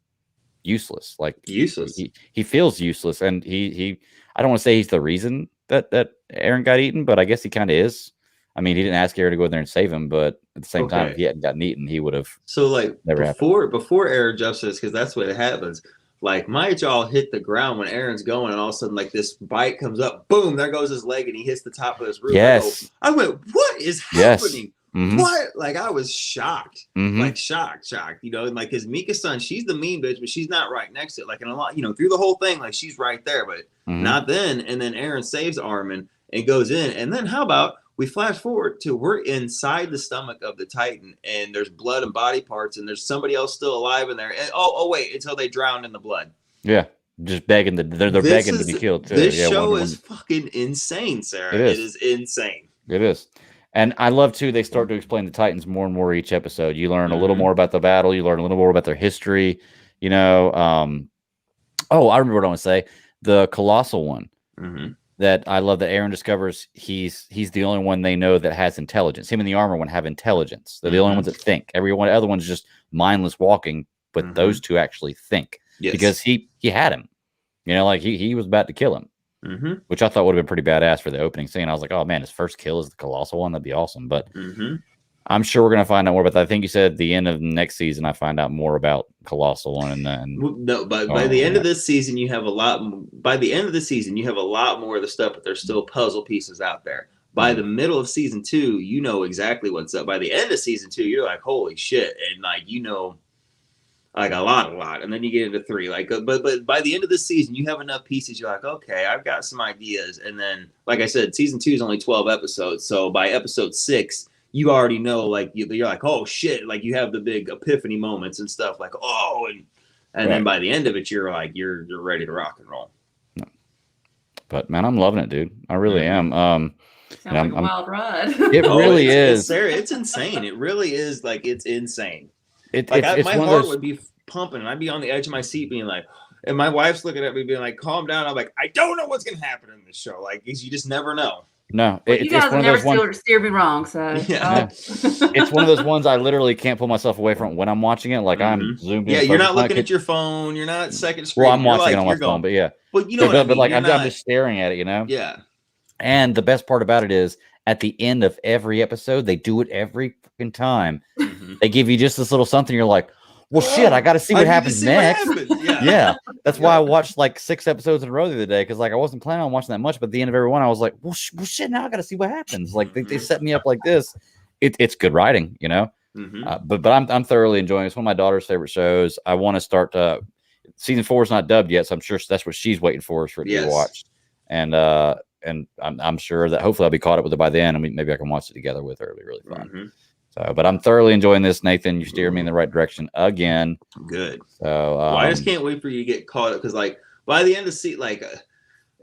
Speaker 2: useless. Like
Speaker 3: useless.
Speaker 2: He feels useless, and he I don't want to say he's the reason that Aaron got eaten, but I guess he kind of is. I mean, he didn't ask Aaron to go in there and save him, but at the same time, if he hadn't gotten eaten, he would have.
Speaker 3: So, like, before Aaron jumps us, because that's what happens. Like, my jaw hit the ground when Aaron's going, and all of a sudden, like, this bite comes up, boom, there goes his leg, and he hits the top of his roof.
Speaker 2: Yes.
Speaker 3: I went, what is happening? What? Like, I was shocked. Like, shocked. And, like, his Mika-san, she's the mean bitch, but she's not right next to it. Like, in a lot, through the whole thing, like, she's right there, but not then. And then Aaron saves Armin and goes in. And then how about we flash forward to we're inside the stomach of the Titan, and there's blood and body parts, and there's somebody else still alive in there. And wait, until they drown in the blood. Yeah,
Speaker 2: just begging they're begging to be killed too.
Speaker 3: This show is fucking insane, Sarah. It is insane.
Speaker 2: It is. And I love too. They start to explain the Titans more and more each episode. You learn a little more about the battle. You learn a little more about their history. I remember what I want to say. The colossal one. that I love that Aaron discovers he's the only one they know that has intelligence. Him and the armor one have intelligence. They're the only ones that think. Everyone, other one's just mindless walking, but those two actually think because he had him. You know, like he was about to kill him, which I thought would have been pretty badass for the opening scene. I was like, oh man, his first kill is the colossal one. That'd be awesome. But I'm sure we're gonna find out more. But I think you said at the end of the next season, I find out more about colossal one. And then
Speaker 3: no, but by the end of this season, you have a lot. By the end of the season, you have a lot more of the stuff, but there's still puzzle pieces out there. By the middle of season 2, you know exactly what's up. By the end of season 2, you're like, holy shit, and like you know. Like a lot, and then you get into 3. Like, but by the end of this season, you have enough pieces. You're like, okay, I've got some ideas. And then, like I said, season 2 is only 12 episodes. So by episode 6, you already know. Like you're like, oh shit! Like you have the big epiphany moments and stuff. Like and then by the end of it, you're like, you're ready to rock and roll.
Speaker 2: But man, I'm loving it, dude. I really am.
Speaker 4: Sounds like a wild ride.
Speaker 2: It really is.
Speaker 3: It's insane. It really is. Like it's insane.
Speaker 2: It's
Speaker 3: my heart would be pumping, and I'd be on the edge of my seat, being like, and my wife's looking at me, being like, "Calm down." I'm like, I don't know what's gonna happen in this show. Like, you just never know.
Speaker 2: No,
Speaker 4: you guys have never steered me wrong, so
Speaker 2: it's one of those ones I literally can't pull myself away from when I'm watching it. Like I'm zoomed in.
Speaker 3: Yeah, you're not looking at your phone. You're not second screen.
Speaker 2: Well, I'm watching it on my phone, but yeah.
Speaker 3: But you know what I mean?
Speaker 2: But like I'm just staring at it, you know.
Speaker 3: Yeah.
Speaker 2: And the best part about it is, at the end of every episode, they do it every fucking time. They give you just this little something. You're like, well, shit, I got to see what happens next. Yeah. That's why I watched like 6 episodes in a row the other day, because like I wasn't planning on watching that much, but at the end of every one, I was like, well shit, now I got to see what happens. Like they set me up like this. It's good writing, you know. But I'm thoroughly enjoying it. It's one of my daughter's favorite shows. I want to start. Season 4 is not dubbed yet, so I'm sure that's what she's waiting for, is for it to be watched. And I'm sure that hopefully I'll be caught up with it by then, and maybe I can watch it together with her. It'll be really fun. So, but I'm thoroughly enjoying this, Nathan. You steer me in the right direction again.
Speaker 3: Good.
Speaker 2: So
Speaker 3: well, I just can't wait for you to get caught up, because like by the end of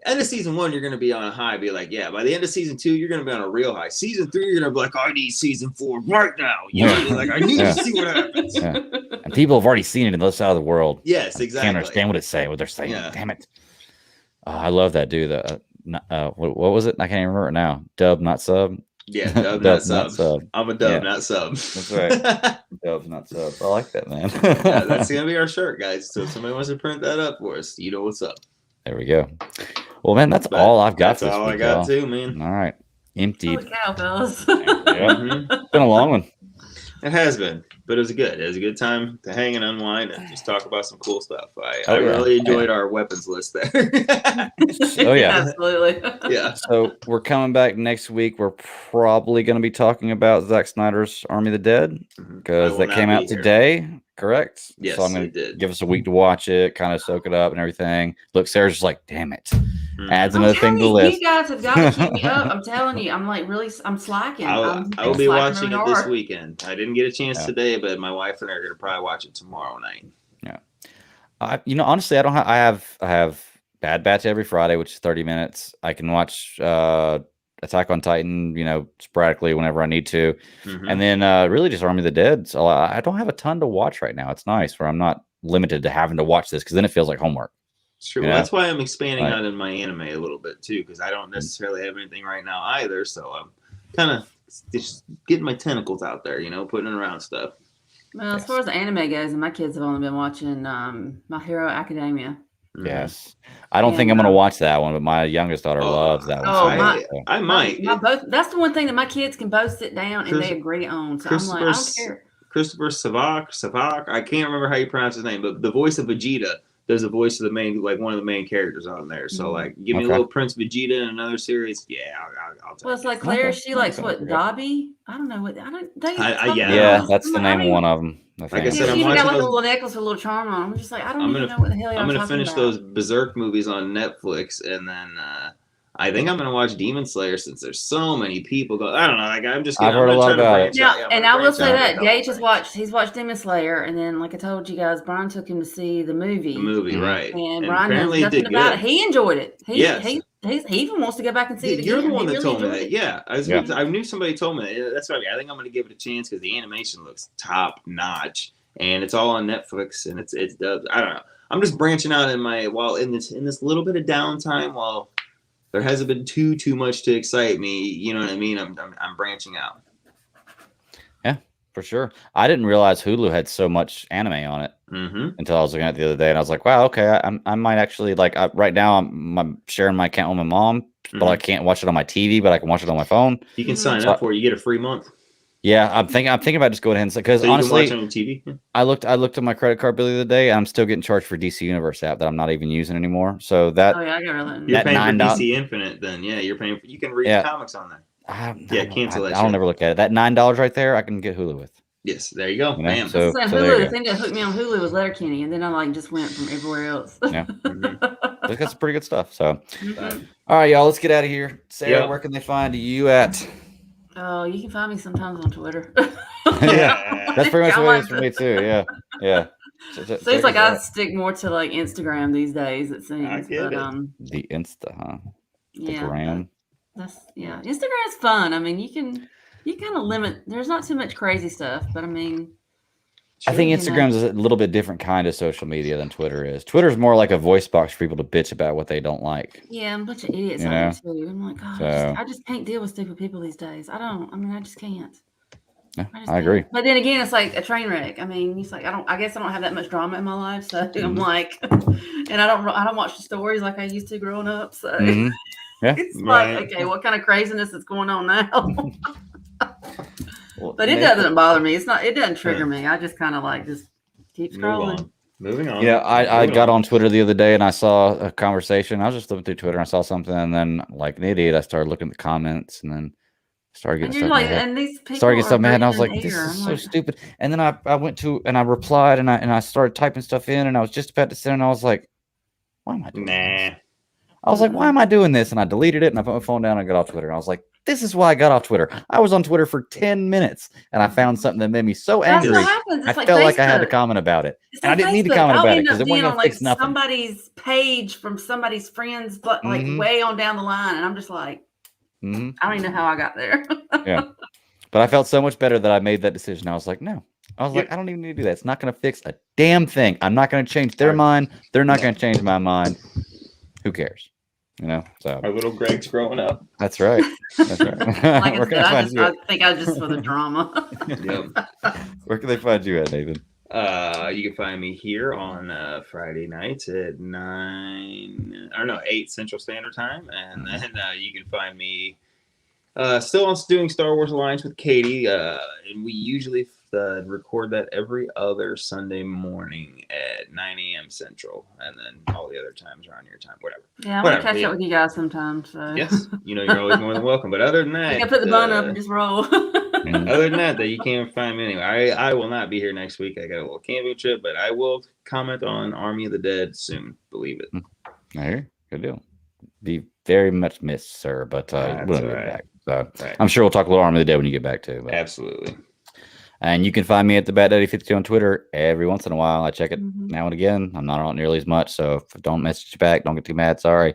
Speaker 3: end of season 1, you're gonna be on a high. Be like, yeah. By the end of season 2, you're gonna be on a real high. Season 3, you're gonna be like, I need season 4 right now. You know, like I need to see what happens.
Speaker 2: And people have already seen it in the other side of the world.
Speaker 3: Yes, exactly.
Speaker 2: Can't understand what they're saying. Damn it. I love that dude. What was it? I can't even remember it now. Dub, not sub.
Speaker 3: Yeah, dub, not sub. I'm a dub, not sub.
Speaker 2: That's right. Dubs, not sub. I like that, man.
Speaker 3: That's gonna be our shirt, guys. So if somebody wants to print that up for us, you know what's up.
Speaker 2: There we go. Well, man, that's all I've got.
Speaker 3: That's all I got too, man.
Speaker 2: All right, emptied.
Speaker 4: Holy cow, fellas.
Speaker 2: It's been a long one.
Speaker 3: It has been, but it was good. It was a good time to hang and unwind and just talk about some cool stuff. I really enjoyed our weapons list there.
Speaker 2: Oh yeah,
Speaker 4: absolutely.
Speaker 3: Yeah.
Speaker 2: So we're coming back next week. We're probably going to be talking about Zack Snyder's Army of the Dead, because that came out today. Correct?
Speaker 3: Yes,
Speaker 2: so I'm going to give us a week to watch it, kind of soak it up and everything. Look, Sarah's just like, damn it. Adds another thing to the list.
Speaker 4: You guys have got to keep me up. I'm telling you, I'm like really, I'm slacking.
Speaker 3: I will be watching it this weekend. I didn't get a chance today, but my wife and I are going to probably watch it tomorrow night.
Speaker 2: Yeah. Honestly, I don't have, I have Bad Batch every Friday, which is 30 minutes. I can watch Attack on Titan, sporadically whenever I need to. And then really just Army of the Dead. So I don't have a ton to watch right now. It's nice where I'm not limited to having to watch this, because then it feels like homework.
Speaker 3: It's true. Well, that's why I'm expanding out in my anime a little bit too, because I don't necessarily have anything right now either. So I'm kind of just getting my tentacles out there, putting around stuff.
Speaker 4: Well, as far as the anime goes, and my kids have only been watching My Hero Academia.
Speaker 2: Yes, I don't think I'm going to watch that one, but my youngest daughter loves that one.
Speaker 3: I might.
Speaker 4: That's the one thing that my kids can both sit down and they agree on. So I'm like, I don't care.
Speaker 3: Christopher Savak. I can't remember how you pronounce his name, but the voice of Vegeta. There's a voice of the main, like one of the main characters on there. So give me a little Prince Vegeta in another series. Yeah, I'll take it.
Speaker 4: Well, it's like Claire. She likes what, Dobby? I don't know what.
Speaker 2: Yeah, that's the name of one of them.
Speaker 3: Like I said,
Speaker 4: she got like a little necklace with a little charm on. I'm just like, I don't even know what the hell y'all
Speaker 3: I'm
Speaker 4: talking
Speaker 3: gonna finish
Speaker 4: about.
Speaker 3: those Berserk movies on Netflix, and then I think I'm gonna watch Demon Slayer, since there's so many people go. I don't know. Like I'm just.
Speaker 2: I've heard a lot about it.
Speaker 4: Yeah, and I will say that Gage has watched. He's watched Demon Slayer, and then, like I told you guys, Brian took him to see the movie.
Speaker 3: Right?
Speaker 4: And Brian knows nothing about it. He enjoyed it. He even wants to go back and see it again.
Speaker 3: You're the one that told me that. Yeah, I knew somebody told me that. That's right. I think I'm gonna give it a chance, because the animation looks top notch, and it's all on Netflix, and it's dubbed. I don't know. I'm just branching out in this little bit of downtime while there hasn't been too much to excite me. You know what I mean? I'm branching out.
Speaker 2: Yeah, for sure. I didn't realize Hulu had so much anime on it until I was looking at it the other day, and I was like, wow, okay, I might actually like. right now, I'm sharing my account with my mom, but I can't watch it on my TV, but I can watch it on my phone.
Speaker 3: You can sign up for it. You get a free month.
Speaker 2: Yeah, I'm thinking about just going ahead and because honestly, you can watch it on TV. I looked at my credit card bill the other day, and I'm still getting charged for DC Universe app that I'm not even using anymore. So that
Speaker 4: I got really.
Speaker 3: You're paying for DC Infinite, then you're paying. You can read comics on there. Cancel that.
Speaker 2: I'll never look at it. That $9 right there, I can get Hulu with.
Speaker 3: Yes, there you go.
Speaker 2: You know?
Speaker 3: Bam.
Speaker 2: So
Speaker 4: Hulu, the thing that hooked me on Hulu was Letterkenny, and then I like just went from everywhere else.
Speaker 2: Yeah, that's pretty good stuff. So, all right, y'all, let's get out of here. Sarah, where can they find you at?
Speaker 4: Oh, you can find me sometimes on Twitter.
Speaker 2: Yeah, that's pretty much the way it is for me too. Yeah.
Speaker 4: Seems like I stick more to like Instagram these days. It seems.
Speaker 3: I get it.
Speaker 2: The Insta, huh? The
Speaker 4: Yeah.
Speaker 2: gram.
Speaker 4: Instagram's fun. I mean, you kind of limit. There's not too much crazy stuff, but I mean,
Speaker 2: I think Instagram's a little bit different kind of social media than Twitter is. Twitter's more like a voice box for people to bitch about what they don't like.
Speaker 4: Yeah, I'm a bunch of idiots on there too. I'm like, God, I just can't deal with stupid people these days. I just can't.
Speaker 2: Yeah, I agree.
Speaker 4: But then again, it's like a train wreck. I mean, it's like I guess I don't have that much drama in my life, so I'm like, and I don't watch the stories like I used to growing up. So
Speaker 2: yeah,
Speaker 4: it's like, okay, what kind of craziness is going on now? But it doesn't bother me. It doesn't trigger me. I just kind of like just keep scrolling.
Speaker 3: Moving on.
Speaker 2: Yeah, I got on Twitter the other day and I saw a conversation. I was just looking through Twitter and I saw something, and then like an idiot, I started looking at the comments and then started getting stuff.
Speaker 4: And these people
Speaker 2: started getting stuff mad, and I was like,
Speaker 4: this
Speaker 2: is so stupid. And then I went to and I replied and I started typing stuff in, and I was just about to send, and I was like, why am I doing this? I was like, why am I doing this? And I deleted it and I put my phone down and I got off Twitter. And I was like, this is why I got off Twitter. I was on Twitter for 10 minutes and I found something that made me so angry. I felt like I had to comment about it. And I didn't need to comment about it because it wasn't going to fix nothing.
Speaker 4: Somebody's page from somebody's friends, but like way on down the line. And I'm just like, I don't even know how I got there.
Speaker 2: Yeah. But I felt so much better that I made that decision. I was like, no. I was like, I don't even need to do that. It's not going to fix a damn thing. I'm not going to change their mind. They're not going to change my mind. Who cares? You know, so
Speaker 3: our little Greg's growing up.
Speaker 2: That's right. That's right.
Speaker 4: Like I think I just for the drama.
Speaker 2: Where can they find you at, Nathan?
Speaker 3: You can find me here on Friday nights at 8 Central Standard Time, and then you can find me still doing Star Wars Alliance with Katie, and we usually record that every other Sunday morning at 9 a.m. Central, and then all the other times are on your time, whatever.
Speaker 4: Yeah, I want to catch up with you guys sometime. So
Speaker 3: yes, you're always more than welcome. But other than that,
Speaker 4: I put the bun up and just roll.
Speaker 3: Other than that, you can't find me anyway. I will not be here next week. I got a little camping trip, but I will comment on Army of the Dead soon. Believe it.
Speaker 2: Hey, good deal. Be very much missed, sir. But we'll get back. So
Speaker 3: right.
Speaker 2: I'm sure we'll talk a little Army of the Dead when you get back too. But.
Speaker 3: Absolutely. And
Speaker 2: you can find me at the BatDaddy52 on Twitter every once in a while. I check it now and again. I'm not on nearly as much, so if I don't message you back, don't get too mad. Sorry.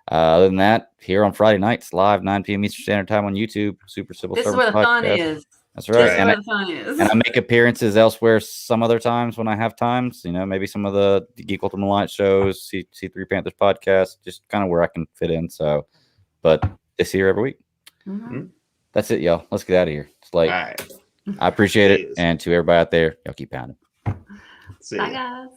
Speaker 2: Other than that, here on Friday nights, live 9 p.m. Eastern Standard Time on YouTube. Super Civil Service.
Speaker 4: This is where the fun is.
Speaker 2: That's right. And I make appearances elsewhere some other times when I have times. Maybe some of the Geek Ultimate Alliance shows, C3 Panthers podcast, just kind of where I can fit in. So, but it's here every week. That's it, y'all. Let's get out of here. It's late.
Speaker 3: All right.
Speaker 2: I appreciate it. And to everybody out there, y'all keep pounding.
Speaker 4: Bye, guys.